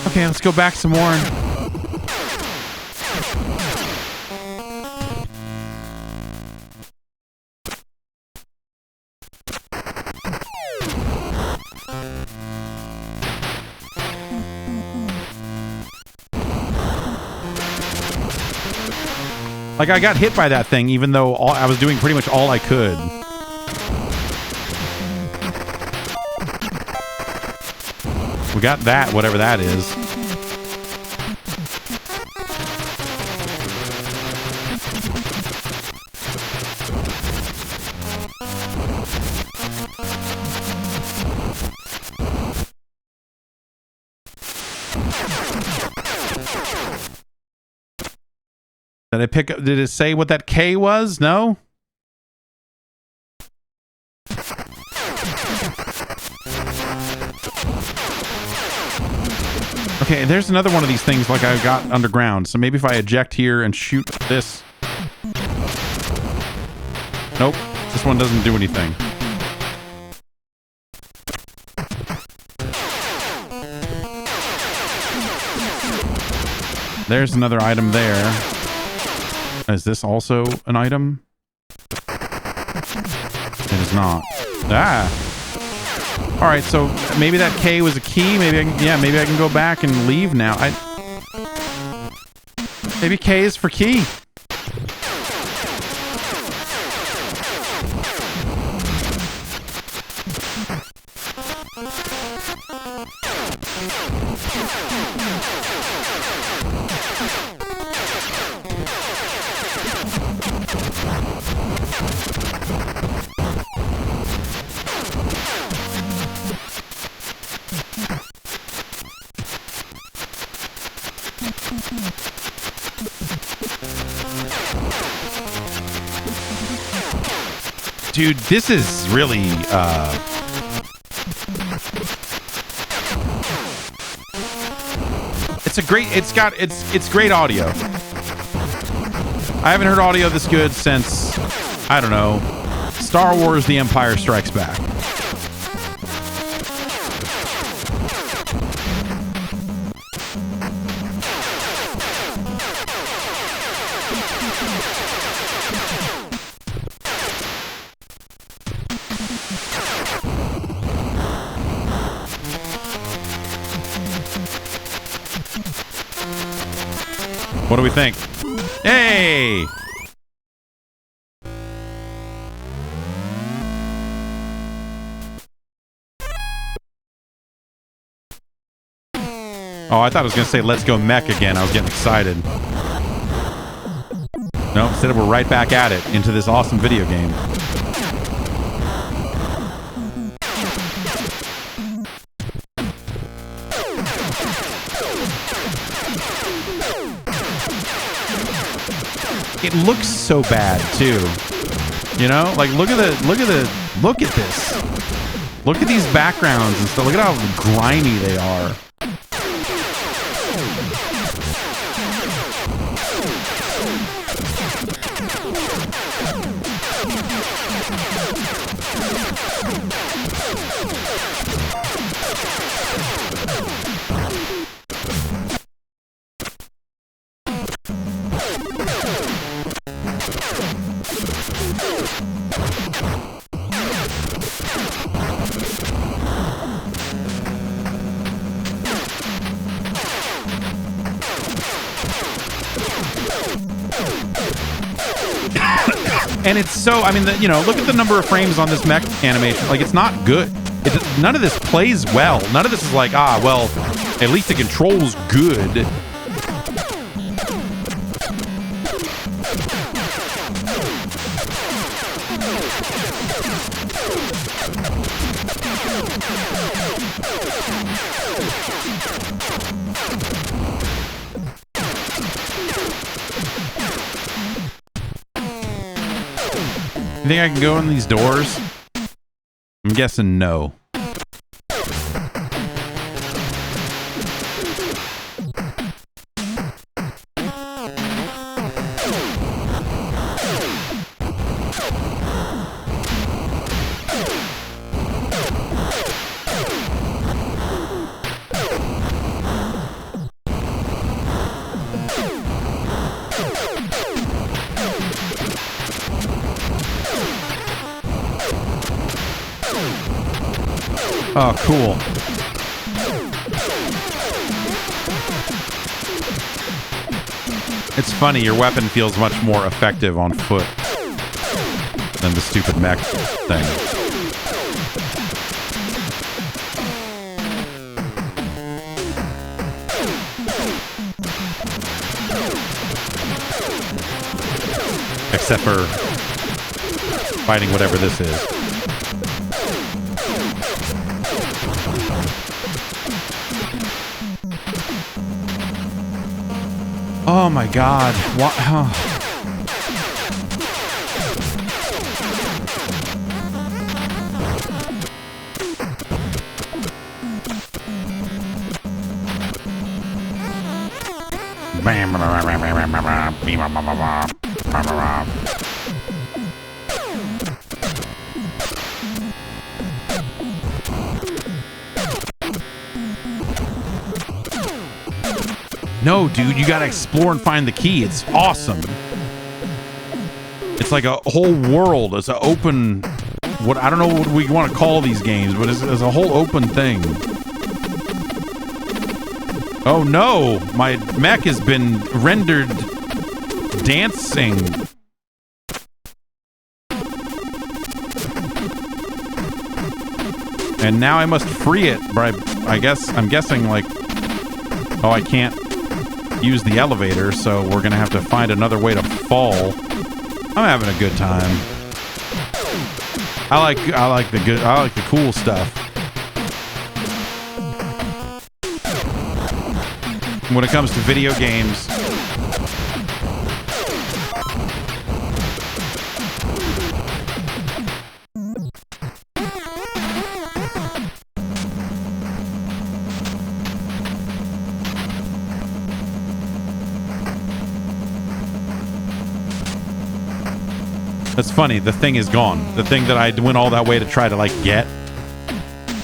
Okay, let's go back some more. Like, I got hit by that thing, even though I was doing pretty much all I could. We got that, whatever that is. Did I pick up? Did it say what that K was? No? Okay, there's another one of these things like I got underground. So maybe if I eject here and shoot this. Nope. This one doesn't do anything. There's another item there. Is this also an item? It is not. Ah! Alright, so maybe that K was a key. Maybe I can, yeah, maybe I can go back and leave now. Maybe K is for key. Dude, this is really, it's great audio. I haven't heard audio this good since, I don't know, Star Wars The Empire Strikes Back. What do we think? Hey! Oh, I thought I was going to say, let's go mech again. I was getting excited. No, instead we're right back at it into this awesome video game. It looks so bad too. You know, like look at this. Look at these backgrounds and stuff. Look at how grimy they are. And it's so, I mean, you know, look at the number of frames on this mech animation. Like, it's not good. None of this plays well. None of this is like, ah, well, at least the control's good. You think I can go in these doors? I'm guessing no. Oh, cool. It's funny, your weapon feels much more effective on foot than the stupid mech thing. Except for fighting whatever this is. Oh my god. What? Oh. No, dude, you gotta explore and find the key. It's awesome. It's like a whole world. It's an open... What I don't know what we want to call these games, but it's a whole open thing. Oh no! My mech has been rendered dancing. And now I must free it, but I'm guessing like... Oh, I can't use the elevator, so we're gonna have to find another way to fall. I'm having a good time. I like the cool stuff. When it comes to video games, it's funny, the thing is gone. The thing that I went all that way to try to like get.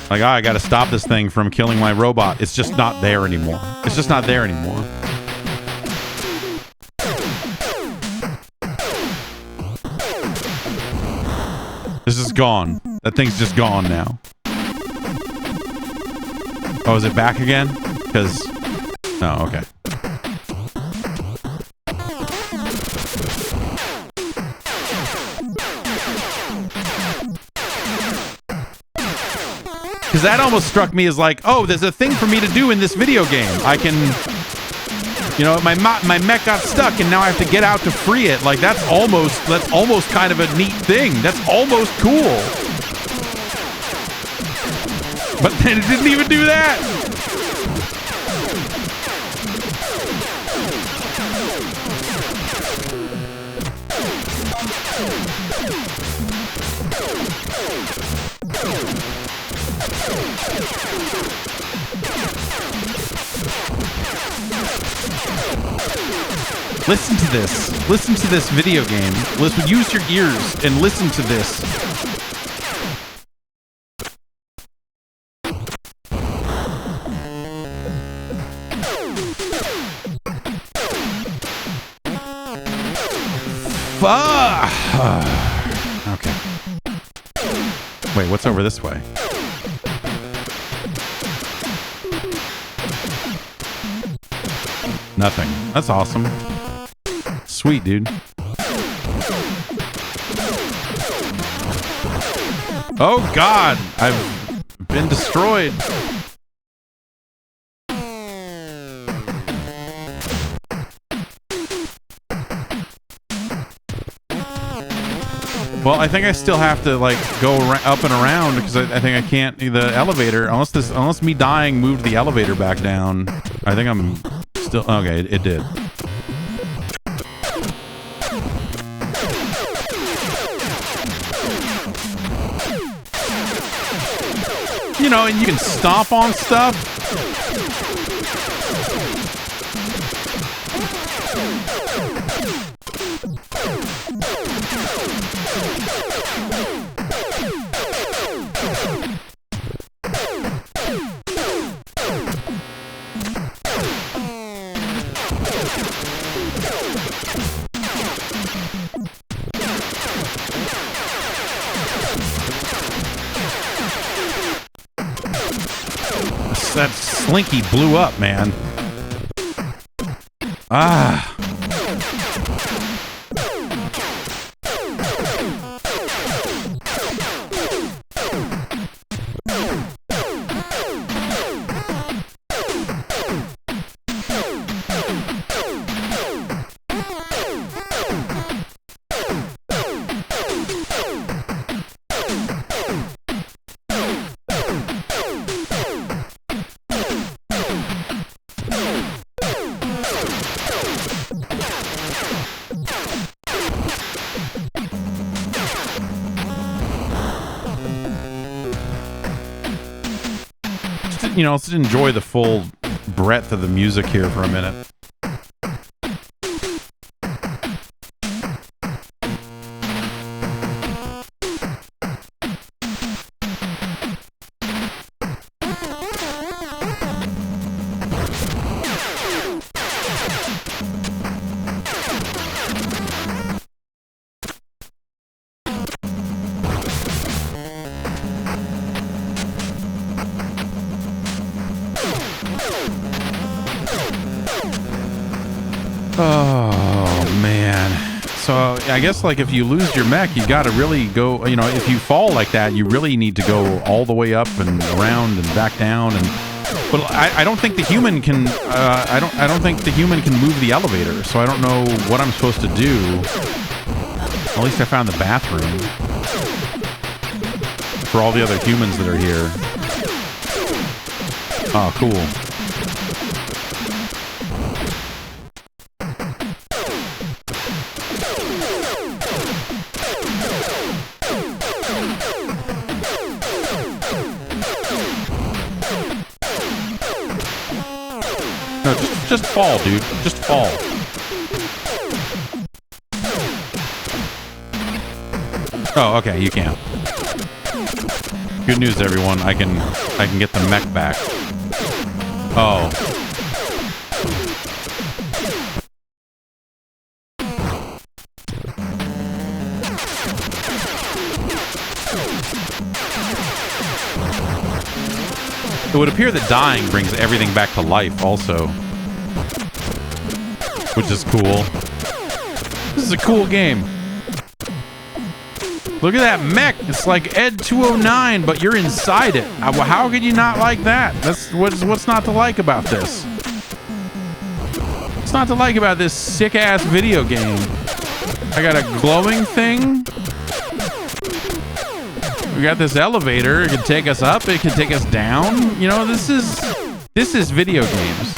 Like, oh, I gotta stop this thing from killing my robot. It's just not there anymore. It's just not there anymore. This is gone. That thing's just gone now. Oh, is it back again? Because... Oh, okay. Because that almost struck me as like, oh, there's a thing for me to do in this video game. I can You know, my mech got stuck, and now I have to get out to free it. Like that's almost kind of a neat thing. That's almost cool. But then it didn't even do that. Listen to this. Listen to this video game. Listen, use your ears and listen to this. Fuck. Okay. Wait, what's over this way? Nothing. That's awesome. Sweet, dude. Oh, God. I've been destroyed. Well, I think I still have to like go up and around because I think I can't. The elevator, unless me dying moved the elevator back down. I think I'm still okay. It did. You know, and you can stomp on stuff. That slinky blew up, man. Ah. You know, let's enjoy the full breadth of the music here for a minute. Oh, man. So I guess like if you lose your mech, you got to really go, you know, if you fall like that, you really need to go all the way up and around and back down. And but I don't think the human can, I don't think the human can move the elevator. So I don't know what I'm supposed to do. At least I found the bathroom for all the other humans that are here. Oh, cool. No, just fall, dude. Just fall. Oh, okay, you can. Good news, everyone. I can get the mech back. Oh. It would appear that dying brings everything back to life also. Which is cool. This is a cool game. Look at that mech. It's like Ed 209, but you're inside it. How could you not like that? That's what's not to like about this. What's not to like about this sick-ass video game? I got a glowing thing. We got this elevator. It can take us up. It can take us down. You know, this is video games.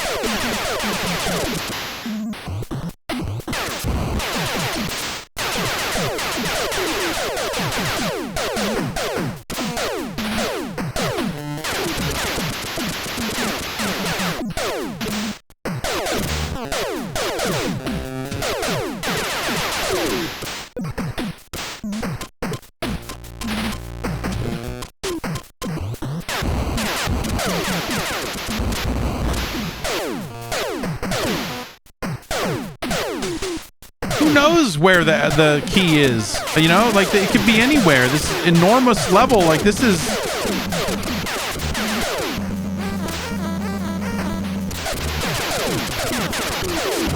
Where the key is, you know, like it could be anywhere. This enormous level, like this is.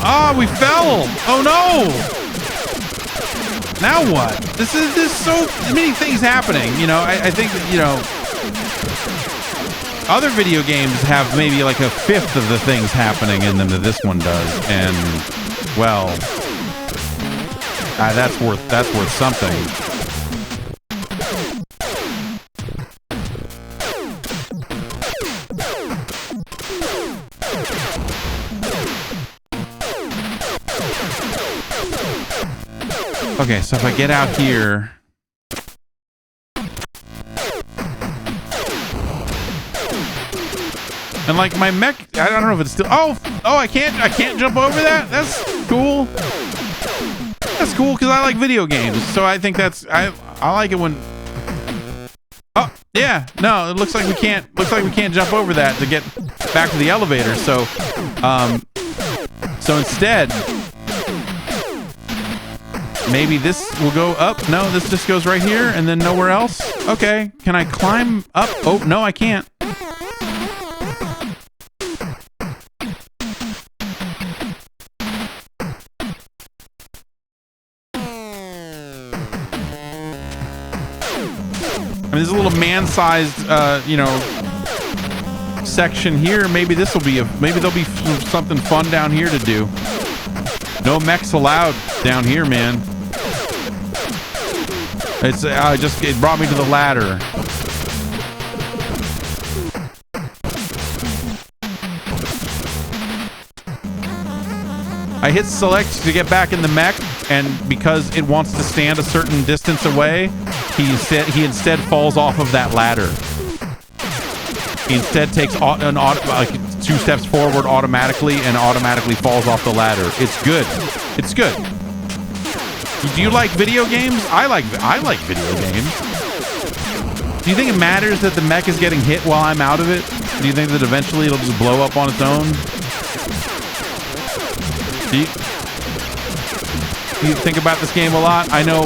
Ah, we fell. Oh no! Now what? There's so many things happening. You know, I think that, you know, other video games have maybe like a fifth of the things happening in them that this one does, and well. That's worth something. Okay, so if I get out here, and like my mech, I don't know if it's still. Oh, I can't jump over that. That's cool. That's cool because I like video games, so I think that's I like it when. Oh yeah, no, it looks like we can't jump over that to get back to the elevator. So, so instead, maybe this will go up. No, this just goes right here and then nowhere else. Okay, can I climb up? Oh no, I can't. I mean, there's a little man-sized, you know, section here. Maybe this will be maybe there'll be something fun down here to do. No mechs allowed down here, man. It's it brought me to the ladder. I hit select to get back in the mech, and because it wants to stand a certain distance away, he instead falls off of that ladder. He instead takes like 2 steps forward automatically and automatically falls off the ladder. It's good. It's good. Do you like video games? I like video games. Do you think it matters that the mech is getting hit while I'm out of it? Do you think that eventually it'll just blow up on its own? Do you think about this game a lot? I know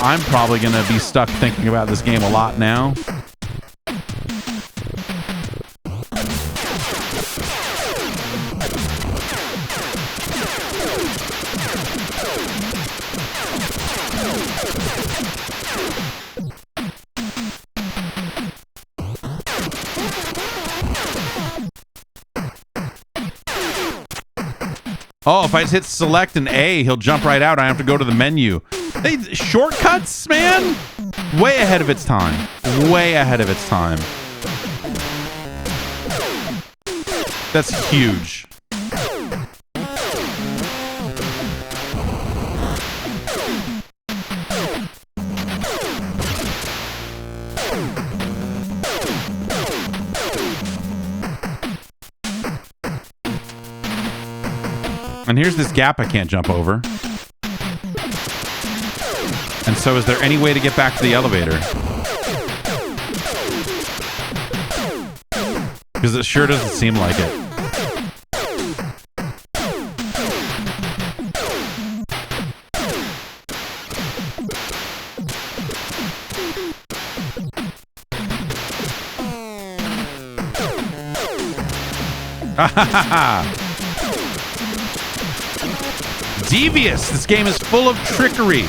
I'm probably going to be stuck thinking about this game a lot now. Oh, if I just hit select and A, he'll jump right out. I have to go to the menu. Shortcuts, man? Way ahead of its time. Way ahead of its time. That's huge. And here's this gap I can't jump over. And so is there any way to get back to the elevator? Because it sure doesn't seem like it. Devious. This game is full of trickery.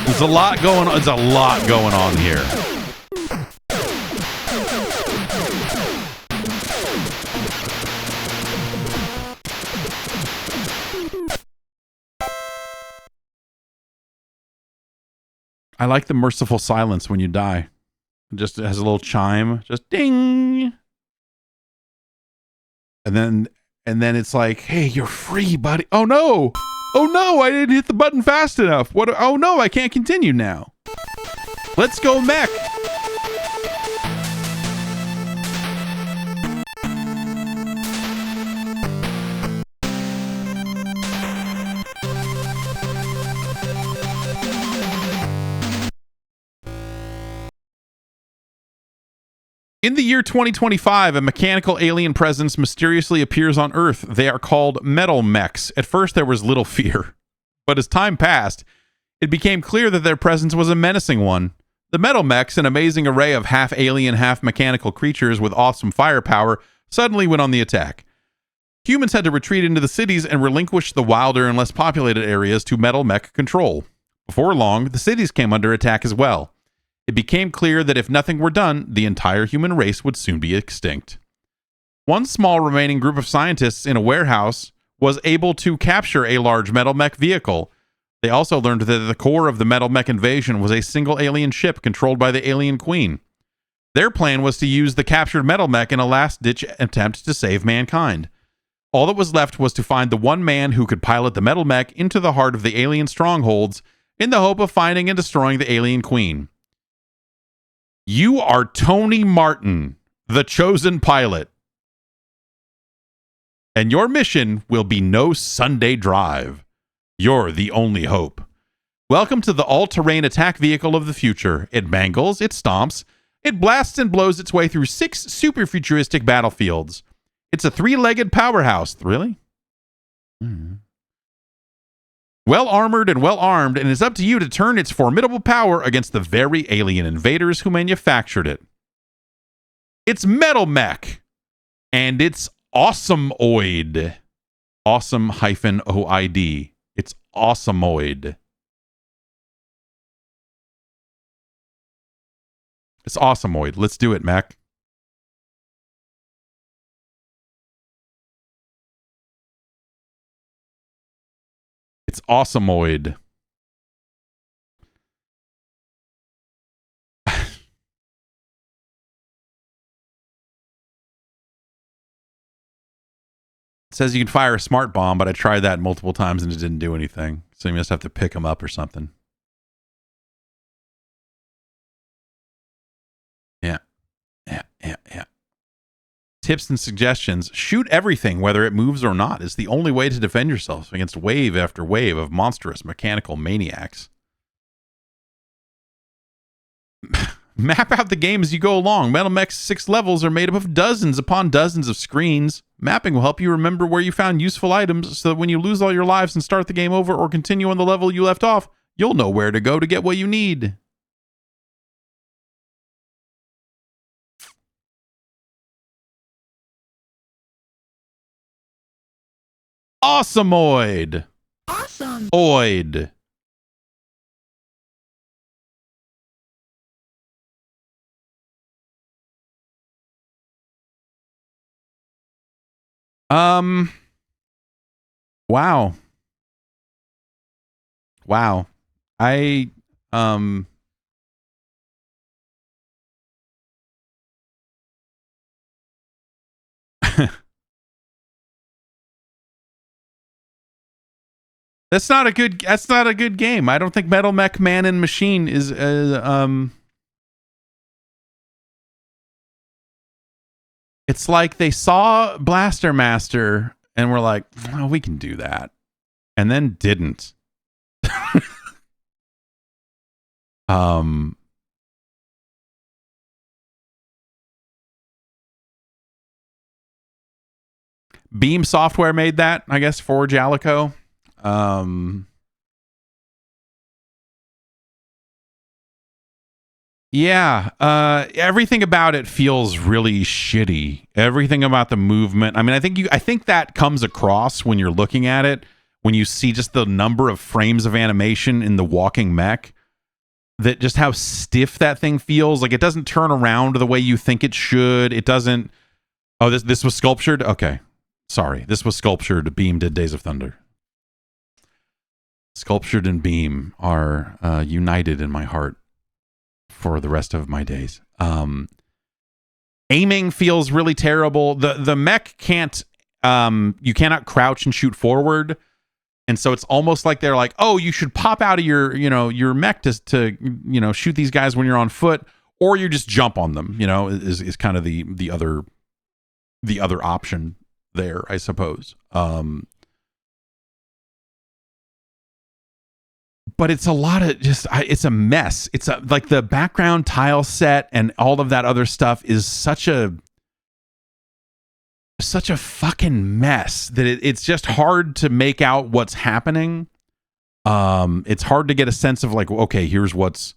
There's a lot going on. There's a lot going on here. I like the merciful silence when you die. It just has a little chime, just ding. And then it's like, hey, you're free, buddy. Oh no. Oh no, I didn't hit the button fast enough. What? Oh no, I can't continue now. Let's go mech. In the year 2025, a mechanical alien presence mysteriously appears on Earth. They are called MetalMechs. At first, there was little fear, but as time passed, it became clear that their presence was a menacing one. The MetalMechs, an amazing array of half-alien, half-mechanical creatures with awesome firepower, suddenly went on the attack. Humans had to retreat into the cities and relinquish the wilder and less populated areas to MetalMech control. Before long, the cities came under attack as well. It became clear that if nothing were done, the entire human race would soon be extinct. One small remaining group of scientists in a warehouse was able to capture a large MetalMech vehicle. They also learned that at the core of the MetalMech invasion was a single alien ship controlled by the Alien Queen. Their plan was to use the captured MetalMech in a last-ditch attempt to save mankind. All that was left was to find the one man who could pilot the MetalMech into the heart of the alien strongholds in the hope of finding and destroying the Alien Queen. You are Tony Martin, the chosen pilot. And your mission will be no Sunday drive. You're the only hope. Welcome to the all-terrain attack vehicle of the future. It mangles, it stomps, it blasts and blows its way through 6 super futuristic battlefields. It's a 3-legged powerhouse. Really? Well armored and well armed, and it's up to you to turn its formidable power against the very alien invaders who manufactured it. It's MetalMech, and it's awesomeoid. Awesome-OID. It's awesomeoid. It's awesomeoid. Let's do it, Mech. It's awesomeoid. It says you can fire a smart bomb, but I tried that multiple times and it didn't do anything. So you must have to pick them up or something. Yeah. Tips and suggestions. Shoot everything, whether it moves or not, is the only way to defend yourself against wave after wave of monstrous mechanical maniacs. Map out the game as you go along. MetalMech's 6 levels are made up of dozens upon dozens of screens. Mapping will help you remember where you found useful items so that when you lose all your lives and start the game over or continue on the level you left off, you'll know where to go to get what you need. Awesomeoid. Awesome. Oid. Wow. Wow. I That's not a good game. I don't think MetalMech Man and Machine is it's like they saw Blaster Master and were like, "Oh, we can do that." And then didn't. Beam Software made that, I guess, for Jalico. Yeah, everything about it feels really shitty. Everything about the movement. I mean, I think that comes across when you're looking at it, when you see just the number of frames of animation in the walking mech, that just how stiff that thing feels. Like it doesn't turn around the way you think it should. It doesn't. Oh, this was sculptured? Okay. Sorry. This was sculptured. Beam did Days of Thunder. Sculptured and Beam are united in my heart for the rest of my days. Aiming feels really terrible. The mech can't, you cannot crouch and shoot forward. And so it's almost like they're like, oh, you should pop out of your mech to shoot these guys when you're on foot, or you just jump on them, is kind of the other option there, I suppose. But it's a lot of it's a mess. It's like the background tile set and all of that other stuff is such a fucking mess that it's just hard to make out what's happening. It's hard to get a sense of like, okay, here's what's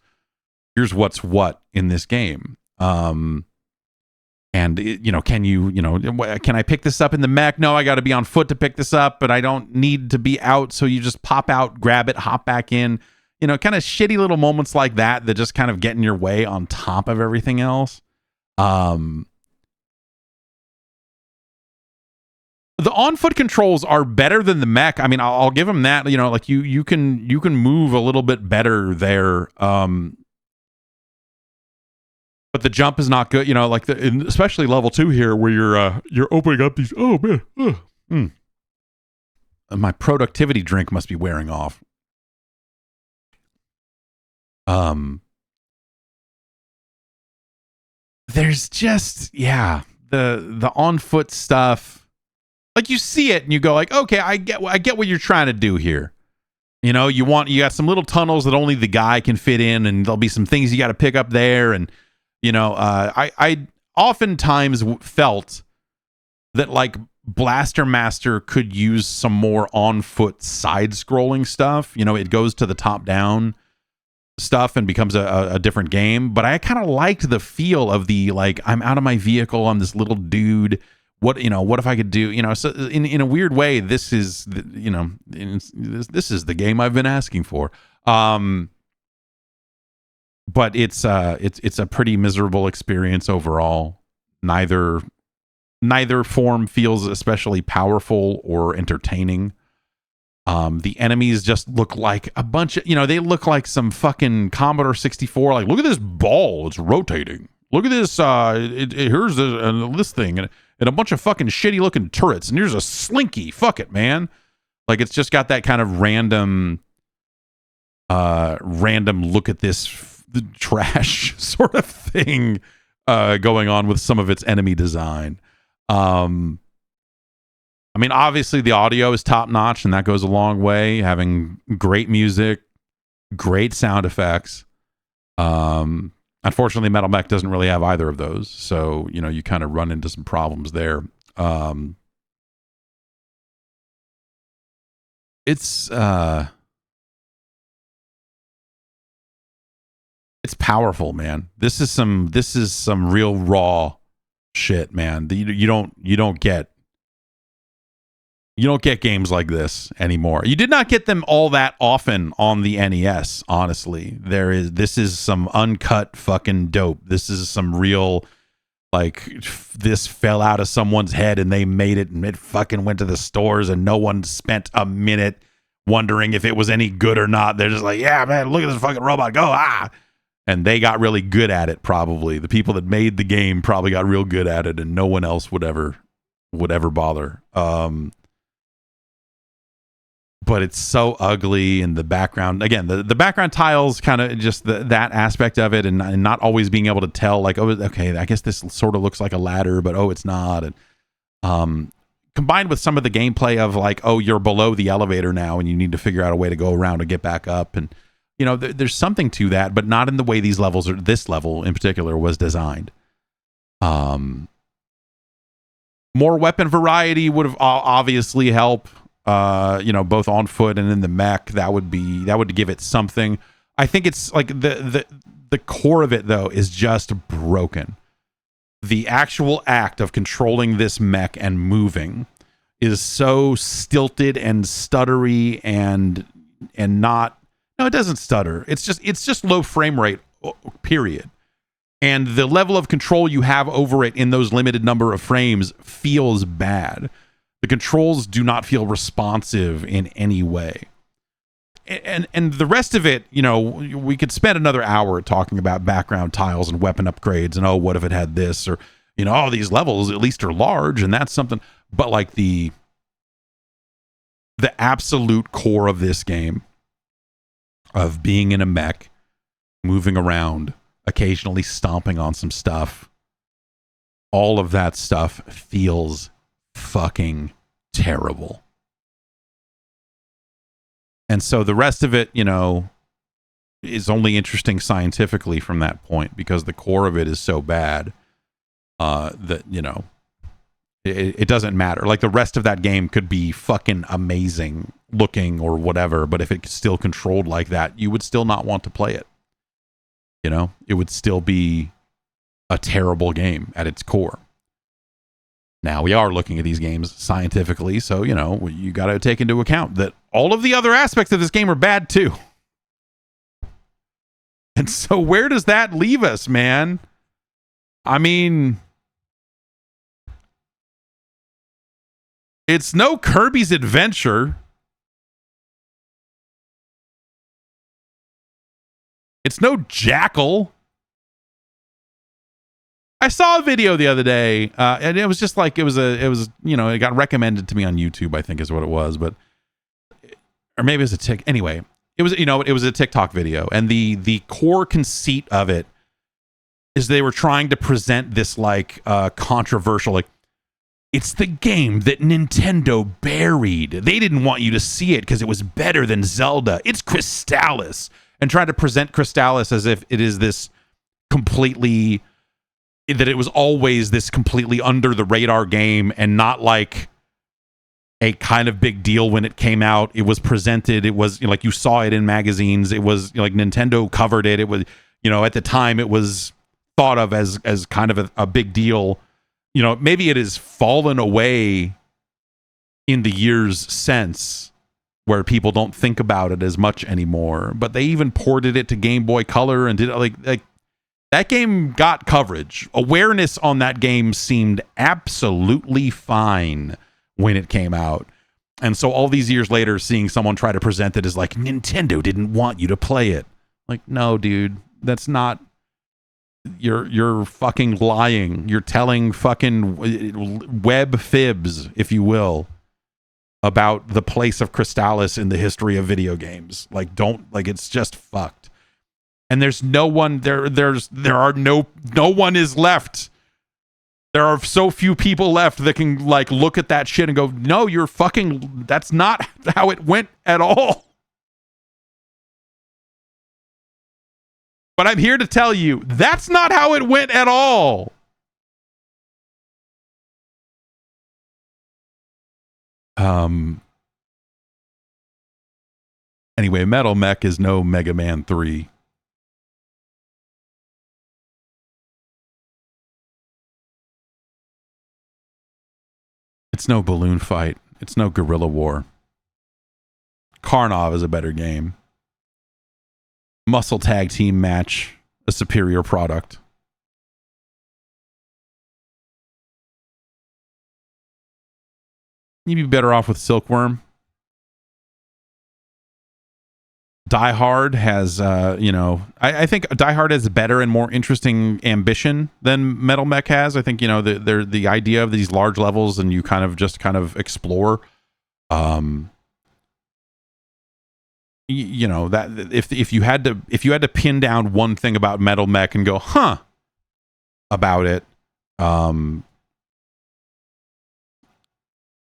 what in this game. And can I pick this up in the mech? No, I got to be on foot to pick this up, but I don't need to be out. So you just pop out, grab it, hop back in, kind of shitty little moments like that just kind of get in your way on top of everything else. The on-foot controls are better than the mech. I mean, I'll give them that. Like you can move a little bit better there. But the jump is not good. Like especially level 2 here, where you're opening up these. Oh man, my productivity drink must be wearing off. There's just the on-foot stuff. Like you see it and you go like, okay, I get what you're trying to do here. You got some little tunnels that only the guy can fit in, and there'll be some things you got to pick up there, and I oftentimes felt that like Blaster Master could use some more on-foot side-scrolling stuff. It goes to the top-down stuff and becomes a different game. But I kind of liked the feel of the like, I'm out of my vehicle, I'm this little dude. What if I could do, so in a weird way, this is, this is the game I've been asking for. But it's a pretty miserable experience overall. Neither form feels especially powerful or entertaining. The enemies just look like a bunch of, they look like some fucking Commodore 64. Like, look at this ball, it's rotating. Look at this, here's this thing, and a bunch of fucking shitty looking turrets, and here's a slinky. Fuck it, man. Like, it's just got that kind of random look at this trash sort of thing going on with some of its enemy design. I mean, obviously the audio is top notch, and that goes a long way. Having great music, great sound effects. Unfortunately, MetalMech doesn't really have either of those, so you kind of run into some problems there. It's powerful, man. This is some real raw shit, man. You don't get games like this anymore. You did not get them all that often on the NES, honestly. This is some uncut fucking dope. This is some real, like, this fell out of someone's head and they made it, and it fucking went to the stores, and no one spent a minute wondering if it was any good or not. They're just like, yeah, man, look at this fucking robot go, ah! And they got really good at it, probably. The people that made the game probably got real good at it, and no one else would ever bother. But it's so ugly, and the background, again, the background tiles, kind of just that aspect of it, and not always being able to tell, like, oh, okay, I guess this sort of looks like a ladder, but oh, it's not. And combined with some of the gameplay of like, oh, you're below the elevator now, and you need to figure out a way to go around to get back up, and there's something to that, but not in the way these levels, or this level in particular, was designed. More weapon variety would have obviously helped. Both on foot and in the mech, that would give it something. I think it's like the core of it though is just broken. The actual act of controlling this mech and moving is so stilted and stuttery and not. No, it doesn't stutter. It's just low frame rate, period. And the level of control you have over it in those limited number of frames feels bad. The controls do not feel responsive in any way. and the rest of it, you know, we could spend another hour talking about background tiles and weapon upgrades and, oh, what if it had this, or, you know, oh, these levels at least are large and that's something. But like the absolute core of this game, of being in a mech, moving around, occasionally stomping on some stuff, all of that stuff feels fucking terrible. And so the rest of it, you know, is only interesting scientifically from that point, because the core of it is so bad that, you know, it doesn't matter. Like, the rest of that game could be fucking amazing looking or whatever, but if it's still controlled like that, you would still not want to play it. You know, it would still be a terrible game at its core. Now, we are looking at these games scientifically, so, you know, you got to take into account that all of the other aspects of this game are bad too. And so where does that leave us, man? I mean, it's no Kirby's Adventure. It's no Jackal. I saw a video the other day, and it was just like, it was, you know, it got recommended to me on YouTube, I think is what it was, but, or maybe it was a anyway, it was, you know, it was a TikTok video, and the core conceit of it is they were trying to present this like controversial, like, it's the game that Nintendo buried. They didn't want you to see it because it was better than Zelda. It's Crystallis, and try to present Crystallis as if it is this completely, that it was always this completely under the radar game and not like a kind of big deal when it came out. It was presented, it was, you know, like, you saw it in magazines. It was, you know, like, Nintendo covered it. It was, you know, at the time it was thought of as kind of a big deal. You know, maybe it has fallen away in the years since, where people don't think about it as much anymore, but they even ported it to Game Boy Color and did like that game got coverage. Awareness on that game seemed absolutely fine when it came out. And so all these years later, seeing someone try to present it as like, Nintendo didn't want you to play it. Like, no, dude, that's not, you're fucking lying. You're telling fucking web fibs, if you will, about the place of Crystallis in the history of video games. Like, don't, like, it's just fucked. And there's no one no one is left. There are so few people left that can, like, look at that shit and go, no, you're fucking, that's not how it went at all. But I'm here to tell you, that's not how it went at all. Anyway, MetalMech is no Mega Man 3. It's no Balloon Fight. It's no Guerrilla War. Karnov is a better game. Muscle Tag Team Match, a superior product. You'd be better off with Silkworm. Die Hard has, you know, I think Die Hard has better and more interesting ambition than MetalMech has. I think, you know, the idea of these large levels and you kind of explore. You know, that if you had to pin down one thing about MetalMech and go, about it,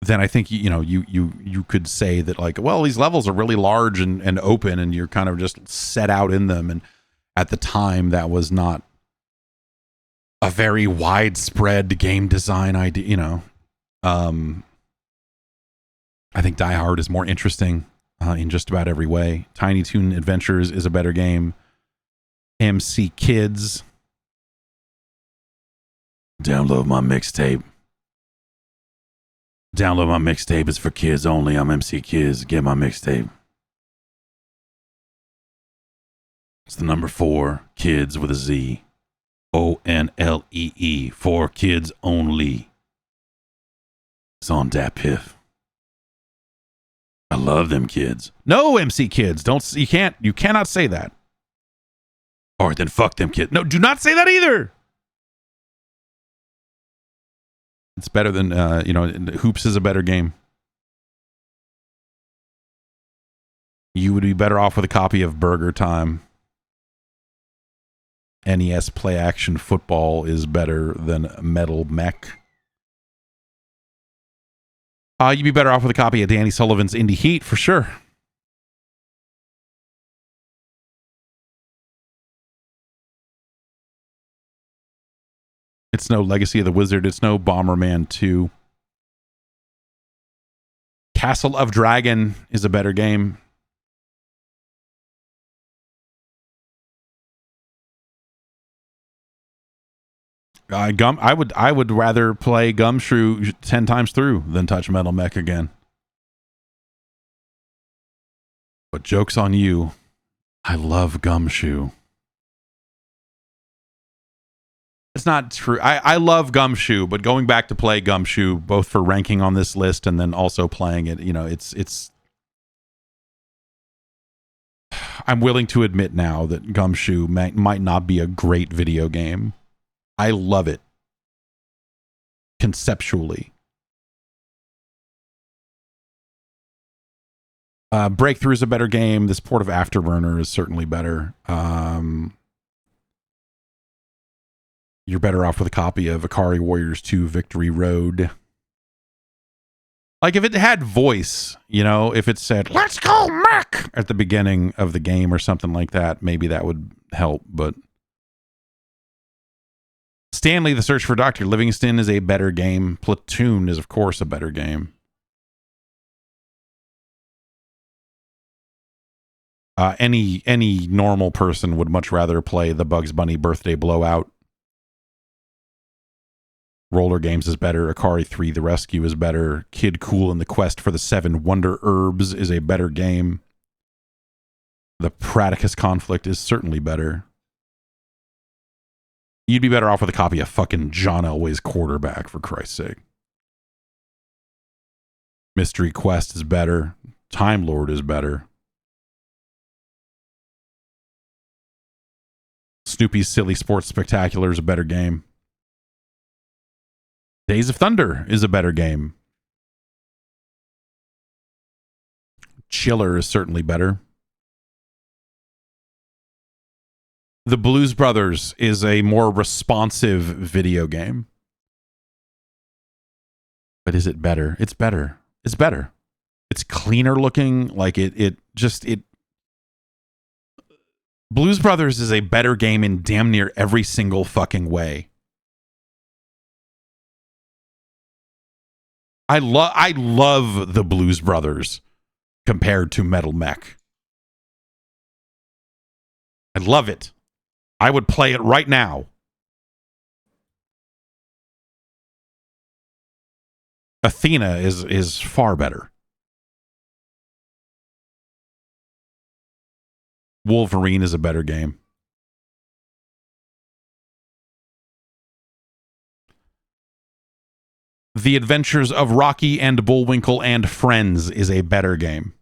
then I think, you know, you could say that, like, well, these levels are really large and open, and you're kind of just set out in them. And at the time, that was not a very widespread game design idea, you know. I think Die Hard is more interesting in just about every way. Tiny Toon Adventures is a better game. MC Kids. Download my mixtape. Download my mixtape. It's for kids only. I'm MC Kids. Get my mixtape. It's the number 4. Kids with a Z. ONLEE. For kids only. It's on Dat Piff. I love them kids. No, MC Kids. You cannot say that. All right, then fuck them kids. No, do not say that either. It's better than, Hoops is a better game. You would be better off with a copy of Burger Time. NES Play Action Football is better than MetalMech. You'd be better off with a copy of Danny Sullivan's Indie Heat for sure. It's no Legacy of the Wizard. It's no Bomberman 2. Castle of Dragon is a better game. I would rather play Gumshoe 10 times through than touch MetalMech again. But joke's on you. I love Gumshoe. It's not true. I love Gumshoe, but going back to play Gumshoe, both for ranking on this list and then also playing it, it's I'm willing to admit now that Gumshoe might not be a great video game. I love it conceptually. Breakthrough is a better game. This port of Afterburner is certainly better. You're better off with a copy of Ikari Warriors 2 Victory Road. Like if it had voice, if it said, "Let's go, Mac," at the beginning of the game or something like that, maybe that would help, but Stanley, The Search for Dr. Livingston is a better game. Platoon is, of course, a better game. Any normal person would much rather play the Bugs Bunny Birthday Blowout. Roller Games is better. Ikari 3 The Rescue is better. Kid Cool and the Quest for the 7 Wonder Herbs is a better game. The Pradicus Conflict is certainly better. You'd be better off with a copy of fucking John Elway's Quarterback, for Christ's sake. Mystery Quest is better. Time Lord is better. Snoopy's Silly Sports Spectacular is a better game. Days of Thunder is a better game. Chiller is certainly better. The Blues Brothers is a more responsive video game. But is it better? It's better. It's better. It's cleaner looking. Like it Blues Brothers is a better game in damn near every single fucking way. I love the Blues Brothers compared to MetalMech. I love it. I would play it right now. Athena is far better. Wolverine is a better game. The Adventures of Rocky and Bullwinkle and Friends is a better game.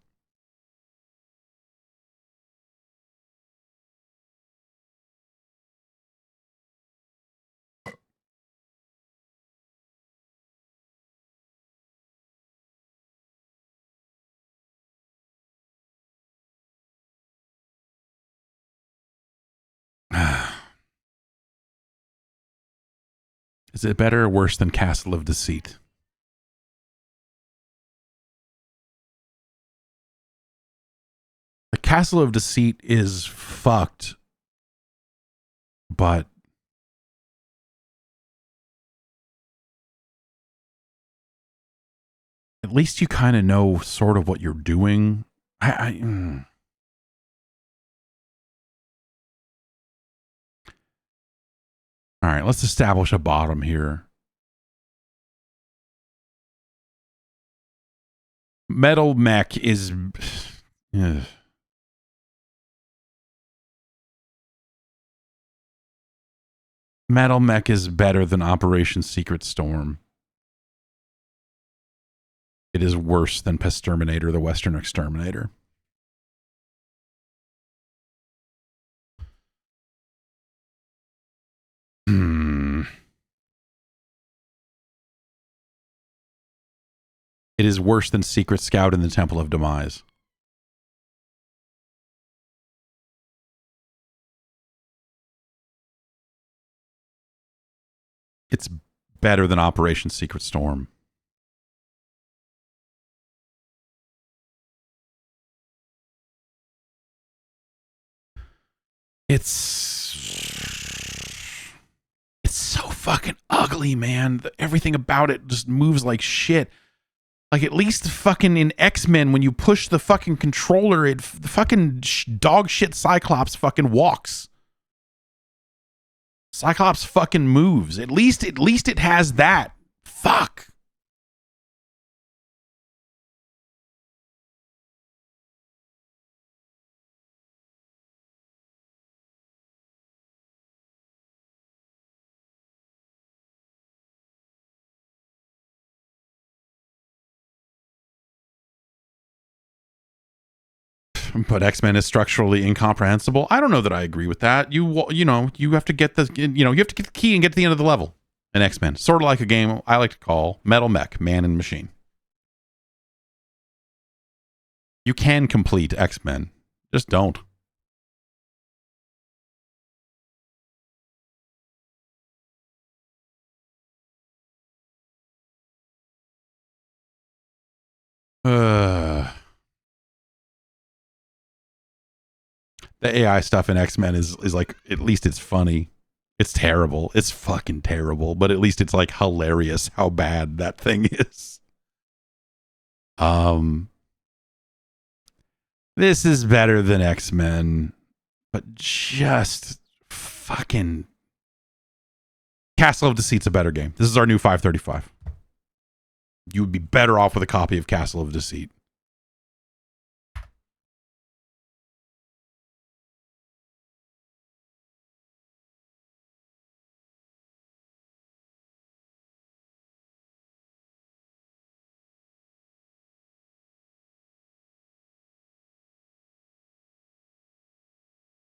Is it better or worse than Castle of Deceit? The Castle of Deceit is fucked, but at least you kind of know sort of what you're doing. All right, let's establish a bottom here. MetalMech is... MetalMech is better than Operation Secret Storm. It is worse than Pesterminator, the Western Exterminator. It is worse than Secret Scout in the Temple of Demise. It's better than Operation Secret Storm. It's so fucking ugly, man. Everything about it just moves like shit. Like, at least fucking in X-Men, when you push the fucking controller, the fucking dog shit Cyclops fucking walks. Cyclops fucking moves. At least it has that. Fuck. But X-Men is structurally incomprehensible. I don't know that I agree with that. You have to get you have to get the key and get to the end of the level in X-Men. Sort of like a game I like to call MetalMech, Man and Machine. You can complete X-Men. Just don't. The AI stuff in X-Men is like, at least it's funny. It's terrible. It's fucking terrible. But at least it's like hilarious how bad that thing is. This is better than X-Men, but just fucking Castle of Deceit's a better game. This is our new 535. You would be better off with a copy of Castle of Deceit.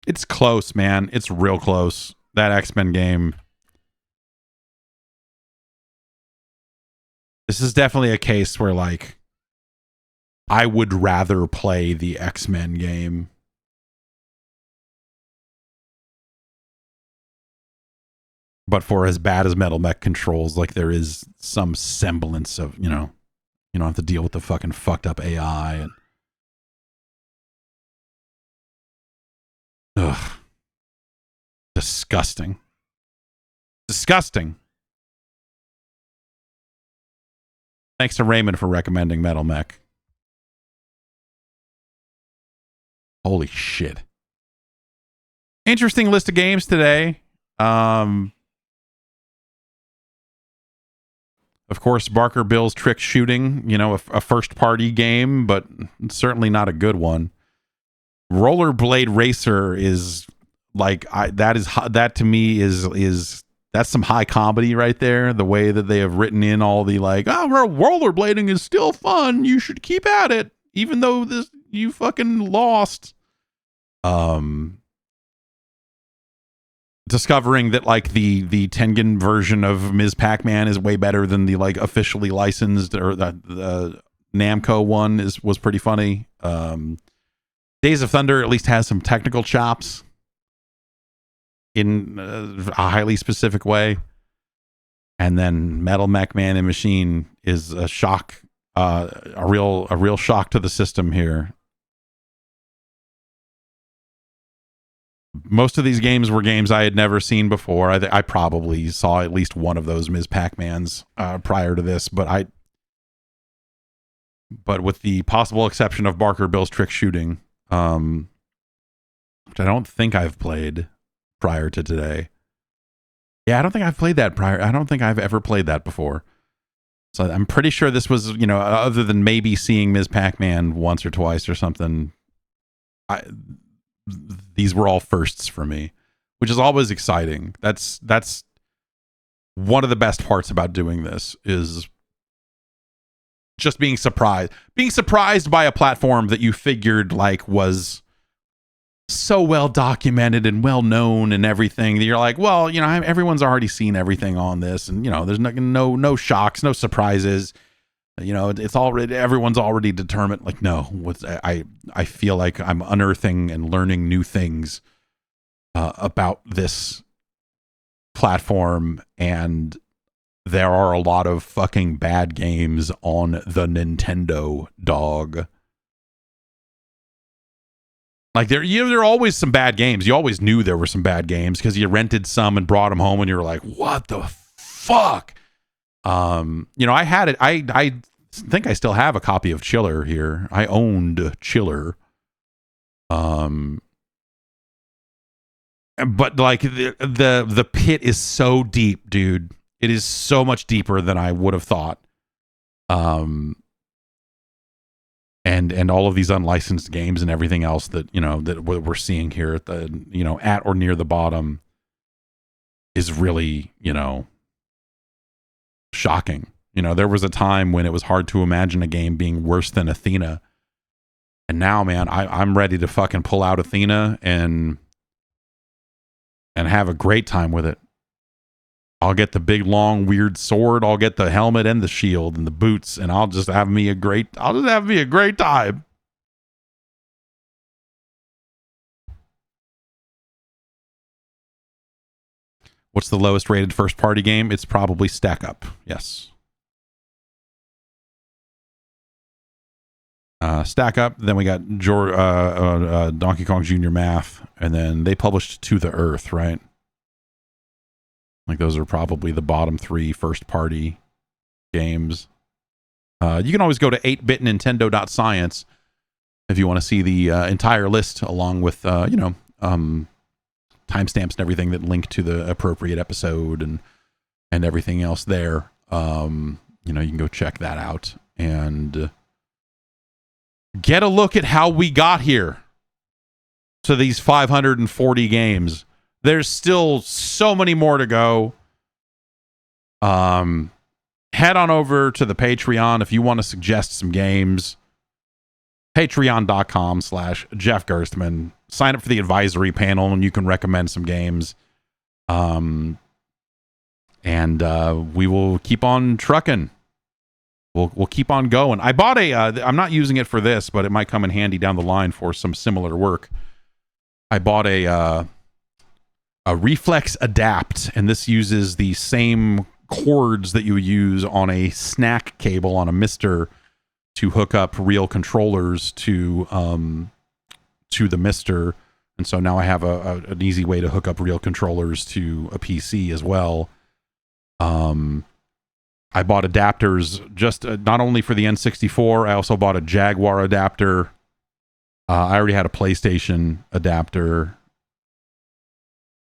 It's close, man. It's real close. That X-Men game. This is definitely a case where, like, I would rather play the X-Men game. But for as bad as MetalMech controls, like, there is some semblance of, you don't have to deal with the fucking fucked up AI and ugh. Disgusting. Disgusting. Thanks to Raymond for recommending MetalMech. Holy shit. Interesting list of games today. Of course, Barker Bill's Trick Shooting, a first-party game, but certainly not a good one. Rollerblade Racer is like, that to me is that's some high comedy right there. The way that they have written in all the like, rollerblading is still fun. You should keep at it, even though you fucking lost. Discovering that like the Tengen version of Ms. Pac-Man is way better than the like officially licensed or the Namco one was pretty funny. Days of Thunder at least has some technical chops in a highly specific way. And then MetalMech Man and Machine is a shock, a real shock to the system here. Most of these games were games I had never seen before. I probably saw at least one of those Ms. Pac-Mans prior to this, but with the possible exception of Barker Bill's Trick Shooting, which I don't think I've played prior to today. Yeah, I don't think I've played that prior. I don't think I've ever played that before. So I'm pretty sure this was, other than maybe seeing Ms. Pac-Man once or twice or something, these were all firsts for me, which is always exciting. That's one of the best parts about doing this is just being surprised by a platform that you figured like was so well documented and well known and everything that you're like, well, you know, everyone's already seen everything on this, and you know, there's no shocks, no surprises. You know, it's already, everyone's already determined. Like, no, I feel like I'm unearthing and learning new things about this platform, and there are a lot of fucking bad games on the Nintendo, dog. Like there are always some bad games. You always knew there were some bad games because you rented some and brought them home, and you were like, "What the fuck?" You know, I had it. I think I still have a copy of Chiller here. I owned Chiller. But like the pit is so deep, dude. It is so much deeper than I would have thought. And all of these unlicensed games and everything else that, you know, that we're seeing here at the, you know, at or near the bottom is really, you know, shocking. You know, there was a time when it was hard to imagine a game being worse than Athena. And now, man, I'm ready to fucking pull out Athena and have a great time with it. I'll get the big, long, weird sword. I'll get the helmet and the shield and the boots, and I'll just have me a great time. What's the lowest rated first party game? It's probably Stack Up. Yes. Stack Up. Then we got Donkey Kong Jr. Math, and then they published To the Earth, right? Like those are probably the bottom 3 first party games. You can always go to 8bitnintendo.science if you want to see the entire list, along with you know, timestamps and everything that link to the appropriate episode and everything else there. You know, you can go check that out and get a look at how we got here to these 540 games. There's still so many more to go. Head on over to the Patreon if you want to suggest some games. Patreon.com/Jeff Gerstmann. Sign up for the advisory panel and you can recommend some games. And we will keep on trucking. We'll keep on going. I bought I'm not using it for this, but it might come in handy down the line for some similar work. I bought a reflex adapt, and this uses the same cords that you use on a snack cable on a Mister to hook up real controllers to the Mister. And so now I have an easy way to hook up real controllers to a PC as well. I bought adapters just not only for the N64, I also bought a Jaguar adapter. I already had a PlayStation adapter.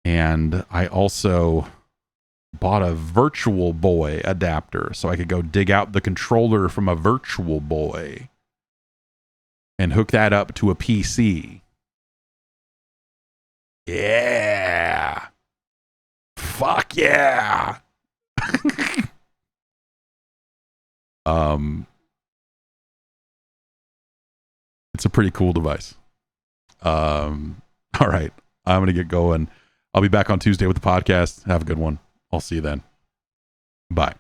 And I also bought a Virtual Boy adapter so I could go dig out the controller from a Virtual Boy and hook that up to a PC. Yeah. Fuck yeah. It's a pretty cool device. All right. I'm going to get going. I'll be back on Tuesday with the podcast. Have a good one. I'll see you then. Bye.